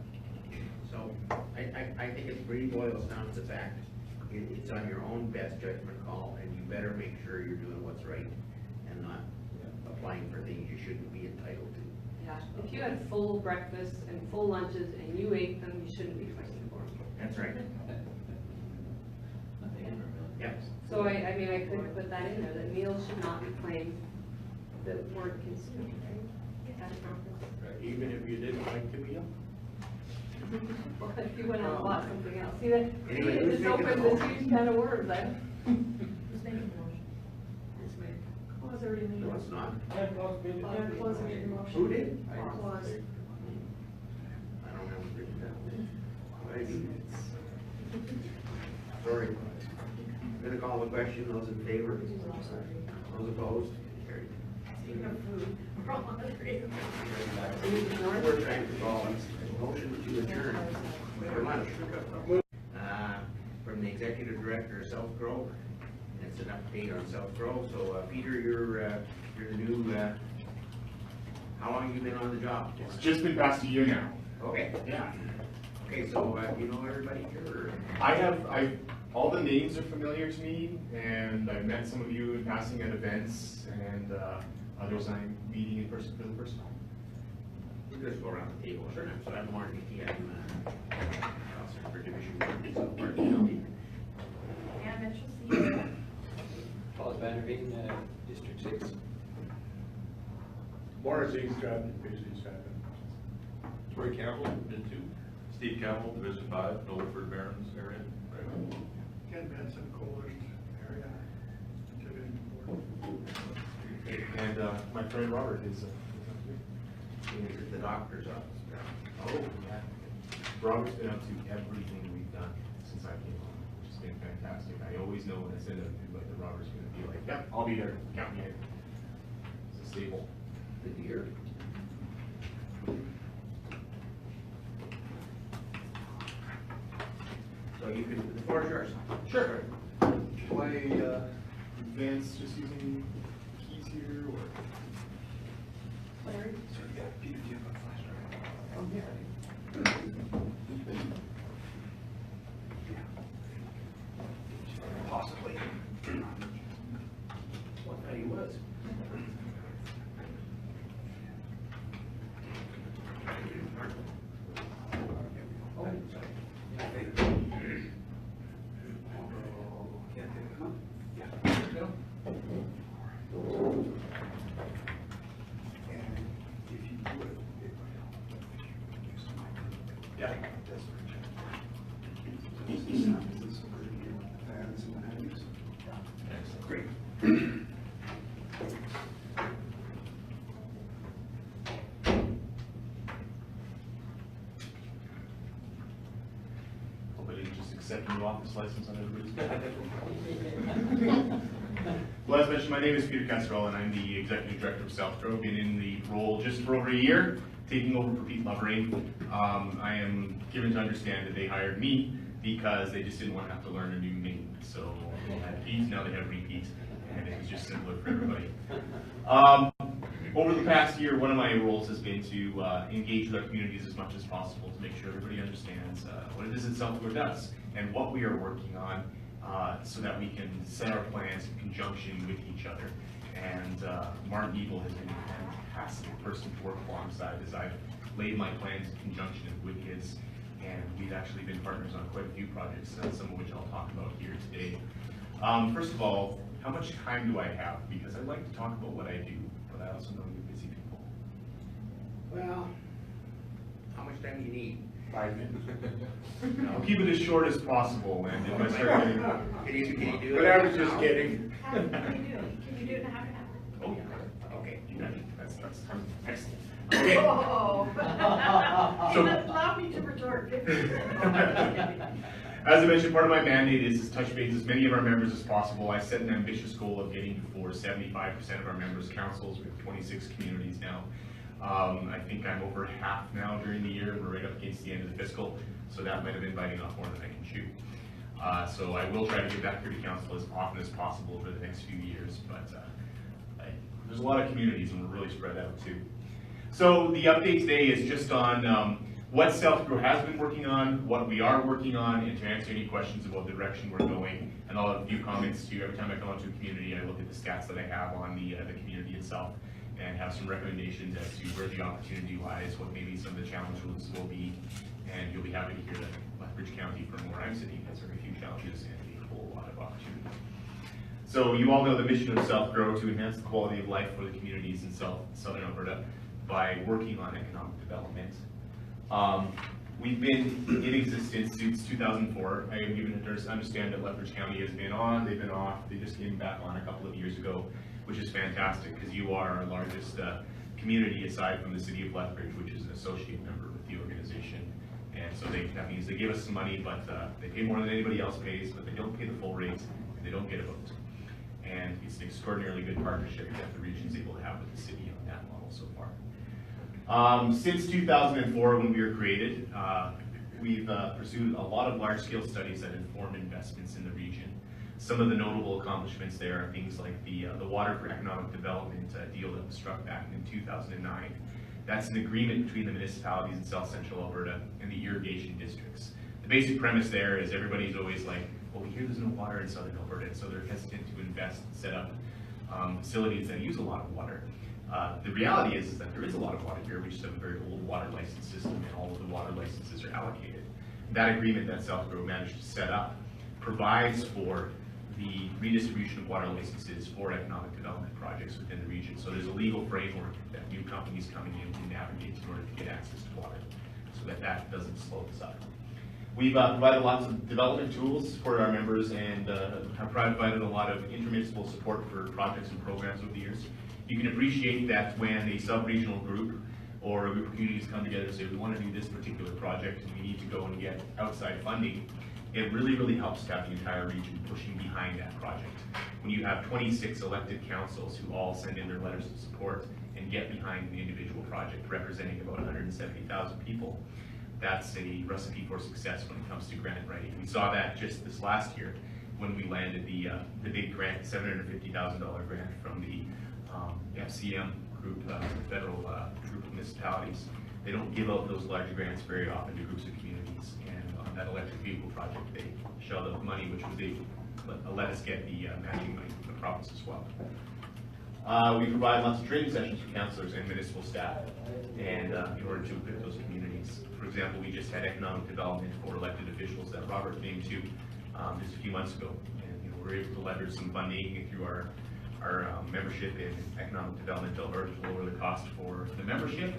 So, I think it really boils down to the fact, it's on your own best judgment call, and you better make sure you're doing what's right, and not applying for things you shouldn't be entitled to. Yeah, if you had full breakfasts and full lunches and you ate them, you shouldn't be fighting for them. That's right. Yep. So I mean, I could put that in there, that meals should not be claimed that weren't consumed, right? At a conference. Even if you didn't like the meal? Well, if you went out and bought something else, see that, Anyway, it who's just making the opens this motion? huge can of worms, Who's making the motion? It's made. Claus already made No, it. it's not. Yeah, Claus made it. Yeah, Claus made the motion. Who did? Claus. I don't have it written down. What I do? Sorry. I'm gonna call the question, those in favor? Those opposed? Carried. Speaking of food, we're all hungry. We're trying to call a motion to adjourn for lunch. From the executive director of South Grove, and it's an update on South Grove. So, Peter, you're the new, how long have you been on the job? It's just been past a year now. Okay. Yeah. Okay, so, you know everybody here? All the names are familiar to me, and I've met some of you in passing at events, and others I'm meeting in person for the first time. We'll just go around the table. Sure. So I'm Warren Hickey, I'm officer for Division 1 in South Park County. And Mitchell Seaver. Paul Vanderveen, District 6. Morris Eastern, Division 7. Troy Campbell, Division 2. Steve Campbell, Division 5, Nobleford Barrens area. Right. Ken Benson, Coolidge area, Division 4. And my friend Robert is He's at the doctor's office. oh, yeah. Robert's been up to everything we've done since I came on, which has been fantastic. I always know when I send out to like the Robert's gonna be like, yep, I'll be there, count me in. It's a staple. Good to hear. So you can, the floor is yours. Sure. Will I advance just using keys here, or? Larry? Sorry, yeah, Peter, do you have a flash drive? Oh, yeah. Possibly. What thought he was? Oh, sorry. Yeah. Great. Hope I didn't just accept new office license on everybody's. Well, as mentioned, my name is Peter Kestrel, and I'm the Executive Director of South Grove. Been in the role just for over a year, taking over for Pete Lovering. I am given to understand that they hired me because they just didn't want to have to learn a new name. So they had Pete, now they have repeat, and it was just simpler for everybody. Over the past year, one of my roles has been to engage with our communities as much as possible to make sure everybody understands what it is that South Grove does and what we are working on, so that we can set our plans in conjunction with each other. And Mark Eagle has been a fantastic person to work alongside as I've laid my plans in conjunction with his. And we've actually been partners on quite a few projects, some of which I'll talk about here today. First of all, how much time do I have? Because I'd like to talk about what I do, but I also know you're busy people. Well, how much time do you need? 5 minutes. I'll keep it as short as possible, and if I start getting... Can you do it? But I was just kidding. Can you do it in a half an hour? Oh, yeah. Okay. You got it. That's excellent. Okay. Oh. So- Allow me to retort. As I mentioned, part of my mandate is to touch base as many of our members as possible. I set an ambitious goal of getting for 75% of our members councils. We have 26 communities now. I think I'm over half now during the year. We're right up against the end of the fiscal, so that might have been biting off more than I can chew. So I will try to get back here to council as often as possible over the next few years, but there's a lot of communities and we're really spread out too. So the update today is just on what South Grow has been working on, what we are working on, and to answer any questions about the direction we're going. And I'll have a few comments too. Every time I come onto a community, I look at the stats that I have on the community itself and have some recommendations as to where the opportunity lies, what maybe some of the challenges will be. And you'll be happy to hear that Lethbridge County, from where I'm sitting, has very few challenges and a whole lot of opportunity. So you all know the mission of South Grow: to enhance the quality of life for the communities in southern Alberta by working on economic development. We've been in existence since 2004. I am given to understand that Lethbridge County has been on, they've been off, they just came back on a couple of years ago, which is fantastic because you are our largest community aside from the city of Lethbridge, which is an associate member with the organization. And so that means they give us some money, but they pay more than anybody else pays, but they don't pay the full rate, and they don't get a vote. And it's an extraordinarily good partnership that the region's able to have with the city on that model so far. Since 2004, when we were created, we've pursued a lot of large-scale studies that inform investments in the region. Some of the notable accomplishments there are things like the Water for Economic Development deal that was struck back in 2009. That's an agreement between the municipalities in South Central Alberta and the irrigation districts. The basic premise there is everybody's always like, well, we hear there's no water in Southern Alberta, and so they're hesitant to invest and set up facilities that use a lot of water. The reality is that there is a lot of water here. We just have a very old water license system, and all of the water licenses are allocated. That agreement that South Grow managed to set up provides for the redistribution of water licenses for economic development projects within the region. So there's a legal framework that new companies coming in can navigate in order to get access to water, so that doesn't slow us up. We've provided lots of development tools for our members and have provided a lot of intermunicipal support for projects and programs over the years. You can appreciate that when a sub-regional group or a group of communities come together and say, we want to do this particular project and we need to go and get outside funding, it really, really helps to have the entire region pushing behind that project. When you have 26 elected councils who all send in their letters of support and get behind an individual project representing about 170,000 people, that's a recipe for success when it comes to grant writing. We saw that just this last year when we landed the big grant, $750,000 grant from the FCM group, federal group of municipalities. They don't give out those large grants very often to groups of communities, and on that electric vehicle project they shelled out money, which was able to let us get the matching money from the province as well. We provide lots of training sessions for councillors and municipal staff, and in order to equip those communities. For example, we just had economic development for elected officials that Robert came to just a few months ago, and we were able to leverage some funding through our membership in Economic Development Alberta to lower the cost for the membership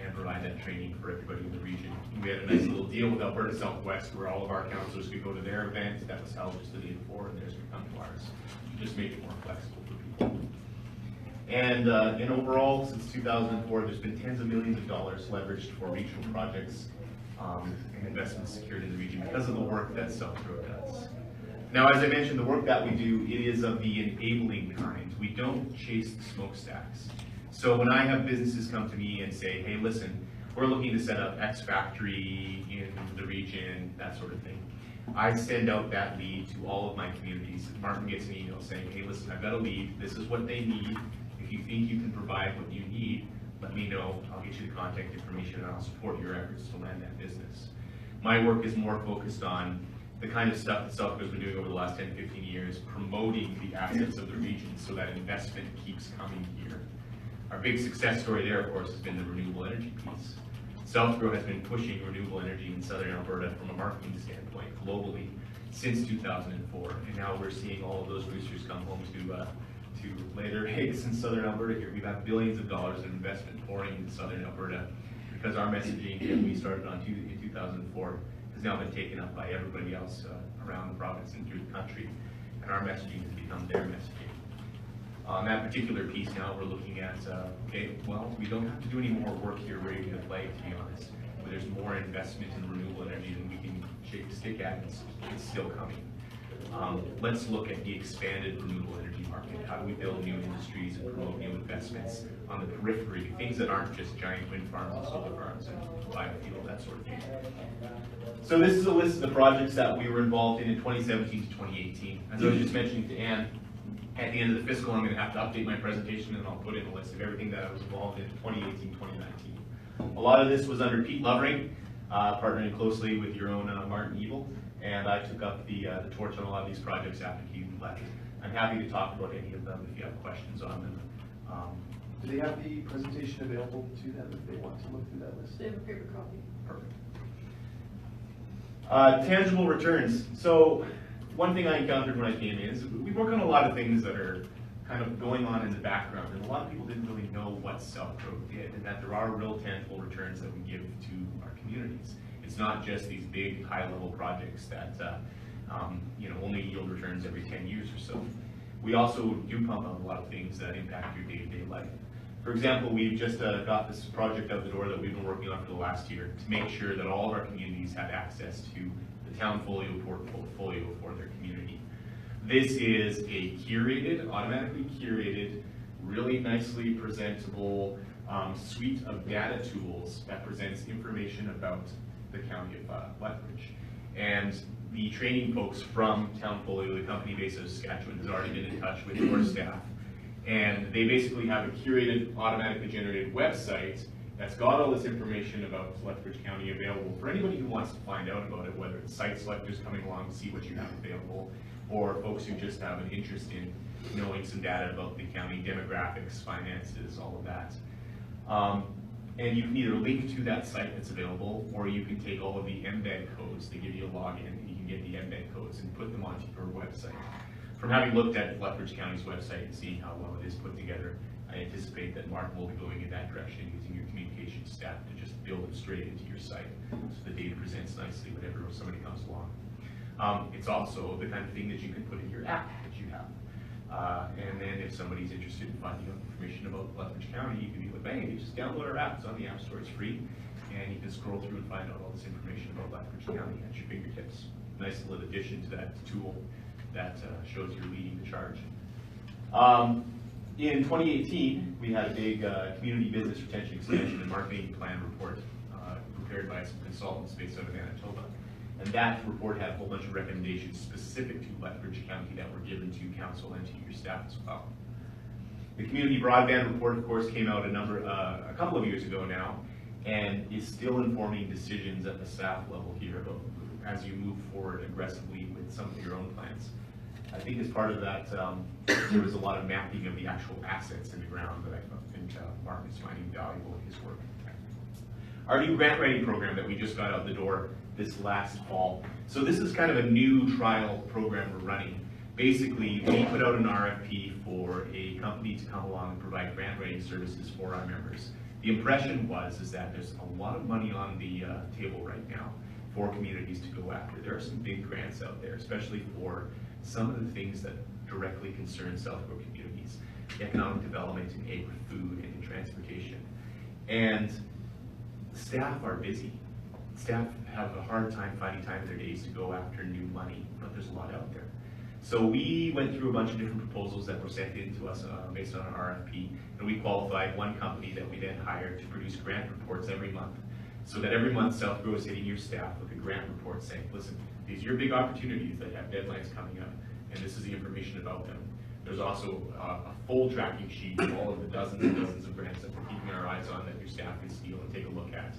and provide that training for everybody in the region. We had a nice little deal with Alberta Southwest where all of our councillors could go to their event that was held just the day before, and theirs could come to ours. It just made it more flexible for people. And overall, since 2004, there's been tens of millions of dollars leveraged for regional projects and investments secured in the region because of the work that South Grow does. Now, as I mentioned, the work that we do, it is of the enabling kind. We don't chase the smokestacks. So when I have businesses come to me and say, hey, listen, we're looking to set up X factory in the region, that sort of thing, I send out that lead to all of my communities. Martin gets an email saying, hey, listen, I've got a lead. This is what they need. If you think you can provide what you need, let me know. I'll get you the contact information and I'll support your efforts to land that business. My work is more focused on the kind of stuff that South Grow's been doing over the last 10, 15 years, promoting the assets of the region so that investment keeps coming here. Our big success story there, of course, has been the renewable energy piece. South Grow has been pushing renewable energy in southern Alberta from a marketing standpoint globally since 2004, and now we're seeing all of those roosters come home to lay their eggs in southern Alberta here. We've had billions of dollars in investment pouring into southern Alberta because our messaging that we started on in 2004 has now been taken up by everybody else around the province and through the country, and our messaging has become their messaging. On that particular piece now, we're looking at, okay, well, we don't have to do any more work here ready to play, to be honest. But there's more investment in renewable energy than we can shape to stick at, it's still coming. Let's look at the expanded renewable energy market. How do we build new industries and promote new investments on the periphery, things that aren't just giant wind farms and solar farms and biofuel, that sort of thing. So this is a list of the projects that we were involved in 2017 to 2018. As I was just mentioning to Ann, at the end of the fiscal, I'm going to have to update my presentation, and I'll put in a list of everything that I was involved in 2018, 2019. A lot of this was under Pete Lovering, partnering closely with your own Martin Evil, and I took up the torch on a lot of these projects after he left. I'm happy to talk about any of them if you have questions on them. Do they have the presentation available to them if they want to look through that list? They have a paper copy. Perfect. Tangible returns. So one thing I encountered when I came in is we work on a lot of things that are kind of going on in the background, and a lot of people didn't really know what South Road did, and that there are real tangible returns that we give to our communities. It's not just these big high-level projects that only yield returns every 10 years or so. We also do pump out a lot of things that impact your day-to-day life. For example, we've just got this project out the door that we've been working on for the last year to make sure that all of our communities have access to the Townfolio portfolio for their community. This is a curated, automatically curated, really nicely presentable suite of data tools that presents information about the county of Lethbridge. And the training folks from Townfolio, the company based out of Saskatchewan, has already been in touch with your staff. And they basically have a curated, automatically generated website that's got all this information about Lethbridge County available for anybody who wants to find out about it, whether it's site selectors coming along to see what you have available, or folks who just have an interest in knowing some data about the county demographics, finances, all of that. And you can either link to that site that's available, or you can take all of the embed codes. They give you a login, and you can get the embed codes and put them onto your website. From having looked at Lethbridge County's website and seeing how well it is put together, I anticipate that Mark will be going in that direction, using your communications staff to just build it straight into your site, so the data presents nicely whenever somebody comes along. It's also the kind of thing that you can put in your app that you have. And then if somebody's interested in finding out information about Lethbridge County, you can be like, bang, you just download our app. It's on the App Store, it's free, and you can scroll through and find out all this information about Lethbridge County at your fingertips. Nice little addition to that tool that shows you're leading the charge. In 2018, we had a big community business retention expansion and marketing plan report prepared by some consultants based out of Manitoba. And that report had a whole bunch of recommendations specific to Lethbridge County that were given to council and to your staff as well. The community broadband report, of course, came out a couple of years ago now, and is still informing decisions at the staff level here about as you move forward aggressively with some of your own plans. I think as part of that, there was a lot of mapping of the actual assets in the ground that I think Mark is finding valuable in his work. Our new grant writing program that we just got out the door this last fall. So this is kind of a new trial program we're running. Basically, we put out an RFP for a company to come along and provide grant writing services for our members. The impression is that there's a lot of money on the table right now for communities to go after. There are some big grants out there, especially for some of the things that directly concern South Road communities, economic development in agri-food and in transportation. And staff are busy. Staff have a hard time finding time in their days to go after new money, but there's a lot out there. So we went through a bunch of different proposals that were sent in to us based on an RFP, and we qualified one company that we then hired to produce grant reports every month. So that every month South Road is hitting your staff with a grant report saying, listen, these are your big opportunities that have deadlines coming up, and this is the information about them. There's also a full tracking sheet of all of the dozens and dozens of grants that we're keeping our eyes on that your staff can steal and take a look at.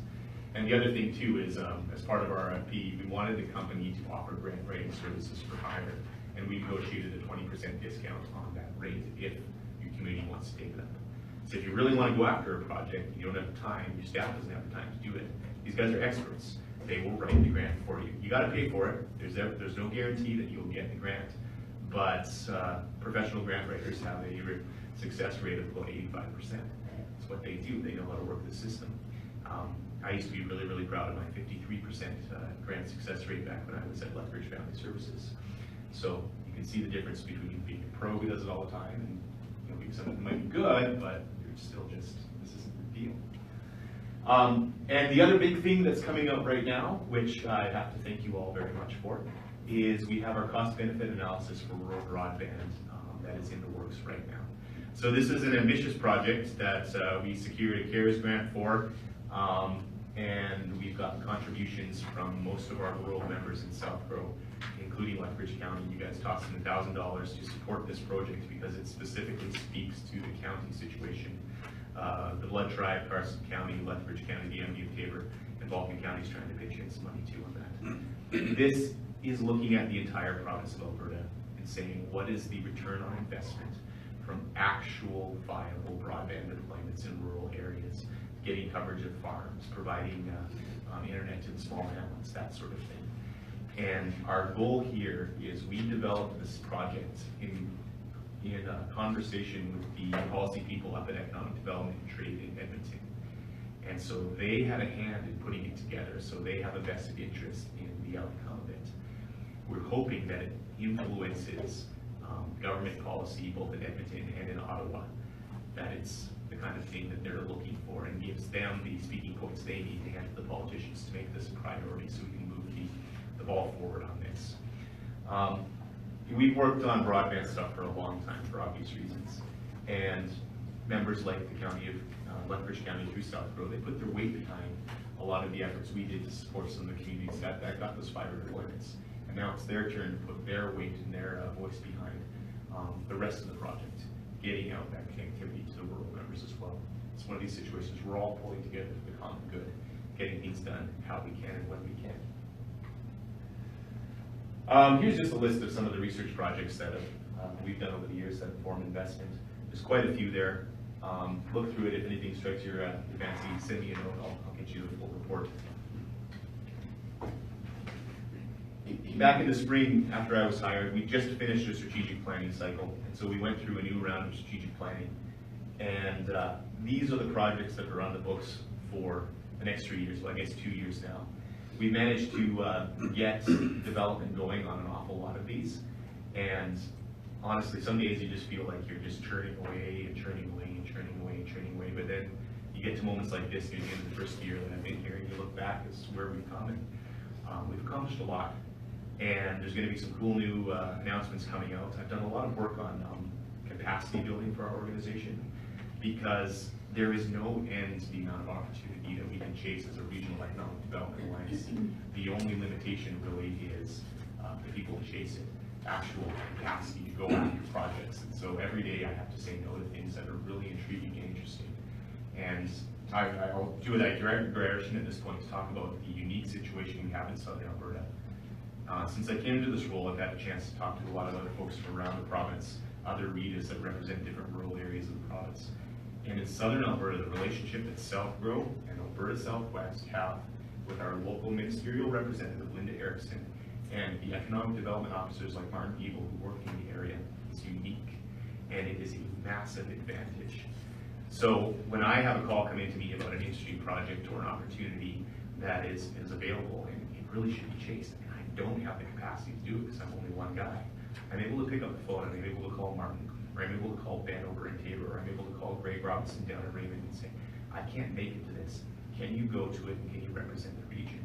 And the other thing too is, as part of our RFP, we wanted the company to offer grant writing services for hire, and we negotiated a 20% discount on that rate if your community wants to take it up. So if you really want to go after a project, you don't have time, your staff doesn't have the time to do it. These guys are experts. They will write the grant for you. You got to pay for it. There's no guarantee that you'll get the grant, but professional grant writers have a success rate of about 85%. That's what they do. They know how to work the system. I used to be really, really proud of my 53% grant success rate back when I was at Lethbridge Family Services. So you can see the difference between being a pro who does it all the time and being someone who might be good, but you're still just, this isn't the deal. And the other big thing that's coming up right now, which I have to thank you all very much for, is we have our cost benefit analysis for rural broadband that is in the works right now. So this is an ambitious project that we secured a CARES grant for, and we've got contributions from most of our rural members in South Row, including Lethbridge County. You guys tossed in $1,000 to support this project because it specifically speaks to the county situation. The Blood Tribe, Carson County, Lethbridge County, the MU of Tabor, and Vulcan County is trying to pitch in some money too on that. This is looking at the entire province of Alberta and saying, what is the return on investment from actual viable broadband deployments in rural areas, getting coverage of farms, providing internet to the small hamlets, that sort of thing. And our goal here is we developed this project in a conversation with the policy people up at Economic Development and Trade in Edmonton. And so they had a hand in putting it together, so they have a vested interest in the outcome of it. We're hoping that it influences government policy both in Edmonton and in Ottawa, that it's the kind of thing that they're looking for and gives them the speaking points they need to hand to the politicians to make this a priority so we can move the ball forward on this. We've worked on broadband stuff for a long time for obvious reasons, and members like the county of Lethbridge County through South Row, they put their weight behind a lot of the efforts we did to support some of the communities that got those fiber deployments. And now it's their turn to put their weight and their voice behind the rest of the project, getting out that connectivity to the rural members as well. It's one of these situations we're all pulling together for the common good, getting things done how we can and when we can. Here's just a list of some of the research projects that we've done over the years that have formed investment. There's quite a few there. Look through it. If anything strikes your fancy, send me a note. I'll get you the full report. Back in the spring, after I was hired, we just finished a strategic planning cycle, and so we went through a new round of strategic planning. And these are the projects that are on the books for the next 3 years, well, I guess 2 years now. We managed to get development going on an awful lot of these, and honestly, some days you just feel like you're just churning away and churning away and churning away and churning away, but then you get to moments like this near the end of the first year that I've been here, and you look back as to where we've come, and we've accomplished a lot. And there's going to be some cool new announcements coming out. I've done a lot of work on capacity building for our organization, because there is no end to the amount of opportunity that we can chase as a regional economic development alliance. The only limitation really is the people to chase it, actual capacity to go after projects. And so every day I have to say no to things that are really intriguing and interesting. And I'll do a digression at this point to talk about the unique situation we have in Southern Alberta. Since I came into this role, I've had a chance to talk to a lot of other folks from around the province, other REITs that represent different rural areas of the province. And in Southern Alberta, the relationship that South Row and Alberta Southwest have with our local ministerial representative, Linda Erickson, and the economic development officers like Martin Evil who work in the area is unique, and it is a massive advantage. So when I have a call come in to me about an interesting project or an opportunity that is available and it really should be chased, and I don't have the capacity to do it because I'm only one guy, I'm able to pick up the phone and I'm able to call Martin, or I'm able to call Ben over in Tabor, or I'm able to call Greg Robinson down in Raymond and say, I can't make it to this. Can you go to it and can you represent the region?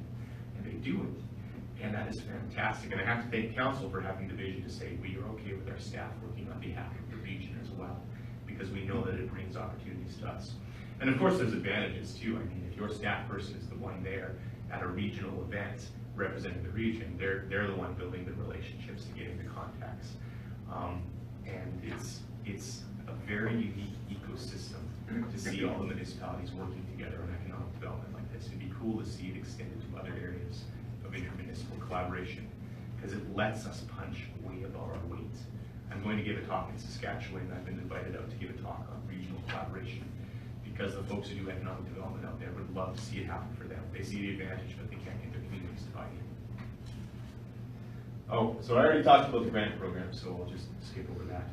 And they do it. And that is fantastic. And I have to thank council for having the vision to say, we are okay with our staff working on behalf of the region as well, because we know that it brings opportunities to us. And of course, there's advantages too. I mean, if your staff person is the one there at a regional event representing the region, they're the one building the relationships and getting the contacts. And it's a very unique ecosystem to see all the municipalities working together on economic development like this. It'd be cool to see it extended to other areas of intermunicipal collaboration, because it lets us punch way above our weight. I'm going to give a talk in Saskatchewan. I've been invited out to give a talk on regional collaboration, because the folks who do economic development out there would love to see it happen for them. They see the advantage, but they can't get their communities to buy in. Oh, so I already talked about the grant program, so I'll just skip over that.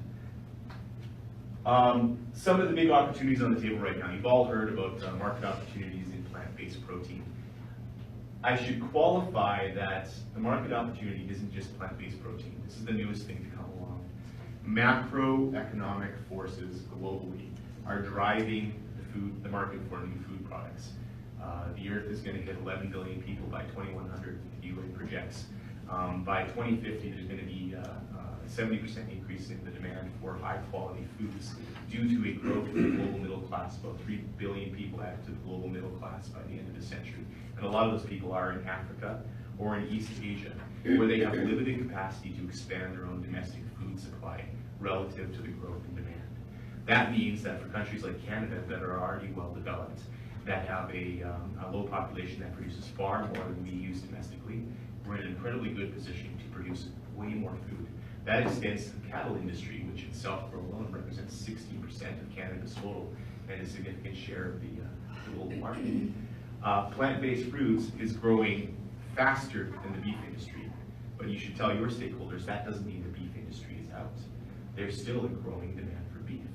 Some of the big opportunities on the table right now. You've all heard about market opportunities in plant-based protein. I should qualify that the market opportunity isn't just plant-based protein. This is the newest thing to come along. Macroeconomic forces globally are driving the market for new food products. The Earth is going to hit 11 billion people by 2100, the UN projects. By 2050, there's going to be a 70% increase in the demand for high-quality foods due to a growth in the global middle class. About 3 billion people added to the global middle class by the end of the century. And a lot of those people are in Africa or in East Asia, where they have limited capacity to expand their own domestic food supply relative to the growth in demand. That means that for countries like Canada that are already well developed, that have a low population that produces far more than we use domestically, we're in an incredibly good position to produce way more food. That extends to the cattle industry, which in South Grow alone represents 16% of Canada's total and a significant share of the global market. Plant-based fruits is growing faster than the beef industry, but you should tell your stakeholders that doesn't mean the beef industry is out. There's still a growing demand for beef.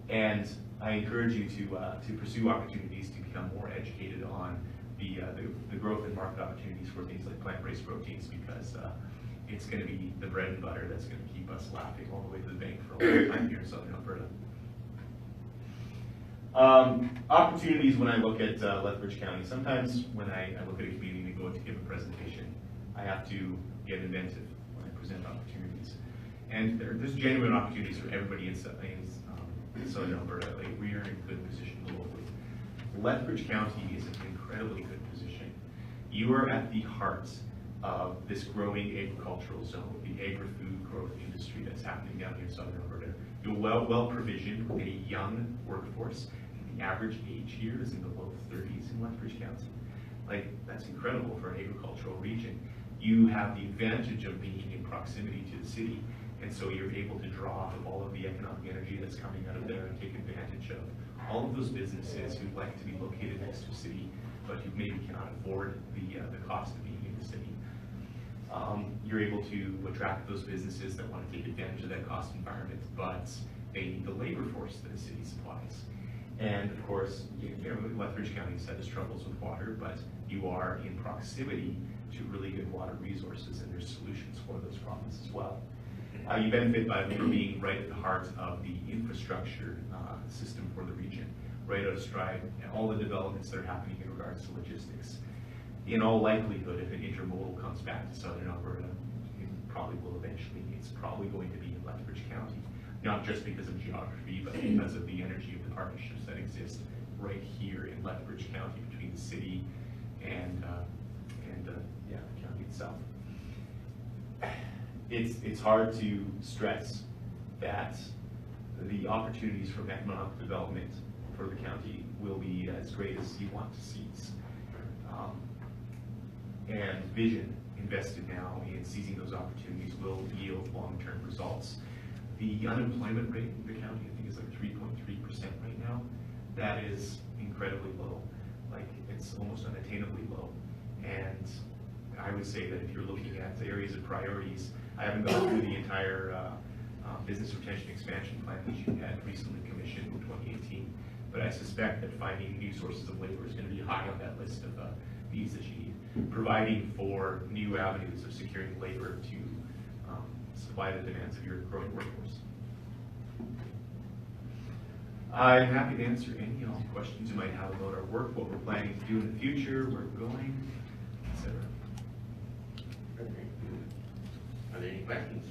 And I encourage you to pursue opportunities to become more educated on the growth and market opportunities for things like plant-based proteins, because it's going to be the bread and butter that's going to keep us laughing all the way to the bank for a long time here in Southern Alberta. Opportunities when I look at Lethbridge County. Sometimes when I look at a community and go to give a presentation, I have to get inventive when I present opportunities. And there's genuine opportunities for everybody in Southern Alberta. Like, we are in a good position globally. Lethbridge County is in an incredibly good position. You are at the heart of this growing agricultural zone, the agri-food growth industry that's happening down here in Southern Alberta. You're well provisioned with a young workforce. The average age here is in the low 30s in Lethbridge County. Like, that's incredible for an agricultural region. You have the advantage of being in proximity to the city, and so you're able to draw off of all of the economic energy that's coming out of there and take advantage of all of those businesses who'd like to be located next to a city, but who maybe cannot afford the cost of being in the city. You're able to attract those businesses that want to take advantage of that cost environment, but they need the labor force that the city supplies. And of course, Lethbridge County has had its troubles with water, but you are in proximity to really good water resources, and there's solutions for those problems as well. You benefit by being right at the heart of the infrastructure system for the region, right out of stride, and all the developments that are happening in regards to logistics. In all likelihood, if an intermodal comes back to Southern Alberta, it's probably going to be in Lethbridge County, not just because of geography, but because of the energy of the partnerships that exist right here in Lethbridge County between the city and the county itself. It's hard to stress that the opportunities for economic development for the county will be as great as you want to see. And vision invested now in seizing those opportunities will yield long-term results. The unemployment rate in the county, I think, is like 3.3% right now. That is incredibly low. Like, it's almost unattainably low. And I would say that if you're looking at the areas of priorities, I haven't gone through the entire business retention expansion plan that you had recently commissioned in 2018, but I suspect that finding new sources of labor is going to be high on that list of needs that you need. Providing for new avenues of securing labor to supply the demands of your growing workforce. I'm happy to answer any and all questions you might have about our work, what we're planning to do in the future, where we're going, etc. Are there any questions?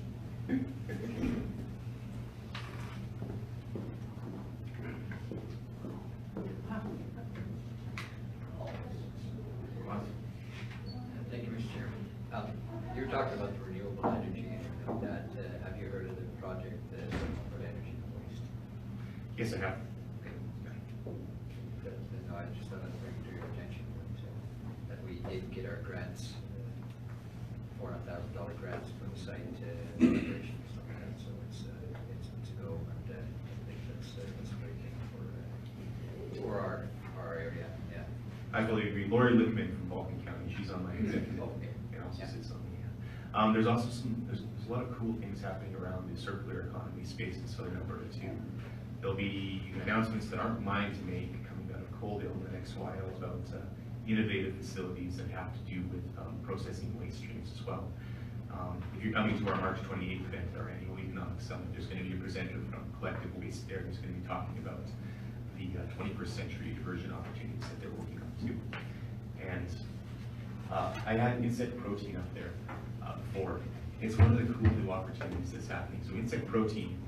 Thank you, Mr. Chairman. You were talking about the renewable energy and everything like that. Have you heard of the project, for energy waste? Yes, I have. No, I just thought I'd bring it to your attention that we did get our grants, $400,000 grants for the site operation and stuff like that. So it's to go, and I think that's a great thing for our area. Yeah. I fully agree. Lori Lippman from Vulcan County, she's on my executive, and also sits on the. There's also there's a lot of cool things happening around the circular economy space in Southern Alberta too. There'll be announcements that aren't mine to make coming out of Coaldale in the next while about innovative facilities that have to do with processing waste streams as well. If you're coming to our March 28th event, our annual economic summit, there's going to be a presenter from Collective Waste there who's going to be talking about the 21st century diversion opportunities that they're working on. too. And I had insect protein up there before. It's one of the cool new opportunities that's happening. So insect protein,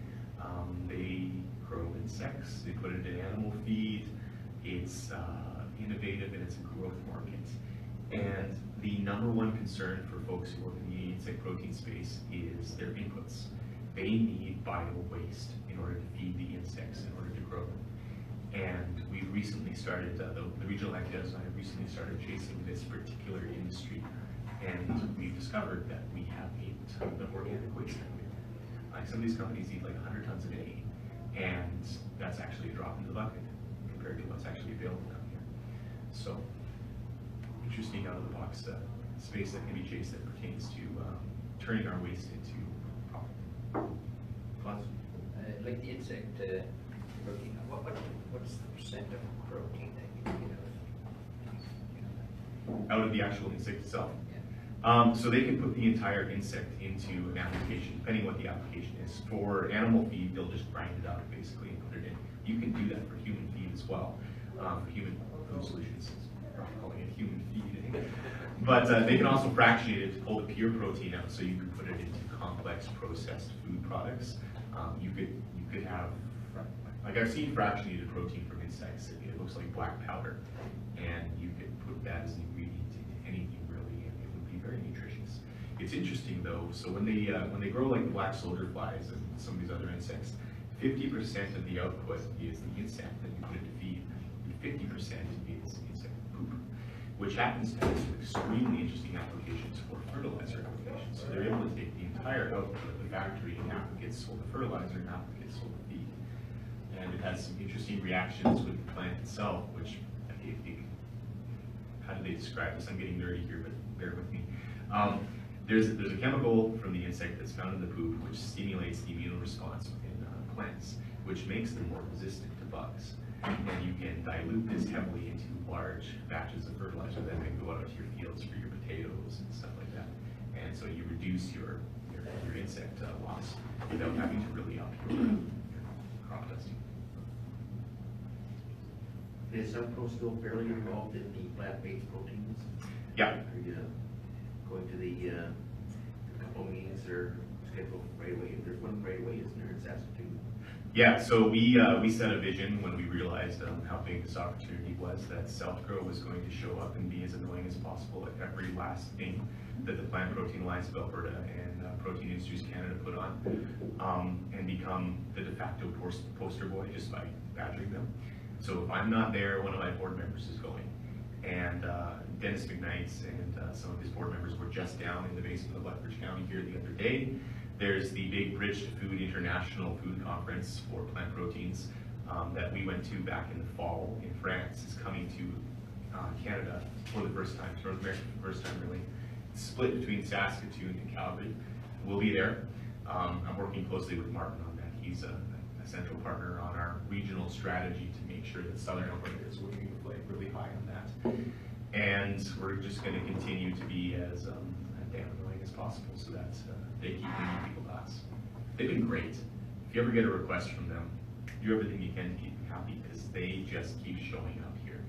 they grow insects, they put it in animal feed, it's innovative and it's a growth market. And the number one concern for folks who work in the insect protein space is their inputs. They need bio waste in order to feed the insects, in order to grow them. And we've recently started, the regional executives and I have recently started chasing this particular industry. And we've discovered that we have a ton of organic waste down here. Like some of these companies eat like 100 tons a day, and that's actually a drop in the bucket compared to what's actually available down here. So, interesting out of the box space that can be chased that pertains to turning our waste into profit. Plus, Like the insect protein, what's the percent of protein that you get out of the actual insect itself. Yeah. So they can put the entire insect into an application, depending what the application is. For animal feed, they'll just grind it up basically and put it in. You can do that for human feed as well, for human food solutions. I'm calling it human feed. But they can also fractionate it to pull the pure protein out, so you can put it into complex processed food products. You could have, like I've seen fractionated protein from insects. It looks like black powder, and you could put that as an ingredient into anything really, and it would be very nutritious. It's interesting though. So when they grow like the black soldier flies and some of these other insects, 50% of the output is the insect that you put into feed, and 50% is insect poop, which happens to have some extremely interesting applications for fertilizer applications. So they're able to take the entire output of the factory, and half it gets sold to fertilizer and half it gets sold to feed. And it has some interesting reactions with the plant itself, which, how do they describe this? I'm getting nerdy here, but bear with me. There's a chemical from the insect that's found in the poop which stimulates the immune response in plants, which makes them more resistant to bugs. And you can dilute this heavily into large batches of fertilizer that can go out to your fields for your potatoes and stuff like that. And so you reduce your insect loss without having to really up your crop dusting. Is Sunpro still fairly involved in the plant-based proteins? Yeah. Are you going to the couple meetings or scheduled right away? There's one right away, isn't there, in Saskatoon? Yeah, so we set a vision when we realized how big this opportunity was, that Southgrow was going to show up and be as annoying as possible at every last thing that the Plant Protein Alliance of Alberta and Protein Industries Canada put on, and become the de facto poster boy just by badgering them. So if I'm not there, one of my board members is going. And Dennis McKnight and some of his board members were just down in the basement of Lethbridge County here the other day. There's the big Bridge to Food International Food Conference for plant proteins that we went to back in the fall in France. It's coming to Canada for the first time, North America for the first time really. It's split between Saskatoon and Calgary. We'll be there. I'm working closely with Martin on that. He's a central partner on our regional strategy to make sure that Southern Alberta is working the flag really high on that. And we're just going to continue to be as damn annoying as possible so that they keep bringing people to us. They've been great. If you ever get a request from them, do everything you can to keep them happy because they just keep showing up here.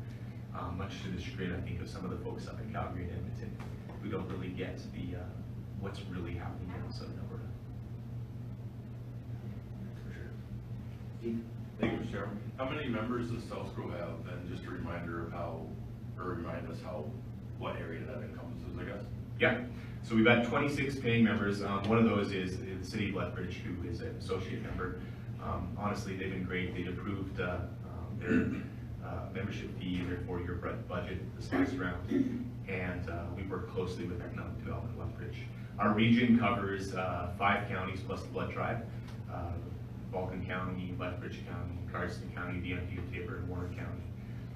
Much to the chagrin, I think, of some of the folks up in Calgary and Edmonton who don't really get the what's really happening here in Southern Alberta. For sure. Steve? Thank you, Mr. Chairman. How many members does Southgrow have? And just a reminder of remind us what area that encompasses, I guess. Yeah, so we've got 26 paying members. One of those is the City of Lethbridge, who is an associate member. Honestly, they've been great. They've approved their membership fee, their 4-year budget this last round, and we work closely with Economic Development Lethbridge. Our region covers 5 counties plus the Blood Tribe, Vulcan County, Lethbridge County, Cardston County, the NP of Taber, and Warner County.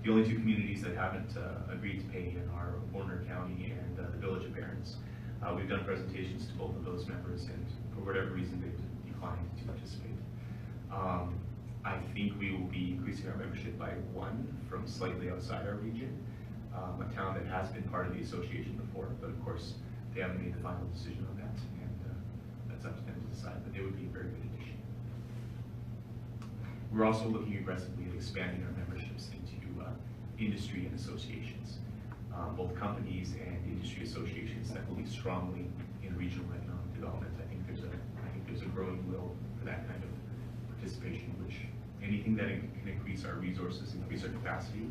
The only 2 communities that haven't agreed to pay in are Warner County and the Village of Barons. We've done presentations to both of those members, and for whatever reason, they've declined to participate. I think we will be increasing our membership by 1 from slightly outside our region, a town that has been part of the association before, but of course, they haven't made the final decision on that, and that's up to them to decide, but they would be a very good addition. We're also looking aggressively at expanding our memberships into industry and associations, both companies and industry associations that believe strongly in regional economic development. I think there's a growing will for that kind of participation, which anything that can increase our resources, increase our capacity,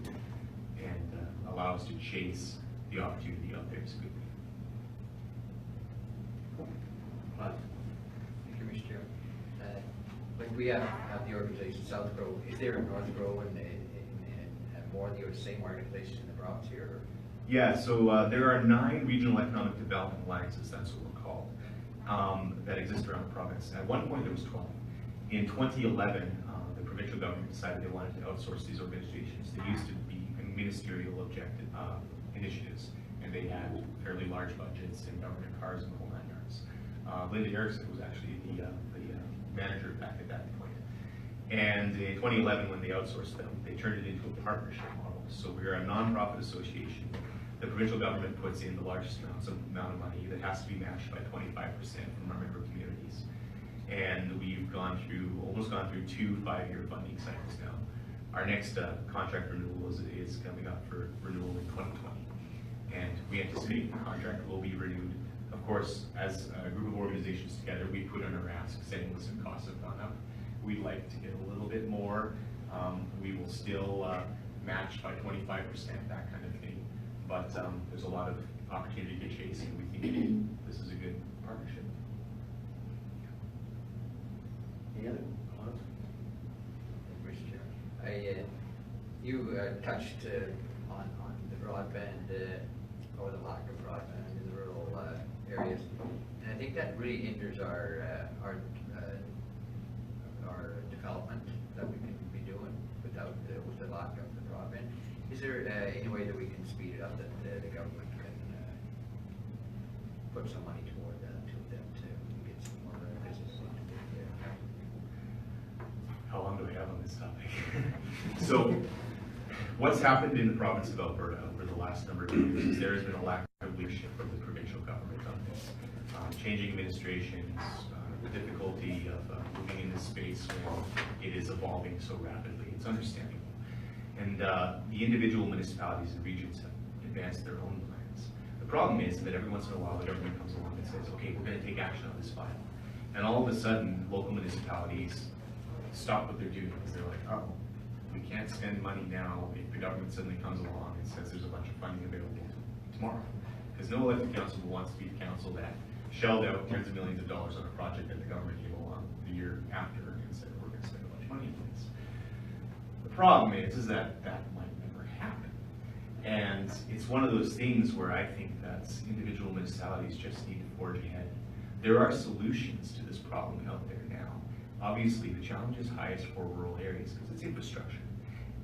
and allow us to chase the opportunity out there is good. Thank you, Mr. Chair. Like we have the organization South Grow, is there a North Grow and more of the same organizations in the province here? Or? Yeah, so there are 9 regional economic development alliances, that's what we're called, that exist around the province. At one point there was 12. In 2011, the provincial government decided they wanted to outsource these organizations. They used to be ministerial objective initiatives, and they had fairly large budgets and government cars and the whole 9 yards. Linda Erickson was actually the manager back at that point. And in 2011, when they outsourced them, they turned it into a partnership model. So we're a non-profit association. The provincial government puts in the largest amount of money that has to be matched by 25% from our member communities. And we've almost gone through 2 5-year funding cycles now. Our next contract renewal is coming up for renewal in 2020. And we anticipate the contract will be renewed. Of course, as a group of organizations together, we put in our ask saying, listen, costs have gone up. We'd like to get a little bit more. We will still match by 25%, that kind of thing. But there's a lot of opportunity to chase, and we think this is a good partnership. Any other comments? Mr. Chair, you touched on the broadband or the lack of broadband in the rural areas, and I think that really hinders our development that we can be doing with the lack of the broadband. Is there any way that we can speed it up, that the government can put some money toward that to get some more business into there? How long do we have on this topic? So, what's happened in the province of Alberta over the last number of years is there has been a lack of leadership from the provincial government on this. Changing administrations, the difficulty of moving in this space when it is evolving so rapidly. It's understandable. And the individual municipalities and regions have advanced their own plans. The problem is that every once in a while the government comes along and says, okay, we're going to take action on this file. And all of a sudden, local municipalities stop what they're doing because they're like, oh, we can't spend money now if the government suddenly comes along and says there's a bunch of funding available tomorrow. Because no elected council wants to be the council that shelled out tens of millions of dollars on a project that the government came along the year after and said, we're going to spend a bunch of money on this. The problem is that might never happen. And it's one of those things where I think that individual municipalities just need to forge ahead. There are solutions to this problem out there now. Obviously, the challenge is highest for rural areas because it's infrastructure.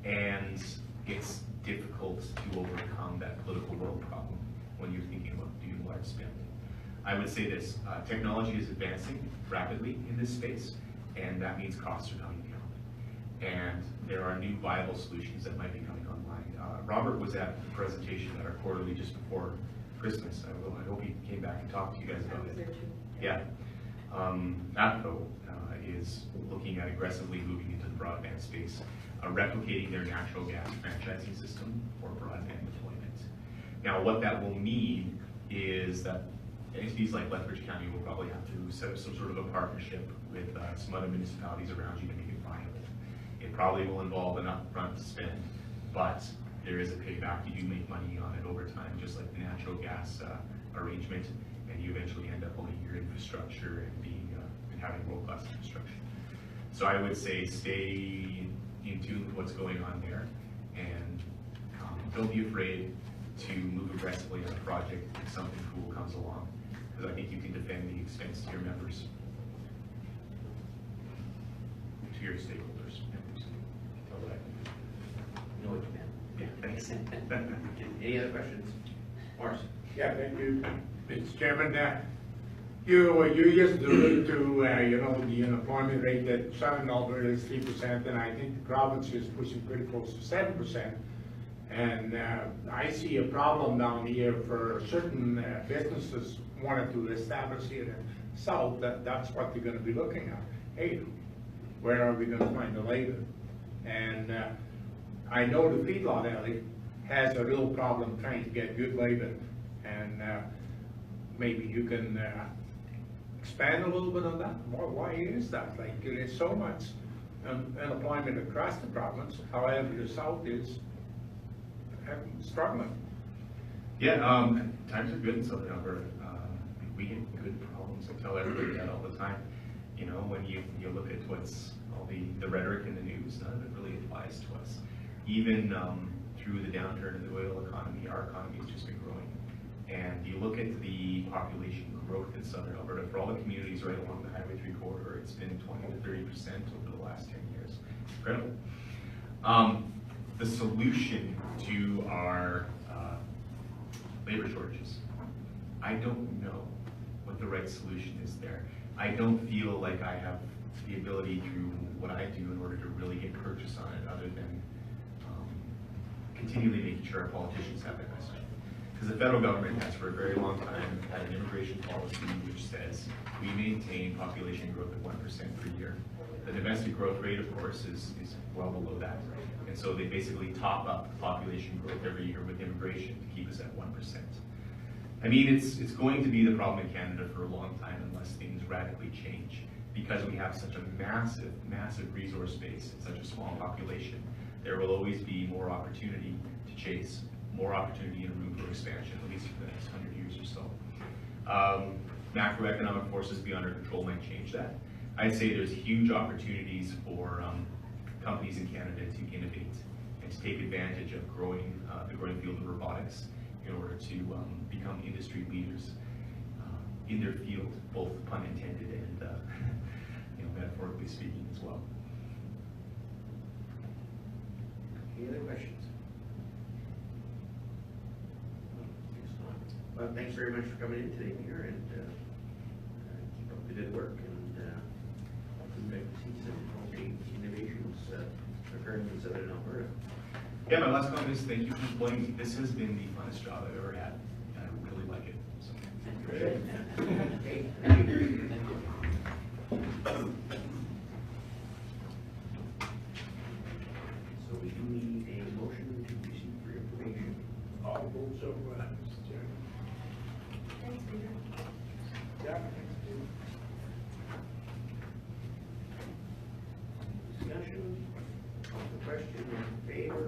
And it's difficult to overcome that political will problem when you're thinking about doing large spending. I would say this, technology is advancing rapidly in this space, and that means costs are coming down. And there are new viable solutions that might be coming online. Robert was at the presentation at our quarterly just before Christmas. I hope he came back and talked to you guys about it. Yeah. APCO is looking at aggressively moving into the broadband space, replicating their natural gas franchising system for broadband deployment. Now, what that will mean is that entities like Lethbridge County will probably have to set up some sort of a partnership with some other municipalities around you to make it viable. It probably will involve an upfront spend, but there is a payback. You do make money on it over time, just like the natural gas arrangement, and you eventually end up owning your infrastructure and being and having world-class infrastructure. So I would say stay in tune with what's going on there, and don't be afraid to move aggressively on a project if something cool comes along, because I think you can defend the expense to your members, to your stakeholders. You know what you meant. Yeah, thanks. Any other questions? Morris? Yeah, thank you, Mr. Chairman. You just alluded to, the unemployment rate that Southern Alberta is 3%, and I think the province is pushing pretty close to 7%. And I see a problem down here for certain businesses wanting to establish here in South, that's what they're going to be looking at. Hey, where are we going to find the labor? And I know the feedlot alley has a real problem trying to get good labor, and maybe you can expand a little bit on that. Why is that? Like, there's so much unemployment across the province, however, the south is struggling. Yeah, times are good in Southern Alberta. We get good problems. I tell everybody that all the time. You know, when you look at what's all the rhetoric in the news, none of it really applies to us. Even through the downturn of the oil economy, our economy has just been growing. And you look at the population growth in Southern Alberta, for all the communities right along the Highway 3 corridor, it's been 20 to 30% over the last 10 years. It's incredible. The solution to our labor shortages, I don't know what the right solution is there. I don't feel like I have the ability through what I do in order to really get purchase on it, other than continually making sure our politicians have that message. Because the federal government has for a very long time had an immigration policy which says we maintain population growth of 1% per year. The domestic growth rate, of course, is well below that. And so they basically top up population growth every year with immigration to keep us at 1%. I mean, it's going to be the problem in Canada for a long time unless things radically change, because we have such a massive, massive resource base and such a small population. There will always be more opportunity to chase, more opportunity and room for expansion, at least for the next 100 years or so. Macroeconomic forces beyond our control might change that. I'd say there's huge opportunities for companies in Canada to innovate and to take advantage of the growing field of robotics in order to become industry leaders in their field, both pun intended and metaphorically speaking as well. Any other questions? Well, thanks very much for coming in today, Peter, and keep up the good work, and we'd like to see some big innovations occurring in Southern Alberta. Yeah, my last comment is thank you for employing me. This has been the funnest job I've ever had, and I really like it. So. Good. Okay, thank you. So we do need a motion to receive for information. All votes over, Mr. Chairman. Thanks, Peter. Yeah. Discussion, on the question, in favor,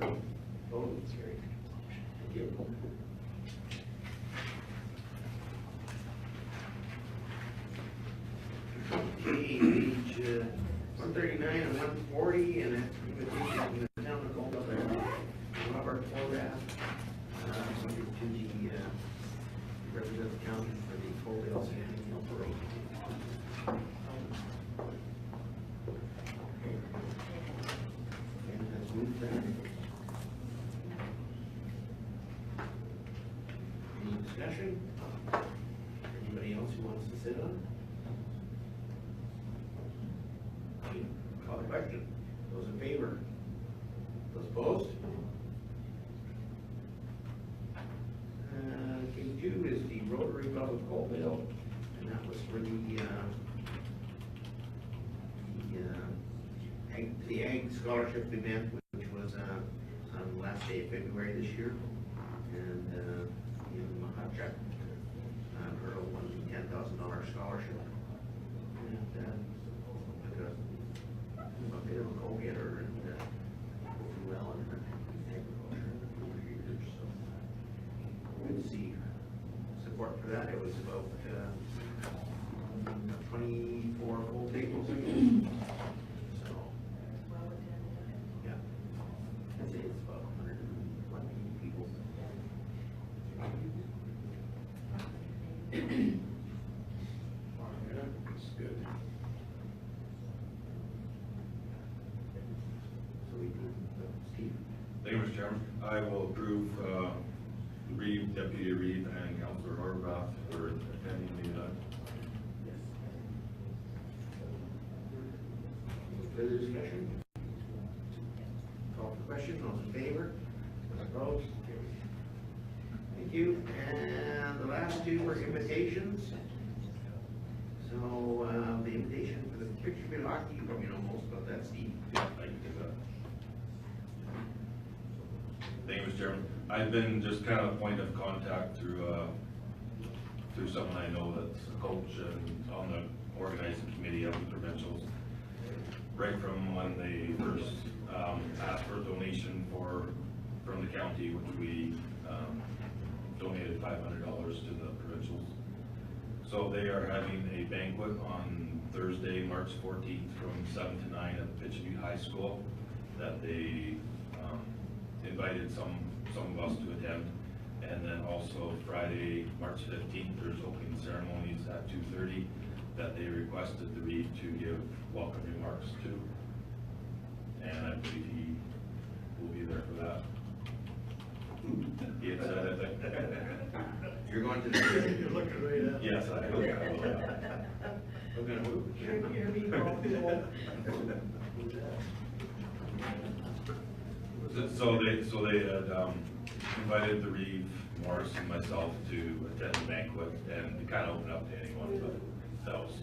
vote, carried. Thank you. Okay, page 139 and 140, and an invitation from the town of Coldwater, Robert Horvath, to the representative county for the Coldale Sandy operation. And has moved that. Any discussion? Anybody else who wants to sit on? Call the question. Those in favor? Those opposed? K2 is the Rotary Club of Coalville, and that was for the Ag Scholarship event, which was on the last day of February this year. And in Mahachuk, Earl won the $10,000 scholarship. And a bit of a go-getter and doing well in agriculture over years. So good to see support for that. It was about 24 full tables. So yeah, I'd say it's about 120 people. It's good. So we do, Steve. Thank you, Mr. Chairman. I will approve Reeve, Deputy Reeve, and Councilor Horvath for attending the event. Yes. Further discussion? Call for question, all in favor? Opposed? Carried. Thank you. And the last two were invitations. So, the invitation for the Picture Bit Hockey, you probably know most about that, Steve. Chairman. I've been just kind of a point of contact through someone I know that's a coach and on the organizing committee of the provincials. Right from when they first asked for a donation from the county, which we donated $500 to the provincials. So they are having a banquet on Thursday, March 14th from 7 to 9 at Pitch Butte High School that they invited some of us to attend. And then also Friday, March 15th, there's opening ceremonies at 2:30 that they requested the Reeve to give welcome remarks to. And I believe he will be there for that. He had said it. You're going to the... You're looking right at it. Yes, I will. We're gonna move. So they had invited the Reeve, Morris, and myself to attend the banquet, and it kind of opened up to anyone, but that was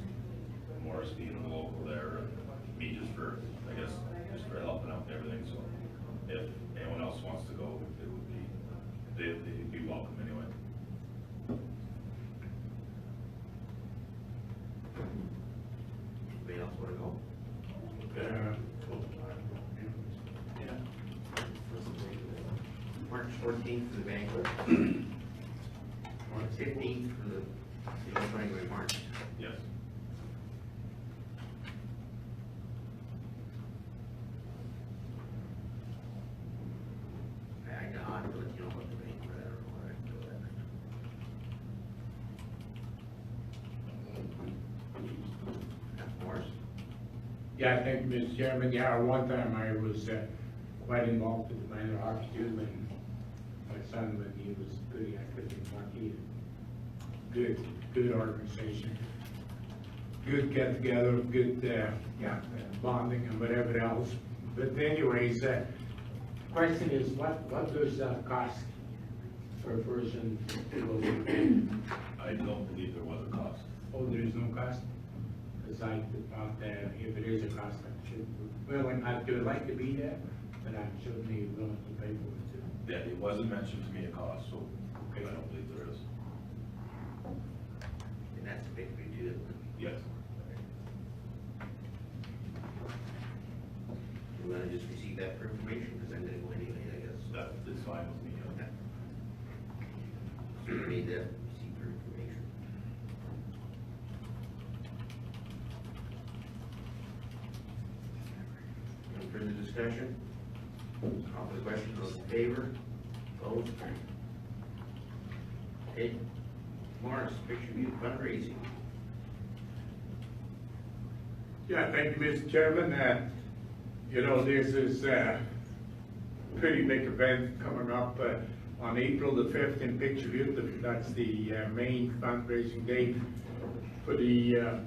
Morris being a local there, and me just for, I guess, just for helping out and everything. So if anyone else wants to go, it would be, they'd be welcome anyway. Anybody else want to go? March 14th for the banquet. March 15th for the January March. Yes. I know, I'll let you know what the banquet, I don't know where I can go that. Morris? Yeah, thank you, Mr. Chairman. Yeah, one time I was quite involved with the minor hockey too, and my son, when he was pretty active in hockey. Good organization. Good get together, good bonding and whatever else. But anyways, question is, what does that cost for a person to go? I don't believe there was a cost. Oh, there is no cost? Because I thought that if it is a cost, I should, well, I would like to be there, but I'm certainly willing to pay for it too. Yeah, it wasn't mentioned to me a cost, so I don't believe there is. And that's a big deal. Yes. You want to just receive that for information, because I'm going to go anyway, I guess. That is fine with me. Okay. So you need that receipt for information. Any further discussion? Call for the question, those in favor? Opposed? Okay. Morris, Picture Butte fundraising. Yeah, thank you, Mr. Chairman. You know, this is a pretty big event coming up on April the 5th in Picture Butte. That's the main fundraising day for the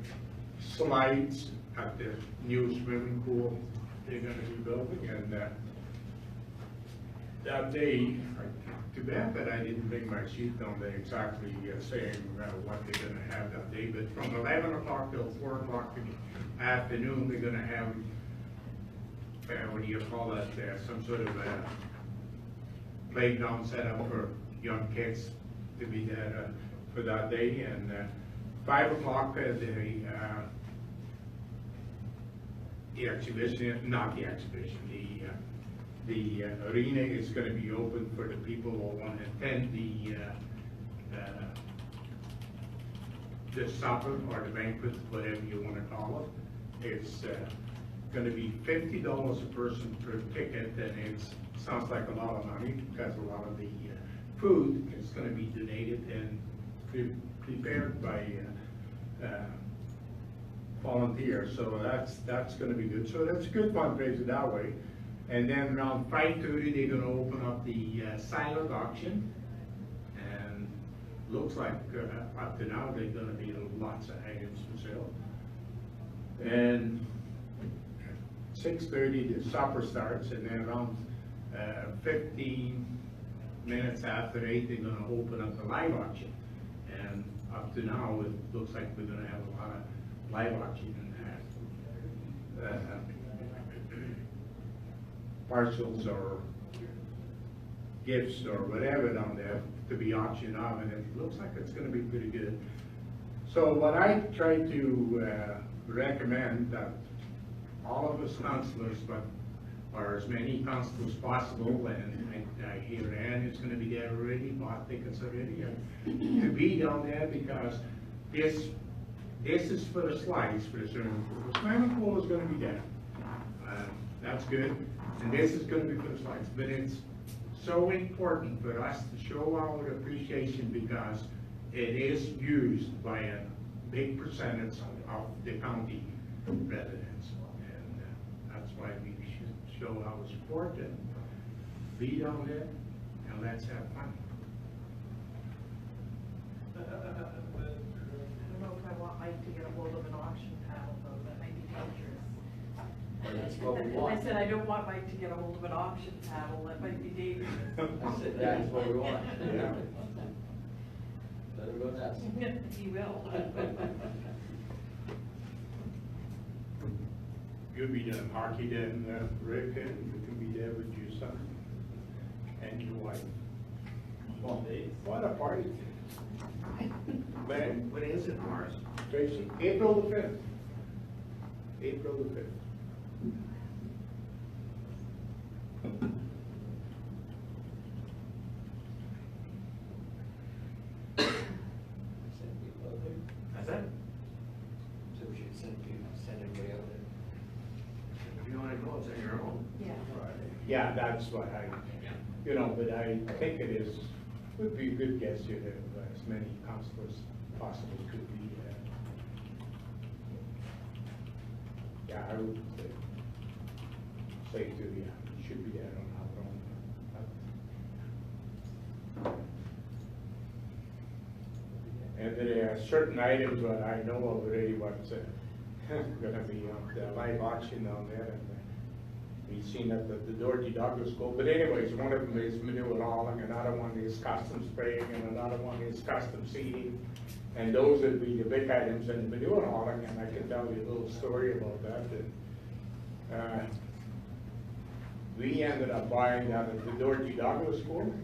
slides at the new swimming pool they're going to be building. And that day, too bad that I didn't bring my sheet down there exactly saying what they're going to have that day. But from 11 o'clock till 4 o'clock in the afternoon, they're going to have, what do you call that, some sort of playground set up for young kids to be there for that day. And 5 o'clock, the exhibition, not the exhibition, the arena is going to be open for the people who want to attend the supper or the banquet, whatever you want to call it. It's going to be $50 a person per ticket, and it sounds like a lot of money because a lot of the food is going to be donated and prepared by volunteers. So that's going to be good. So that's a good fundraiser that way. And then around 5:30, they're going to open up the silent auction. And looks like up to now, there's going to be lots of items for sale. And 6:30, the supper starts, and then around 15 minutes after 8, they're going to open up the live auction. And up to now, it looks like we're going to have a lot of live auction in that. Parcels or gifts or whatever down there to be auctioned off, and it looks like it's gonna be pretty good. So what I try to recommend that all of us councilors, or as many councilors as possible, and I hear Ann is gonna be there already, bought tickets already, to be down there, because this is for the slides for the swimming pool. The swimming pool is gonna be there. That's good, and this is gonna be for the slides, but it's so important for us to show our appreciation because it is used by a big percentage of the county residents. And that's why we should show our support and be down there, and let's have fun. I don't know if I want Mike to get a hold of an auction panel, though, that might be dangerous. Well, that's what we want. I said, I don't want Mike to get a hold of an auction panel, that might be dangerous. I said, that's what we want. Yeah. Better go nuts. He will. You'll be there, Marky, then Rick, and you can be there with your son and your wife. Well, what a party. Man, What is it, Morris? Tracy, April the 5th. April the 5th. That's it? So we should send everybody out there. If you wanna go, it's on your own. Yeah. Yeah, that's what but I think it is, would be a good guess here that as many councilors possible could be. Yeah, I would say to you should be there on our own. And there are certain items that I know of already what's gonna be on the live auction down there, and we've seen at the Dorothy Douglas School. But anyways, one of them is manure hauling, another one is custom spraying, and another one is custom seeding. And those would be the big items in manure hauling, and I can tell you a little story about that. We ended up buying that at the Dorothy Douglas School.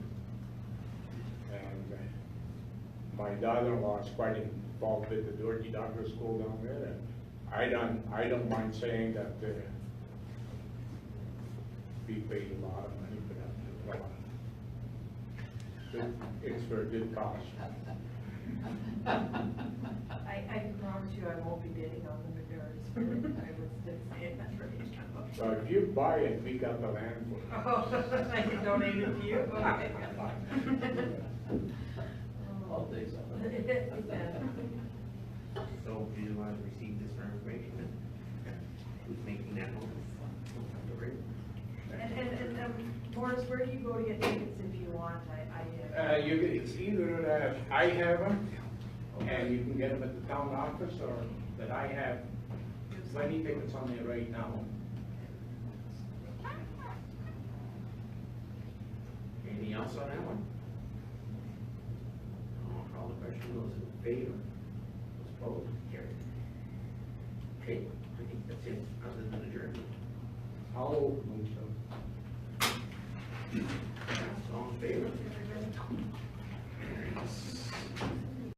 And my daughter-in-law is quite involved with the Dorothy Douglas School down there. And I don't mind saying that we paid a lot of money for that. It's for a good cause. I can promise you I won't be bidding on the manures. I was just saying that for each time. So if you buy it, we got the land for it. Oh, I can donate it to you? Okay. I'll take some. So do you want to receive this for information? Who's making that move? And Morris, where do you go to get tickets if you want? It's either that I have them, and you can get them at the town office, or that I have plenty tickets on there right now. Anything else on that one? I'll call the question, those in favor, those opposed, carried. Okay, I think that's it, other than adjournment. I'll move